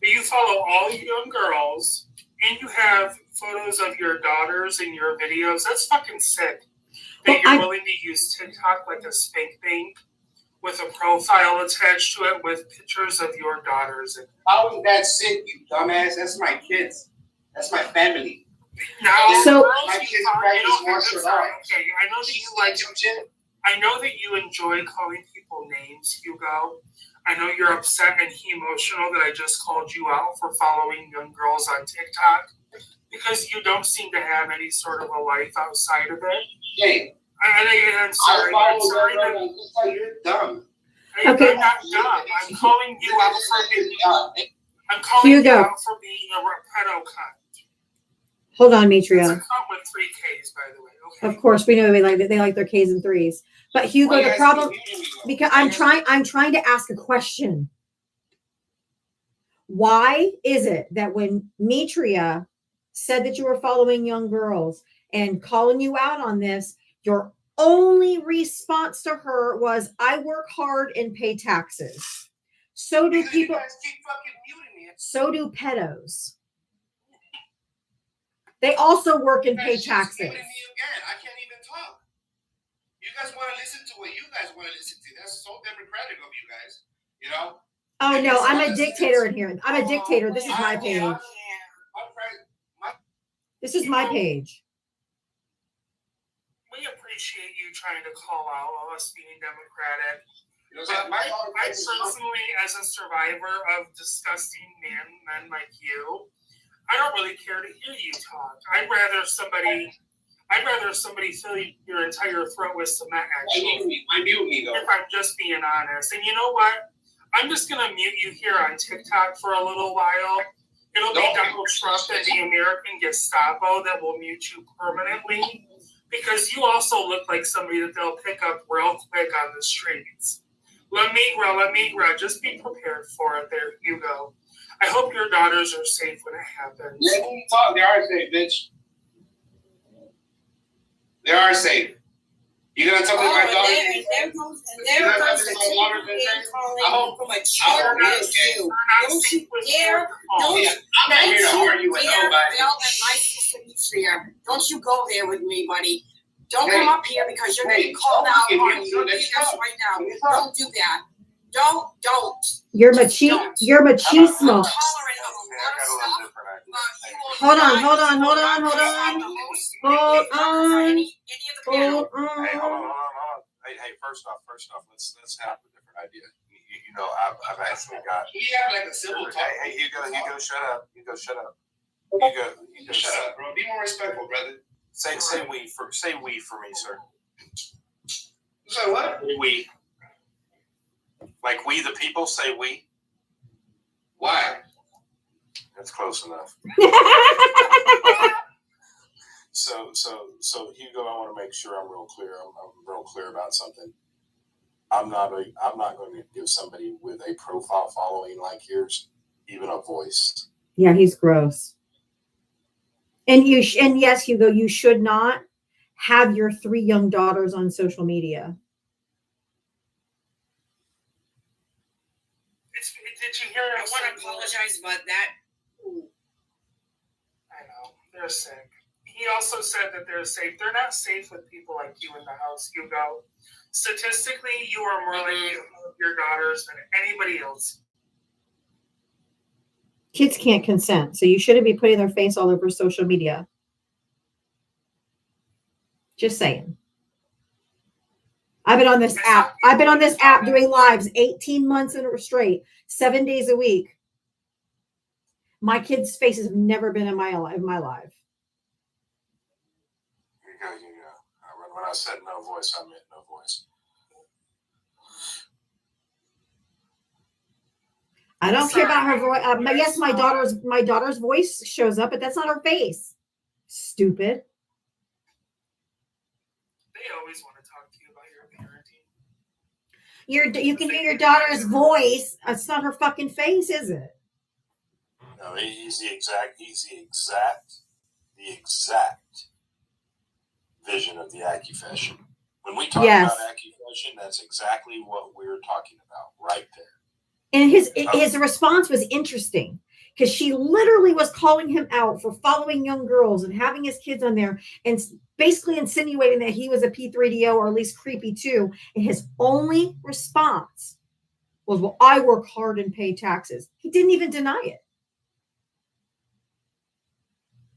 But you follow all young girls, and you have photos of your daughters in your videos. That's fucking sick. That you're willing to use TikTok like a spank bank with a profile attached to it with pictures of your daughters in it. How is that sick, you dumbass? That's my kids. That's my family. Now, So- my kids practice martial arts. Okay, I know that you like. I know that you enjoy calling people names, Hugo. I know you're upset and emotional that I just called you out for following young girls on TikTok, because you don't seem to have any sort of a life outside of it. Hey, I'm sorry. I'm sorry. You're dumb. Okay. I'm not dumb. I'm calling you out for being. I'm calling you Hugo. out for being a pedo cunt. Hold on, It's a pedo cunt. Hold on, It's a Mitria. cunt with 3 Ks, by the way. Okay. Of course, we know they like their K's and 3s. But Hugo, Why you the guys problem, keep muting me, though? because I'm trying to ask a question. Why is it that when Mitria said that you were following young girls and calling you out on this, your only response to her was, "I work hard and pay taxes"? So do Because you people. guys keep fucking muting me. So do pedos. They also work and You pay guys just taxes. muting me again. I can't even talk. You guys want to listen to what you guys want to listen to. That's so democratic of you guys. You know? Oh And no, it's I'm a honest, dictator it's- in here. I'm a dictator. This is my page. This is my page. We appreciate you trying to call out us being democratic. You know, But my I personally, as a survivor of disgusting men like you, I don't really care to hear you talk. I'd rather somebody fill your entire throat with cement. Actually, Why mute me though? if I'm just being honest. And you know what? I'm just gonna mute you here on TikTok for a little while. It'll be Donald Trump and the American Gestapo that will mute you permanently, because you also look like somebody that they'll pick up real quick on the streets. La migra, just be prepared for it there, Hugo. I hope your daughters are safe when it happens. Let me talk. They are safe, bitch. They are safe. You gonna talk to my daughter? There goes the man calling from a child issue. Don't you dare, don't you dare yell at my sister Mitria. Don't you go there with me, buddy. Don't come up here because you're getting called out on you. Yes, right now. Don't do that. Don't. You're Just machismo. don't. You're I'm machismo. tolerant of a lot of stuff, but you will Hold on, not- hold on, hold on, you will hold not on. have the host Hold for on. any of the panel. Hold Hey, hold on. on. Hey, first off, let's have a different idea. You know, I've actually got. We have like a civil talk. Hey, Hugo, shut up. Hugo, shut up. Shut up, bro. Be more respectful, brother. Say we for me, sir. Say what? We. Like we the people say we. Why? That's close enough. So Hugo, I want to make sure I'm real clear. I'm real clear about something. I'm not going to give somebody with a profile following like yours even a voice. Yeah, he's gross. And yes, Hugo, you should not have your 3 young daughters on social media. Did you hear I want to apologize about that. I know. They're sick. He also said that they're safe. They're not safe with people like you in the house, Hugo. Statistically, you are more likely to love your daughters than anybody else. Kids can't consent, so you shouldn't be putting their face all over social media. Just saying. I've been on this app doing lives 18 months in a straight, 7 days a week. My kids' faces have never been in my life. You go. When I said no voice, I meant no voice. I don't care about her voice. Yes, my daughter's voice shows up, but that's not her face. Stupid. They always want to talk to you about your parenting. You can hear your daughter's voice. It's not her fucking face, is it? No, he's the exact vision of the AccuFashion. When we talk Yes. about AccuFashion, that's exactly what we're talking about right there. And his response was interesting because she literally was calling him out for following young girls and having his kids on there and basically insinuating that he was a P3DO or at least creepy too. And his only response was, well, I work hard and pay taxes. He didn't even deny it.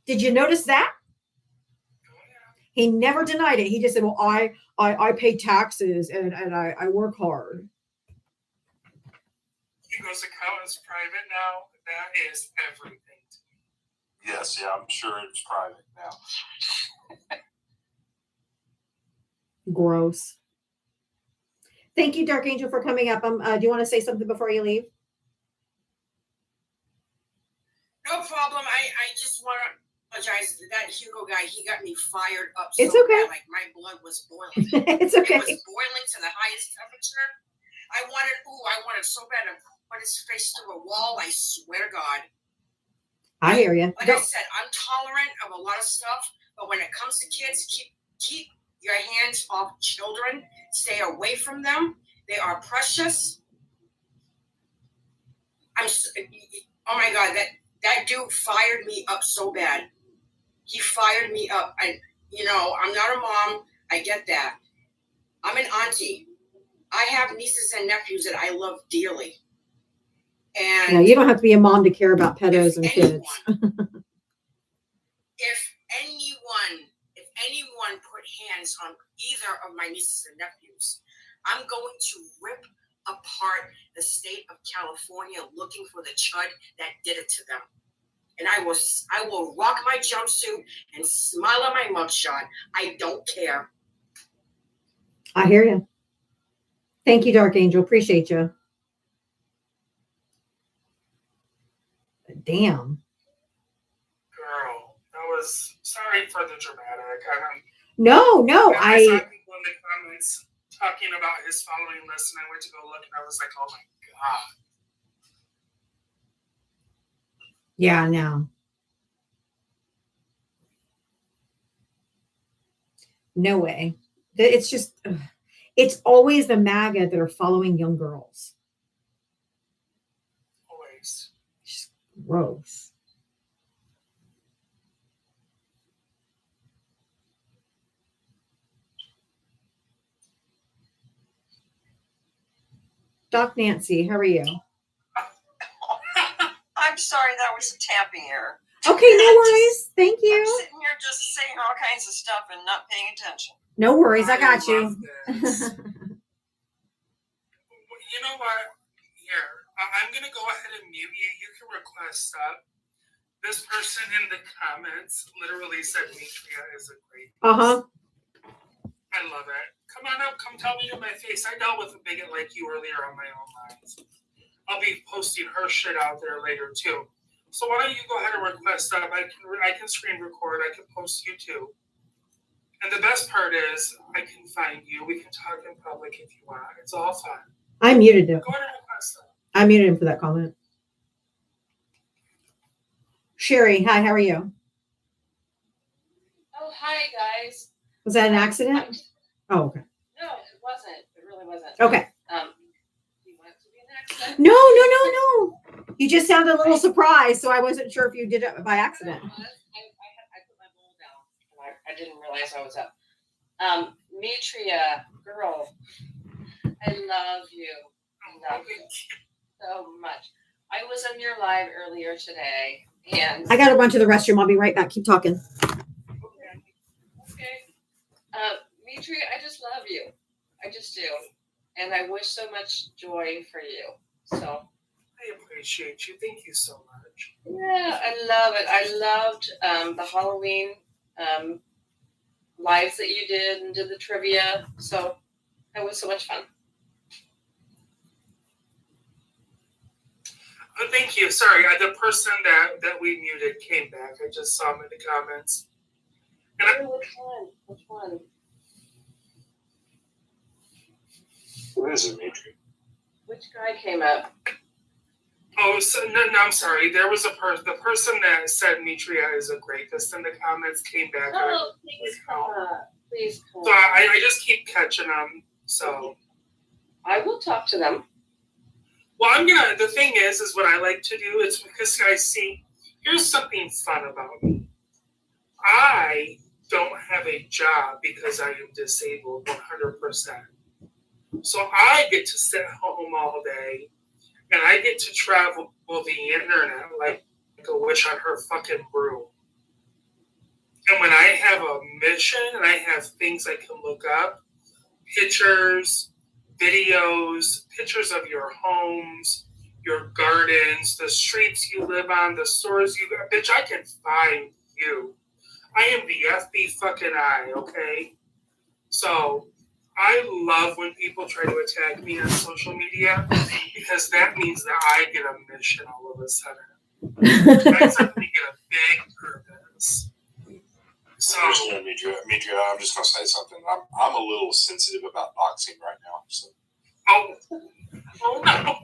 Did you notice that? He never denied it. He just said, well, I pay taxes and I work hard. Hugo's account is private now. That is everything to me. Yes, yeah, I'm sure it's private now. Gross. Thank you, Dark Angel, for coming up. Do you want to say something before you leave? No problem. I just want to apologize. That Hugo guy, he got me fired up. It's so okay. Bad, like my blood was boiling. It's okay. It was boiling to the highest temperature. I wanted so bad to put his face through a wall. I swear to God. I hear you. Like I said, I'm tolerant of a lot of stuff, but when it comes to kids, keep your hands off children. Stay away from them. They are precious. Oh my God, that dude fired me up so bad. He fired me up. I'm not a mom. I get that. I'm an auntie. I have nieces and nephews that I love dearly. And yeah, you don't have to be a mom to care about pedos and kids. If anyone put hands on either of my nieces and nephews, I'm going to rip apart the state of California looking for the chud that did it to them. And I will rock my jumpsuit and smile at my mugshot. I don't care. I hear you. Thank you, Dark Angel. Appreciate you. Damn. Girl, that was sorry for the dramatic. No, I saw people in the comments talking about his following list, and I went to go look, and I was like, oh my God. Yeah, no. No way. It's just, it's always the MAGA that are following young girls. Always. Just gross. Doc Nancy, how are you? I'm sorry, that was a tapping error. Okay, no worries. Thank you. I'm sitting here just saying all kinds of stuff and not paying attention. No worries, I got you. You know what? Here, I'm going to go ahead and mute you. You can request that. This person in the comments literally said Mitria is a great. Uh-huh. I love it. Come on up. Come tell me to my face. I dealt with a bigot like you earlier on my own lines. I'll be posting her shit out there later too. So why don't you go ahead and request that? I can screen record. I can post you too. And the best part is I can find you. We can talk in public if you want. It's all fun. I muted him. Go ahead and request that. I muted him for that comment. Sherry, hi, how are you? Oh, hi, guys. Was that an accident? Oh, okay. No, it wasn't. It really wasn't. Okay. You want it to be an accident? No. You just sounded a little surprised, so I wasn't sure if you did it by accident. I put my bowl down, and I didn't realize I was up. Mitria, girl, I love you. I love you so much. I was on your live earlier today, and I got to run to the restroom. I'll be right back. Keep talking. Okay. Mitria, I just love you. I just do. And I wish so much joy for you. So I appreciate you. Thank you so much. yeah, I love it. I loved the Halloween lives that you did and did the trivia. So that was so much fun. Thank you. Sorry, the person that we muted came back. I just saw him in the comments. And Which one? What is it, Mitri? Which guy came up? Oh, so, no, I'm sorry. There was the person that said Mitria is a greatest in the comments came back. Oh, please come up. Please come So I just keep catching them. So I will talk to them. Well, the thing is what I like to do is because I see, here's something fun about me. I don't have a job because I am disabled 100%. So I get to sit home all day and I get to travel the internet like a witch on her fucking broom. And when I have a mission and I have things I can look up, pictures, videos, pictures of your homes, your gardens, the streets you live on, the stores you got. Bitch, I can find you. I am the FB fucking I, okay? So I love when people try to attack me on social media because that means that I get a mission all of a sudden. I suddenly get a big purpose. So Demetria, I'm just gonna say something. I'm a little sensitive about boxing right now. So. Oh no.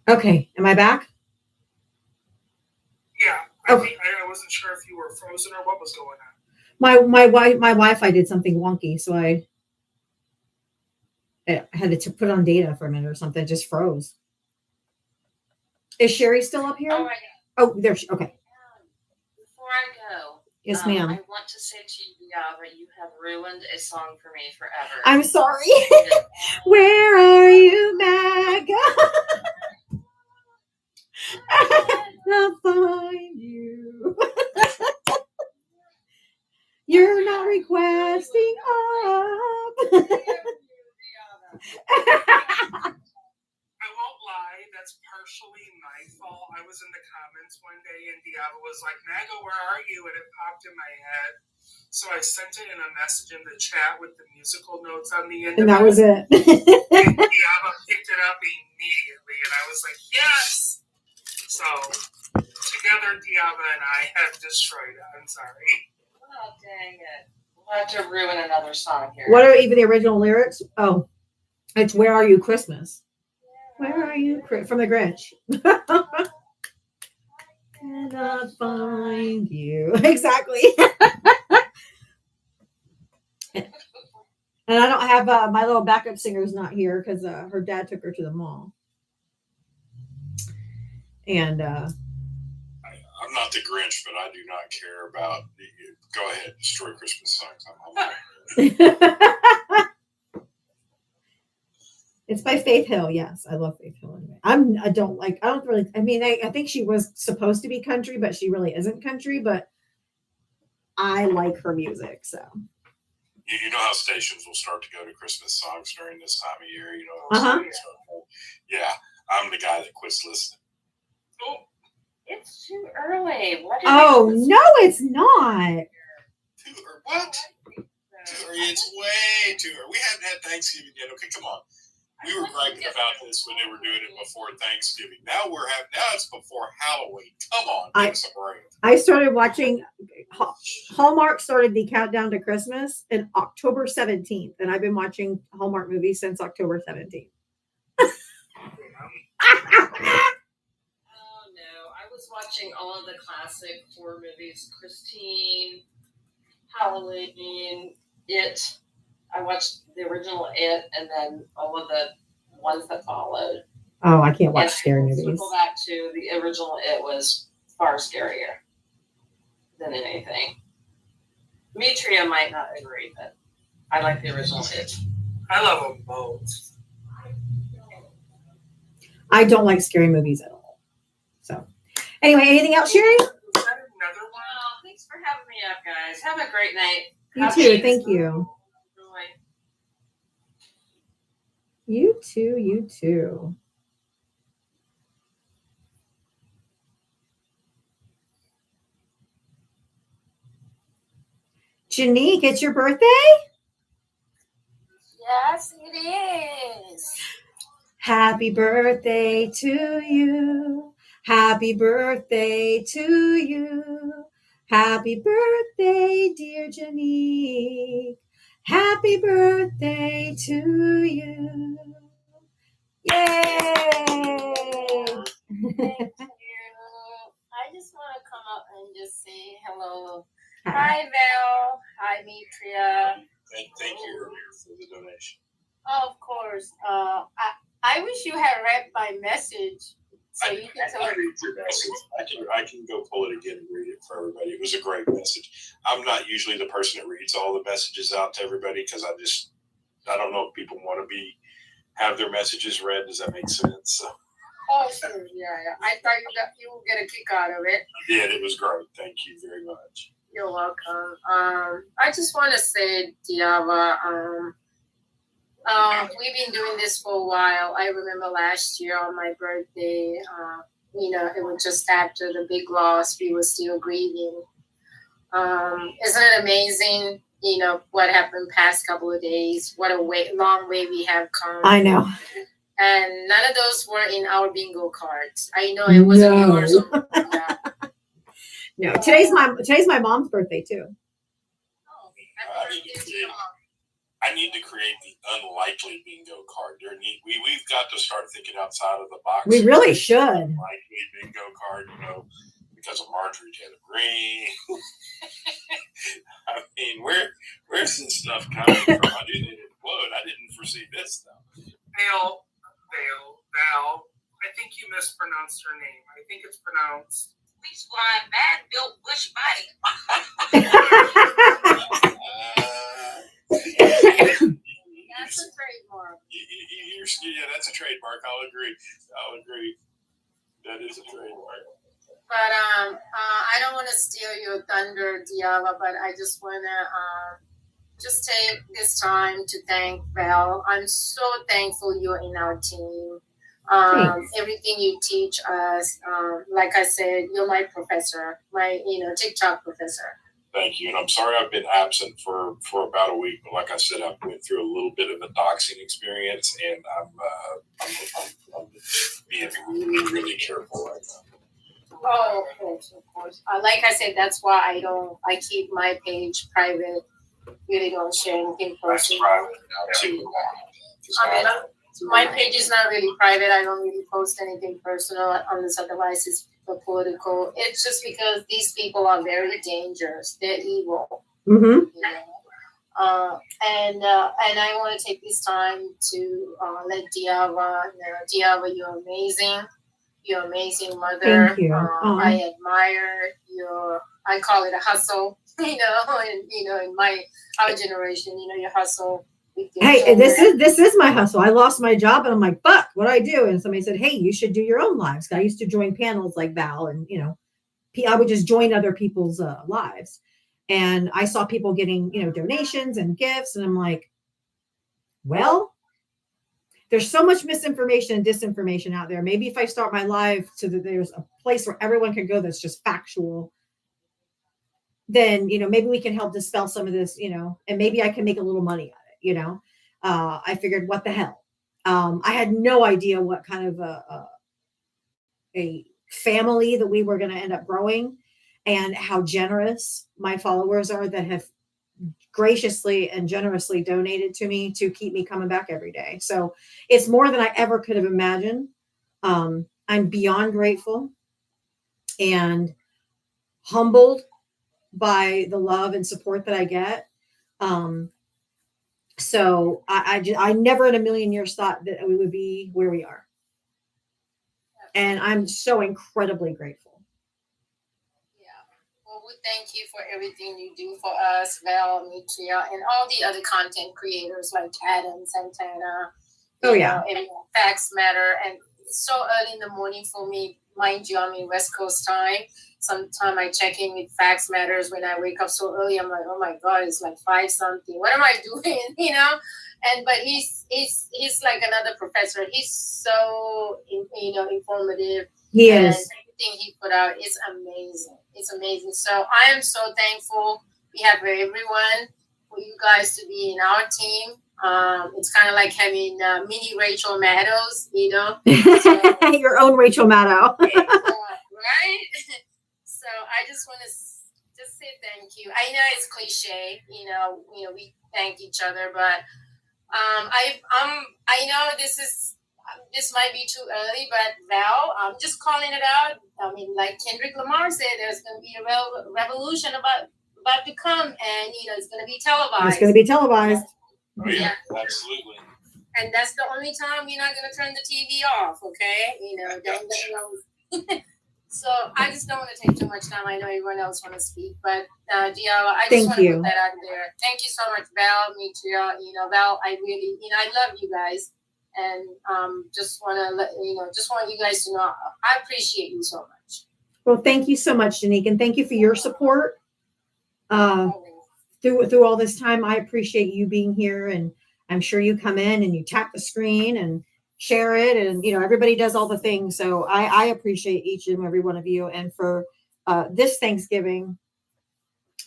Okay, am I back? Yeah. I wasn't sure if you were frozen or what was going on. My Wi-Fi did something wonky, so I had to put on data for a minute or something. It just froze. Is Sherry still up here? Oh, I Oh, there she. Okay. Before I go, Yes, ma'am. I want to say to you, Yava, you have ruined a song for me forever. I'm sorry. Where are you, Maga? I'll find you. You're not requesting up. I won't lie, that's partially my fault. I was in the comments one day and Diablo was like, Maga, where are you? And it popped in my head. So I sent it in a message in the chat with the musical notes on the end. And that was it. And Diablo picked it up immediately. And I was like, yes! So together, Diablo and I have destroyed it. I'm sorry. Oh, dang it. We'll have to ruin another song here. What are even the original lyrics? Oh, it's Where Are You Christmas? Where are you from the Grinch? Cannot find you. Exactly. And I don't have my little backup singer's not here because her dad took her to the mall. And I'm not the Grinch, but I do not care about. Go ahead, destroy Christmas songs. It's by Faith Hill. Yes, I love Faith Hill. Anyway, I don't really. I mean, I think she was supposed to be country, but she really isn't country. But I like her music. So you know how stations will start to go to Christmas songs during this time of year. You know. Yeah, I'm the guy that quits listening. Oh, it's too early. What? Oh no, it's not. What? Too early. It's way too early. We haven't had Thanksgiving yet. Okay, come on. We were griping about this when they were doing it before Thanksgiving. Now it's before Halloween. Come on, give us a break. I started watching. Hallmark started the countdown to Christmas in October 17th, and I've been watching Hallmark movies since October 17th. Watching all of the classic horror movies, Christine, Halloween, It. I watched the original It and then all of the ones that followed. Oh, I can't watch scary movies. Circle back to the original It was far scarier than anything. Demetria might not agree, but I like the original It. I love them both. I don't like scary movies at all. So. Anyway, anything else, Sherry? Thanks for having me up, guys. Have a great night. You too. Thank you. You too. You too. Janique, it's your birthday? Yes, it is. Happy birthday to you. Happy birthday to you. Happy birthday, dear Janique. Happy birthday to you. Yay! Thank you. I just want to come up and just say hello. Hi, Val. Hi, Demetria. Thank you earlier for the donation. Of course. I wish you had read my message. So you can tell I read your message. I can go pull it again and read it for everybody. It was a great message. I'm not usually the person that reads all the messages out to everybody because I don't know if people want to have their messages read. Does that make sense? So. Oh, sure. Yeah. I thought you would get a kick out of it. I did. It was great. Thank you very much. You're welcome. I just want to say, Diava, we've been doing this for a while. I remember last year on my birthday, it was just after the big loss. We were still grieving. Isn't it amazing you know, what happened past couple of days, what a long way we have come. I know. And none of those were in our bingo cards. I know it wasn't yours. Yeah. No, today's my mom's birthday too. I need to create the unlikely bingo card. We've got to start thinking outside of the box. We really should. Unlikely bingo card, you know, because of Marjorie Taylor Greene. I mean, where's this stuff coming from? I knew they'd implode. I didn't foresee this though. Val. I think you mispronounced her name. I think it's pronounced. Please flying bad built bush body. That's a trademark. Yeah, that's a trademark. I'll agree. That is a trademark. But I don't want to steal your thunder, Diava, but I just want to just take this time to thank Val. I'm so thankful you're in our team. Everything you teach us, like I said, you're my professor, my TikTok professor. Thank you, and I'm sorry I've been absent for about a week. But like I said, I've went through a little bit of a doxing experience, and I'm being really, really careful right now. Oh, of course. Like I said, that's why I keep my page private. Really don't share anything personal. My page is not really private. I don't really post anything personal on this device. It's political. It's just because these people are very dangerous. They're evil. Mm-hmm. And I want to take this time to let Diava know. Diava, you're amazing. You're amazing mother. Thank you. I admire your. I call it a hustle. In our generation, your hustle. Hey, this is my hustle. I lost my job and I'm like, fuck, what do I do? And somebody said, hey, you should do your own lives. I used to join panels like Val, and I would just join other people's lives. And I saw people getting, donations and gifts, and I'm like, well, there's so much misinformation and disinformation out there. Maybe if I start my live so that there's a place where everyone can go that's just factual, then maybe we can help dispel some of this, and maybe I can make a little money out of it. I figured, what the hell? I had no idea what kind of a family that we were going to end up growing, and how generous my followers are that have graciously and generously donated to me to keep me coming back every day. So it's more than I ever could have imagined. I'm beyond grateful and humbled by the love and support that I get. So I never in a million years thought that we would be where we are. And I'm so incredibly grateful. Yeah. Well, we thank you for everything you do for us, Val, Mitria, and all the other content creators like Adam, Santana. Oh, yeah. And Facts Matter. And it's so early in the morning for me. Mind you, I'm in West Coast time. Sometime I check in with Facts Matters when I wake up so early. I'm like, oh my God, it's like 5 something. What am I doing? But he's like another professor. He's so informative. He and is. Everything he put out is amazing. It's amazing. So I am so thankful we have everyone for you guys to be in our team. It's kind of like having mini Rachel Maddows, So, your own Rachel Maddow. right? So I just want to just say thank you. I know it's cliche, we thank each other, but I know this might be too early, but Val, I'm just calling it out. I mean, like Kendrick Lamar said, there's going to be a revolution about to come, and it's going to be televised. It's going to be televised. Oh, yeah, absolutely. And that's the only time you're not going to turn the TV off, okay? So I just don't want to take too much time. I know everyone else want to speak, but Diava, I just want to put that out there. Thank you so much, Val, Mitria. Val, I really, I love you guys, and just want to let just want you guys to know I appreciate you so much. Well, thank you so much, Janique, and thank you for your support through all this time. I appreciate you being here, and I'm sure you come in and you tap the screen and share it, and everybody does all the things. So I appreciate each and every one of you. And for this Thanksgiving,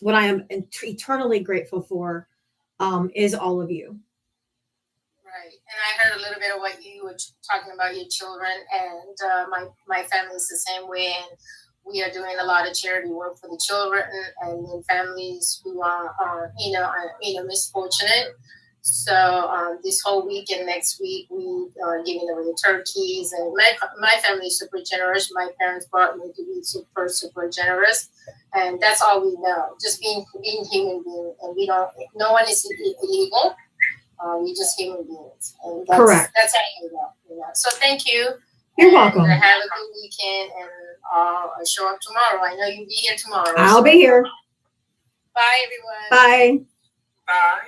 what I am eternally grateful for is all of you. Right. And I heard a little bit of what you were talking about your children, and my family is the same way. And we are doing a lot of charity work for the children and then families who are misfortunate. So this whole week and next week, we are giving away turkeys. And my family is super generous. My parents brought me to be super, super generous. And that's all we know, just being human beings. And no one is illegal. We're just human beings. And Correct. That's how you know. So thank you. You're welcome. Have a good weekend, and I'll show up tomorrow. I know you'll be here tomorrow. I'll be here. Bye, everyone. Bye. Bye.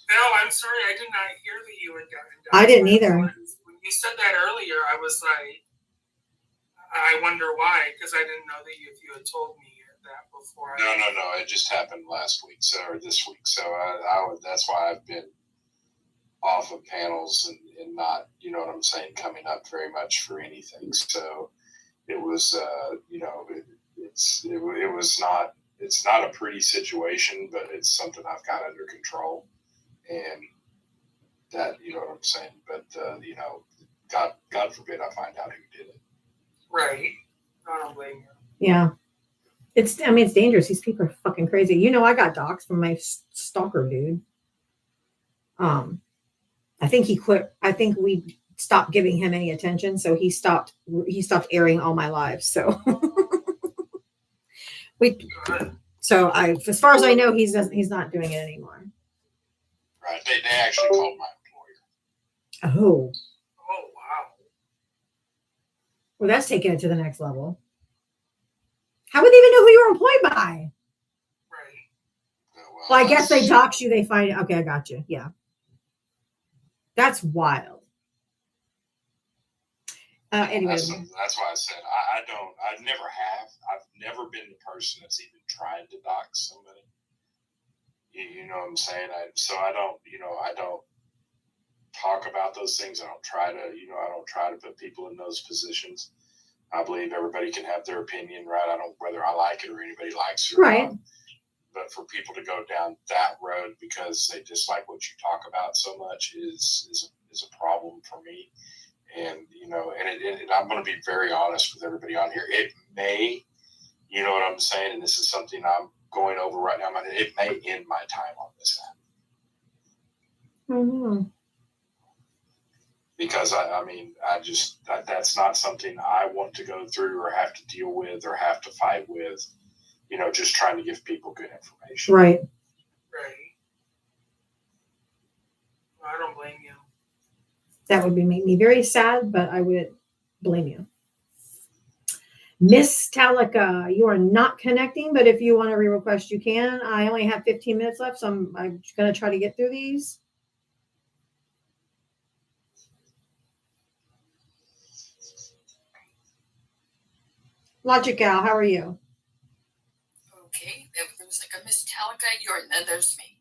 Bill, I'm sorry, I did not hear that you had gotten done. I didn't either. When you said that earlier, I was like, I wonder why, because I didn't know that if you had told me that before. No. It just happened last week, or this week. So that's why I've been off of panels and not, you know what I'm saying, coming up very much for anything. So it was, it's not a pretty situation, but it's something I've got under control, and that, you know what I'm saying. But God forbid I find out who did it. Right. I don't blame you. Yeah. It's dangerous. These people are fucking crazy. You know, I got doxxed from my stalker dude. I think he quit. I think we stopped giving him any attention. So he stopped airing all my lives. So as far as I know, he's not doing it anymore. Right. They actually called my employer. Oh. Oh, wow. Well, that's taking it to the next level. How would they even know who you were employed by? Right. Well, I guess they dox you. They find okay. I got you. Yeah. That's wild. Anyway, that's why I said I never have. I've never been the person that's even tried to dox somebody. You know what I'm saying? I don't talk about those things. I don't try to put people in those positions. I believe everybody can have their opinion, right? I don't, whether I like it or anybody likes it or right. not. But for people to go down that road because they dislike what you talk about so much is a problem for me. And, and I'm going to be very honest with everybody on here. It may, you know what I'm saying? And this is something I'm going over right now. It may end my time on this app. Mm-hmm. Because that's not something I want to go through or have to deal with or have to fight with, just trying to give people good information. Right. Right. I don't blame you. That would make me very sad, but I would blame you. Miss Talika, you are not connecting, but if you want to re-request, you can. I only have 15 minutes left, so I'm going to try to get through these. Logic Gal, how are you? Okay, there was like a Miss Talika, and then there's me.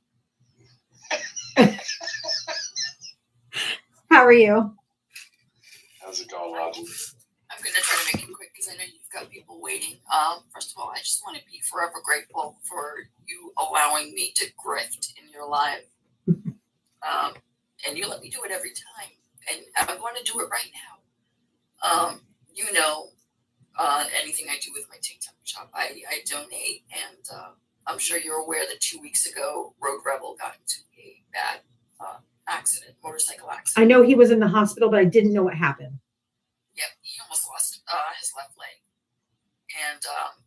How are you? How's it going, Logic? I'm going to try to make it quick because I know you've got people waiting. First of all, I just want to be forever grateful for you allowing me to grift in your live. And you let me do it every time. And I want to do it right now. Anything I do with my TikTok shop, I donate. And I'm sure you're aware that 2 weeks ago, Road Rebel got into a bad motorcycle accident. I know he was in the hospital, but I didn't know what happened. Yep, he almost lost his left leg. And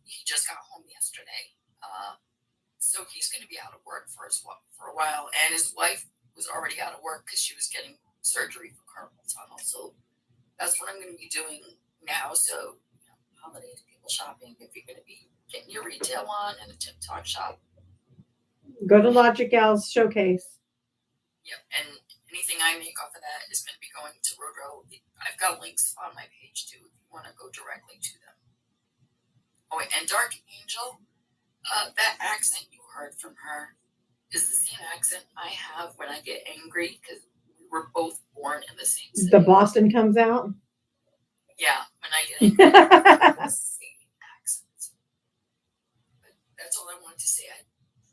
he just got home yesterday. So he's going to be out of work for a while. And his wife was already out of work because she was getting surgery for carpal tunnel. So that's what I'm going to be doing now. So, holidays, people shopping, if you're going to be getting your retail on in a TikTok shop. Go to Logic Gal's showcase. Yep, and anything I make off of that is going to be going to Road Rebel. I've got links on my page too if you want to go directly to them. Oh, and Dark Angel, that accent you heard from her is the same accent I have when I get angry because we were both born in the same city. The Boston comes out. Yeah, when I get angry, I have the same accent. But that's all I wanted wanted to say. I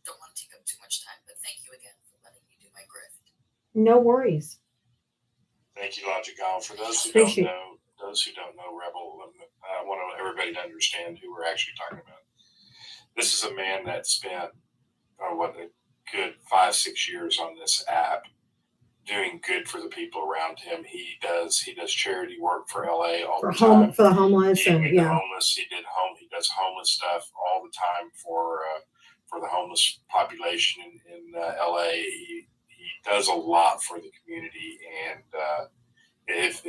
don't want to take up too much time, but thank you again for letting me do my grift. No worries. Thank you, Logic Gal. For those who Appreciate- don't know Rebel, I want everybody to understand who we're actually talking about. This is a man that spent a good 5-6 years on this app, doing good for the people around him. He does charity work for LA all the time. For the homeless He and did yeah. homeless. He does homeless stuff all the time for the homeless population in LA. He does a lot for the community, and if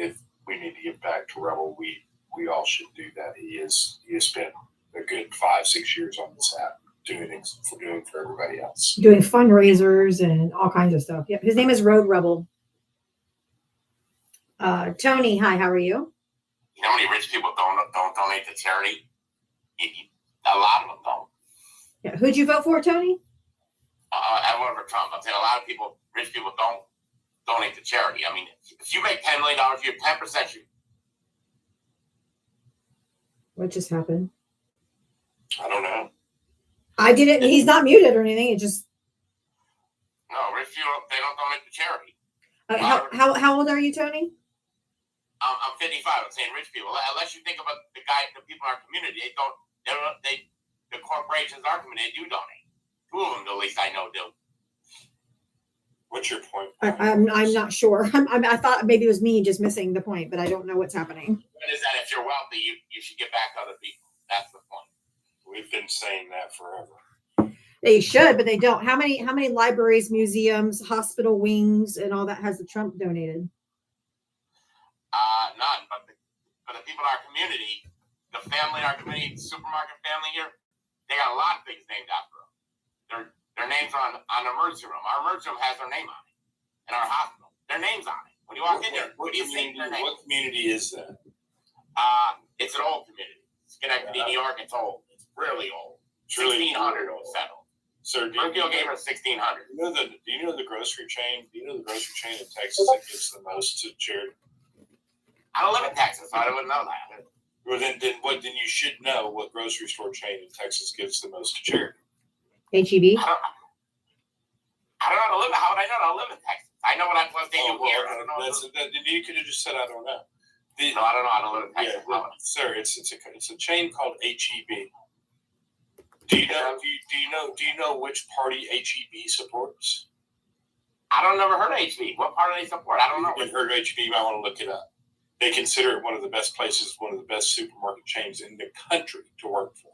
we need to give back to Rebel, we all should do that. He has spent a good 5-6 years on this app doing for everybody else. Doing fundraisers and all kinds of stuff. Yep. His name is Road Rebel. Tony, hi, how are you? You know how many rich people don't donate to charity? A lot of them don't. Yeah. Who'd you vote for, Tony? I voted for Trump. I'm saying a lot of people, rich people, don't donate to charity. I mean, if you make $10 million a year, 10% you. What just happened? I don't know. I did it. He's not muted or anything. It just. No, rich people, they don't donate to charity. How old are you, Tony? I'm 55. I'm saying rich people. Unless you think about the people in our community, the corporations in our community, they do donate. 2 of them, at least I know, do. What's your point? I'm not sure. I thought maybe it was me just missing the point, but I don't know what's happening. What is that? If you're wealthy, you should give back to other people. That's the point. We've been saying that forever. They should, but they don't. How many libraries, museums, hospital wings, and all that has the Trump donated? None. But the people in our community, the family in our community, the supermarket family here, they got a lot of things named after them. Their names are on the emergency room. Our emergency room has their name on it. In our hospital, their name's on it. When you walk in there, what do you see their name? What community is that? It's an old community. Schenectady, New York. It's old. It's really old. It's really 1600 it was settled. Sir, Brookfield gave us 1600. Do you know the grocery chain? Do you know the grocery chain in Texas that gives the most to charity? I don't live in Texas, so I wouldn't know that. Well, then you should know what grocery store chain in Texas gives the most to charity. HEB. I don't know how to live. How would I know how to live in Texas? I know what I'm supposed to do here. I don't know. You could have just said I don't know. No, I don't know how to live in Texas. Yeah, sir, it's a chain called HEB. Do you know which party HEB supports? I don't never heard of HEB. What part do they support? I don't know. You've heard of HEB? I want to look it up. They consider it one of the best places, one of the best supermarket chains in the country to work for,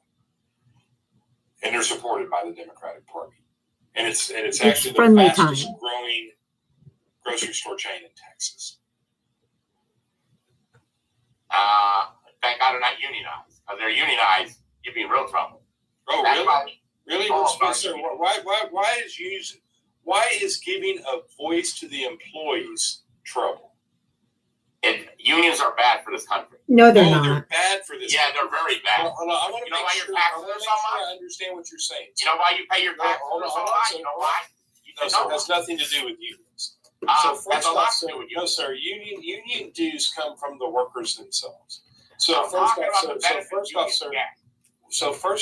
and they're supported by the Democratic Party. And it's actually the fastest growing grocery store chain in Texas. Thank God they're not unionized. If they're unionized, you'd be in real trouble. Oh, That's really? Really? Oh, Spencer, why is giving a voice to the employees trouble? Unions are bad for this country. No, they're not. They're bad for this. Yeah, they're very bad. Hold on, I want to make sure I understand what you're saying. You know why you pay your taxes? Hold on. You know why? No, sir, it has nothing to do with unions. So first off, sir, no, sir. Union dues come from the workers themselves. So first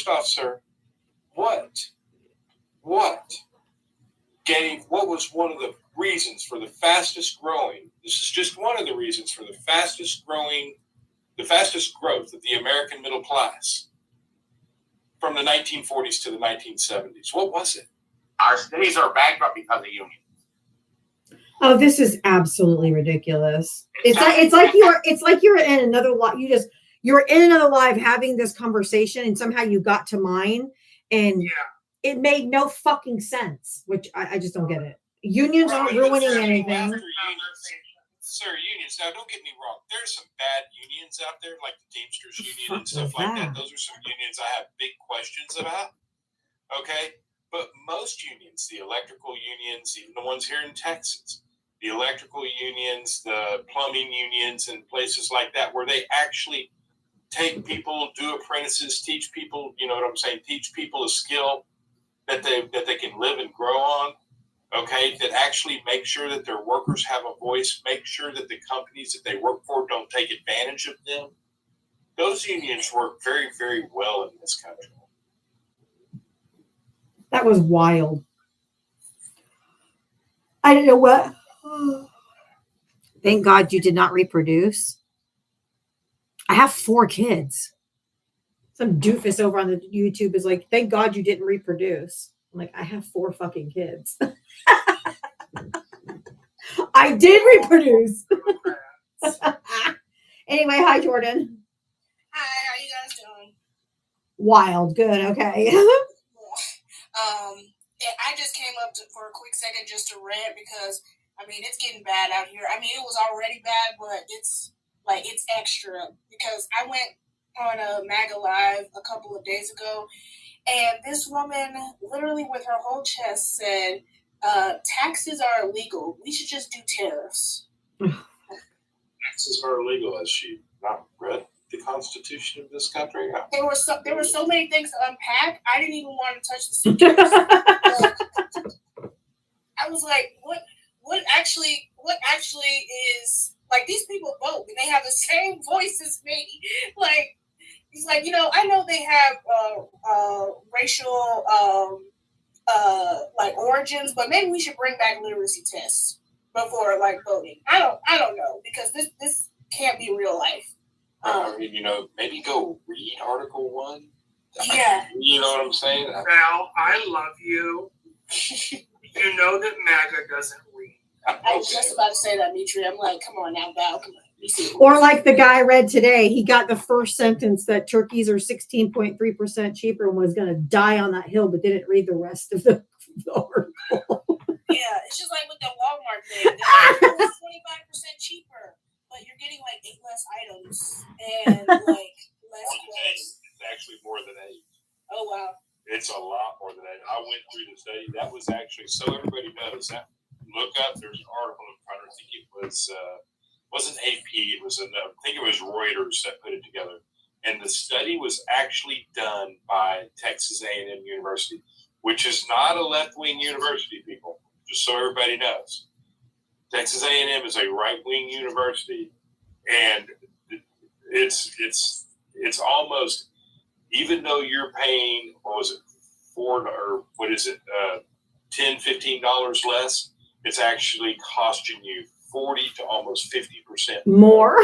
off, sir, what was one of the reasons for the fastest growing? This is just one of the reasons for the fastest growth of the American middle class from the 1940s to the 1970s. What was it? Our cities are bankrupt because of unions. Oh, this is absolutely ridiculous. It's like you're in another life. You're in another life having this conversation, and somehow you got to mine, and it made no fucking sense. Which I just don't get it. Unions aren't ruining anything. Sir, unions. Now, don't get me wrong. There's some bad unions out there, like the Teamsters Union and stuff like that. Those are some unions I have big questions about. Okay? But most unions, the electrical unions, even the ones here in Texas, the electrical unions, the plumbing unions, and places like that, where they actually take people, do apprentices, teach people, you know what I'm saying, teach people a skill that they can live and grow on. Okay, that actually make sure that their workers have a voice, make sure that the companies that they work for don't take advantage of them. Those unions work very, very well in this country. That was wild. I don't know what. Thank God you did not reproduce. I have 4 kids. Some doofus over on the YouTube is like, thank God you didn't reproduce. I'm like, I have 4 fucking kids. I did reproduce. Anyway, hi, Jordan. Hi, how you guys doing? Wild. Good. Okay. I just came up for a quick second just to rant because, I mean, it's getting bad out here. I mean, it was already bad, but it's extra because I went on a MAGA Live a couple of days ago, and this woman literally with her whole chest said, taxes are illegal. We should just do tariffs. Taxes are illegal. Has she not read the Constitution of this country? There were so many things to unpack. I didn't even want to touch the subject. I was like, what actually is, like, these people vote and they have the same voice as me. Like, he's like, I know they have racial like origins, but maybe we should bring back literacy tests before like voting. I don't know, because this can't be real life. I mean, maybe go read Article 1. Yeah. You know what I'm saying? Val, I love you. You know that MAGA doesn't read. I was just about to say that, Mitri. I'm like, come on now, Val. Come on. Or like the guy read today, he got the first sentence that turkeys are 16.3% cheaper and was going to die on that hill, but didn't read the rest of the article. Yeah, it's just like with the Walmart thing. It was 25% cheaper, but you're getting like 8 less items and like less clothes. It's actually more than 8. Oh, wow. It's a lot more than 8. I went through the study. That was actually, so everybody knows that. Look up, there's an article in front. I think it was, wasn't AP, it was I think it was Reuters that put it together. And the study was actually done by Texas A&M University, which is not a left-wing university, people, just so everybody knows. Texas A&M is a right-wing university, and it's almost, even though you're paying, what was it, $10, $15 less, it's actually costing you 40 to almost 50% more.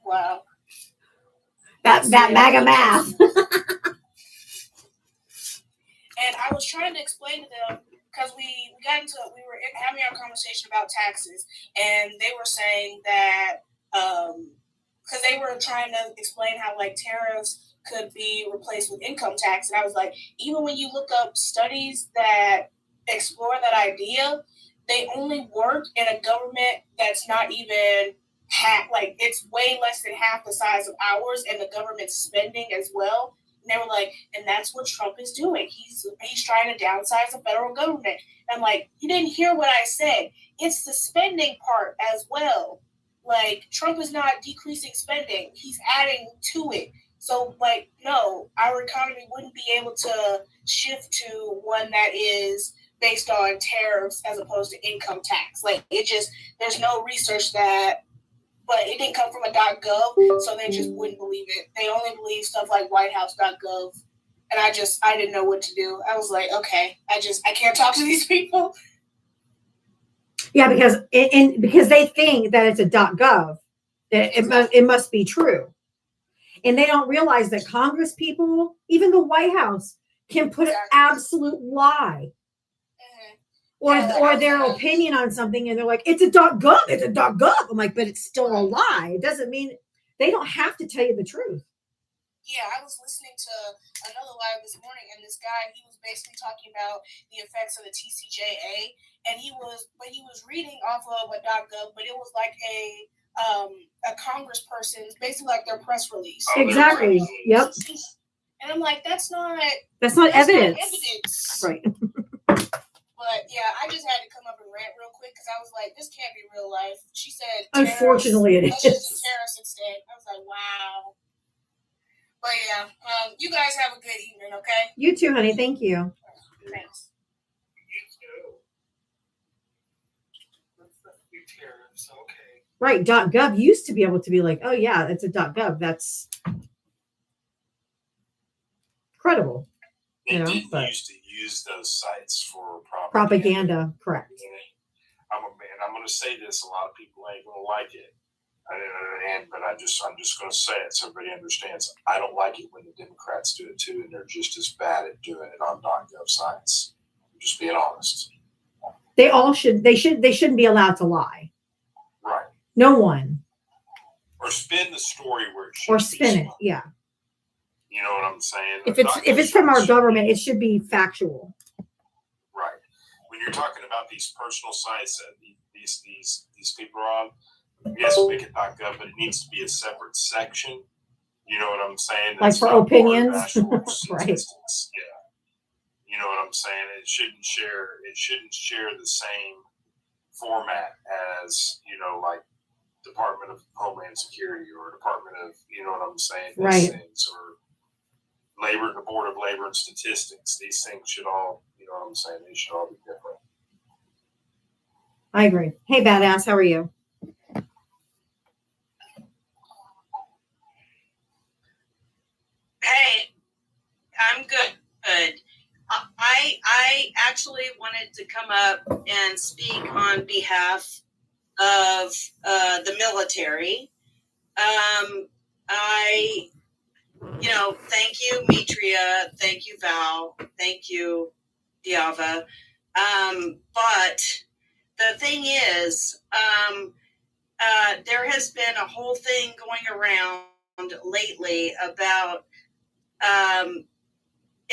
Wow. That MAGA math. And I was trying to explain to them, because we were having our conversation about taxes, and they were saying that because they were trying to explain how like tariffs could be replaced with income tax, and I was like, even when you look up studies that explore that idea, they only work in a government that's not even half, like it's way less than half the size of ours, and the government's spending as well. And they were like, and that's what Trump is doing. He's trying to downsize the federal government. And I'm like, you didn't hear what I said. It's the spending part as well. Like, Trump is not decreasing spending. He's adding to it. So, like, no, our economy wouldn't be able to shift to one that is based on tariffs as opposed to income tax. Like, there's no research that, but it didn't come from a .gov, so they just wouldn't believe it. They only believe stuff like whitehouse.gov. And I didn't know what to do. I was like, okay, I can't talk to these people. Yeah, because they think that it's a .gov, that it must be true. And they don't realize that Congress people, even the White House, can put an absolute lie or their opinion on something, and they're like, it's a .gov, it's a .gov. I'm like, but it's still a lie. It doesn't mean they don't have to tell you the truth. Yeah, I was listening to another live this morning, and this guy, he was basically talking about the effects of the TCJA, and he was reading off of a .gov, but it was like a congressperson's, basically like their press release. Exactly. Yep. And I'm like, that's not evidence. Right. But yeah, I just had to come up and rant real quick because I was like, this can't be real life. She said, unfortunately, it is. Terrorists instead. I was like, wow. But yeah, you guys have a good evening, okay? You too, honey. Thank you. Thanks. Okay. Right. .gov used to be able to be like, oh yeah, it's a .gov. That's credible. They You know, didn't but used to use those sites for propaganda, correct. I'm going to say this. A lot of people ain't going to like it, but I'm just going to say it so everybody understands. I don't like it when the Democrats do it too, and they're just as bad at doing it on .gov sites. I'm just being honest. They all should. They shouldn't be allowed to lie. Right. No one. Or spin the story where it should. Or spin it. Yeah. You know what I'm saying? If it's from our government, it should be factual. Right. When you're talking about these personal sites that these people are on, yes, make it .gov, but it needs to be a separate section. You know what I'm saying? Like for opinions, right? Yeah. You know what I'm saying? It shouldn't share the same format as, like Department of Homeland Security or Department of, you know what I'm saying? These Right. things, or the Board of Labor and Statistics. These things should all, you know what I'm saying? They should all be different. I agree. Hey, badass, how are you? Hey, I'm good. I actually wanted to come up and speak on behalf of the military. Thank you, Mitria. Thank you, Val. Thank you, Diava. But the thing is, there has been a whole thing going around lately about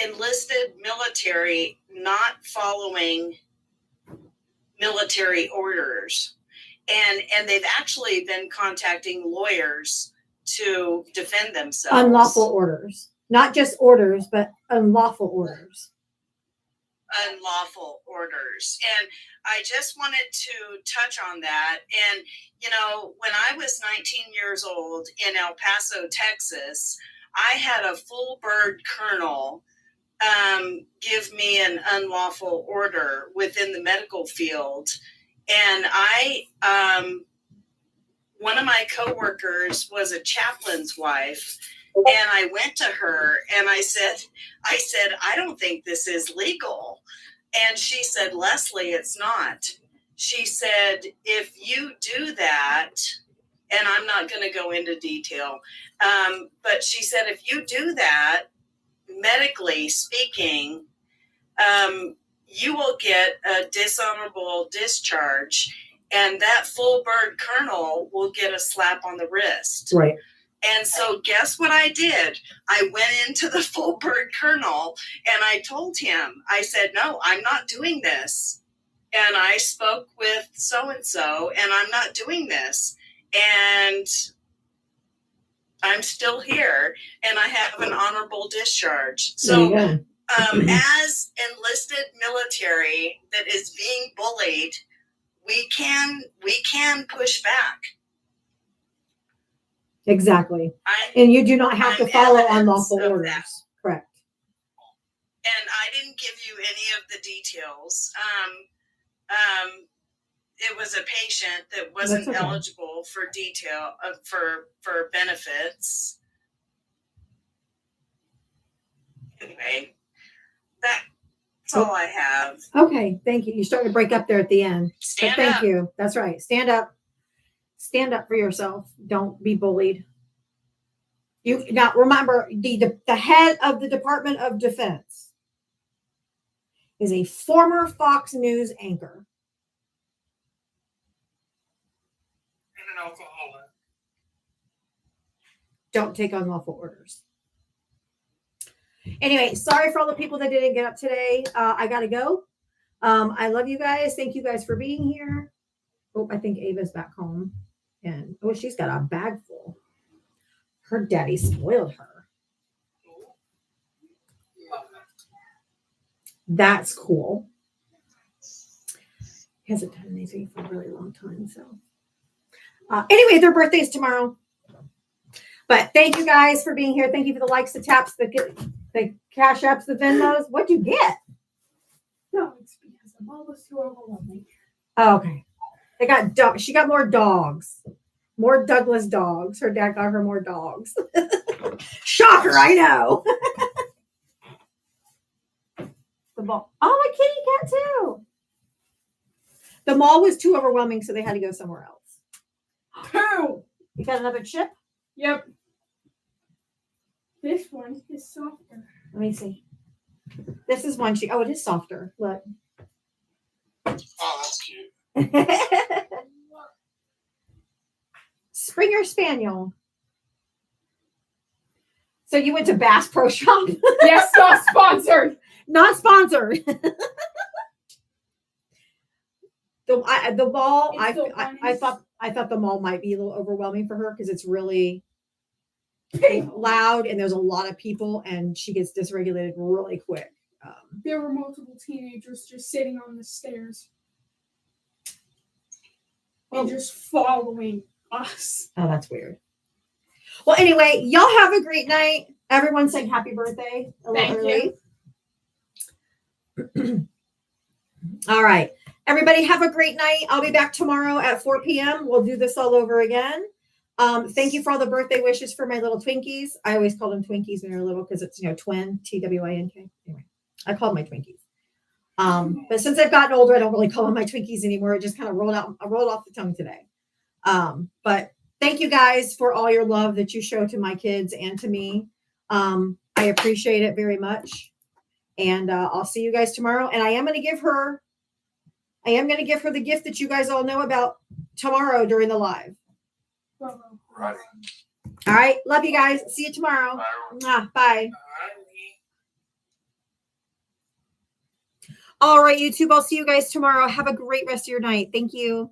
enlisted military not following military orders, and they've actually been contacting lawyers to defend themselves. Unlawful orders, not just orders, but unlawful orders. Unlawful orders. And I just wanted to touch on that. And, when I was 19 years old in El Paso, Texas, I had a full bird colonel give me an unlawful order within the medical field. And one of my coworkers was a chaplain's wife, and I went to her and I said, I don't think this is legal. And she said, Leslie, it's not. She said, if you do that, and I'm not going to go into detail, but she said, if you do that, medically speaking, you will get a dishonorable discharge, and that full bird colonel will get a slap on the wrist. Right. And so guess what I did? I went into the full bird colonel and I told him, I said, no, I'm not doing this. And I spoke with so-and-so, and I'm not doing this. And I'm still here, and I have an honorable discharge. So as enlisted military that is being bullied, we can push back. Exactly. And you do not have to follow unlawful orders. That. Correct. And I didn't give you any of the details. It was a patient that wasn't eligible for detail for benefits. Anyway, that's all I have. Okay, thank you. You're starting to break up there at the end. Stand but thank up. you. That's right. Stand up. Stand up for yourself. Don't be bullied. You now remember the head of the Department of Defense is a former Fox News anchor. And an alcoholic. Don't take unlawful orders. Anyway, sorry for all the people that didn't get up today. I gotta go. I love you guys. Thank you guys for being here. Oh, I think Ava's back home. And she's got a bag full. Her daddy spoiled her. That's cool. He hasn't done anything for a really long time. So anyway, their birthday's tomorrow. But thank you guys for being here. Thank you for the likes, the taps, the cash apps, the Venmos. What'd you get? No, it's because the mom was too overwhelming. Oh, okay. They got dogs. She got more dogs. More Douglas dogs. Her dad got her more dogs. Shocker, I know. The mall. Oh, a kitty cat too. The mall was too overwhelming, so they had to go somewhere else. Two. You got another chip? Yep. This one is softer. Let me see. This is one. Oh, it is softer. Look. Oh, that's cute. Springer Spaniel. So you went to Bass Pro Shop? Yes, not sponsored. Not sponsored. The mall. I thought the mall might be a little overwhelming for her because it's really loud and there's a lot of people and she gets dysregulated really quick. There were multiple teenagers just sitting on the stairs and just following us. Oh, that's weird. Well, anyway, y'all have a great night. Everyone saying happy birthday a little early. All right. Everybody have a great night. I'll be back tomorrow at 4 p.m. We'll do this all over again. Thank you for all the birthday wishes for my little Twinkies. I always call them Twinkies when they're little because it's, twin, Twink. Anyway, I call them my Twinkies. But since I've gotten older, I don't really call them my Twinkies anymore. It just kind of rolled off the tongue today. But thank you guys for all your love that you show to my kids and to me. I appreciate it very much. And I'll see you guys tomorrow. And I am going to give her the gift that you guys all know about tomorrow during the live. Right. All right. Love you guys. See you tomorrow. Bye. All right, YouTube. I'll see you guys tomorrow. Have a great rest of your night. Thank you.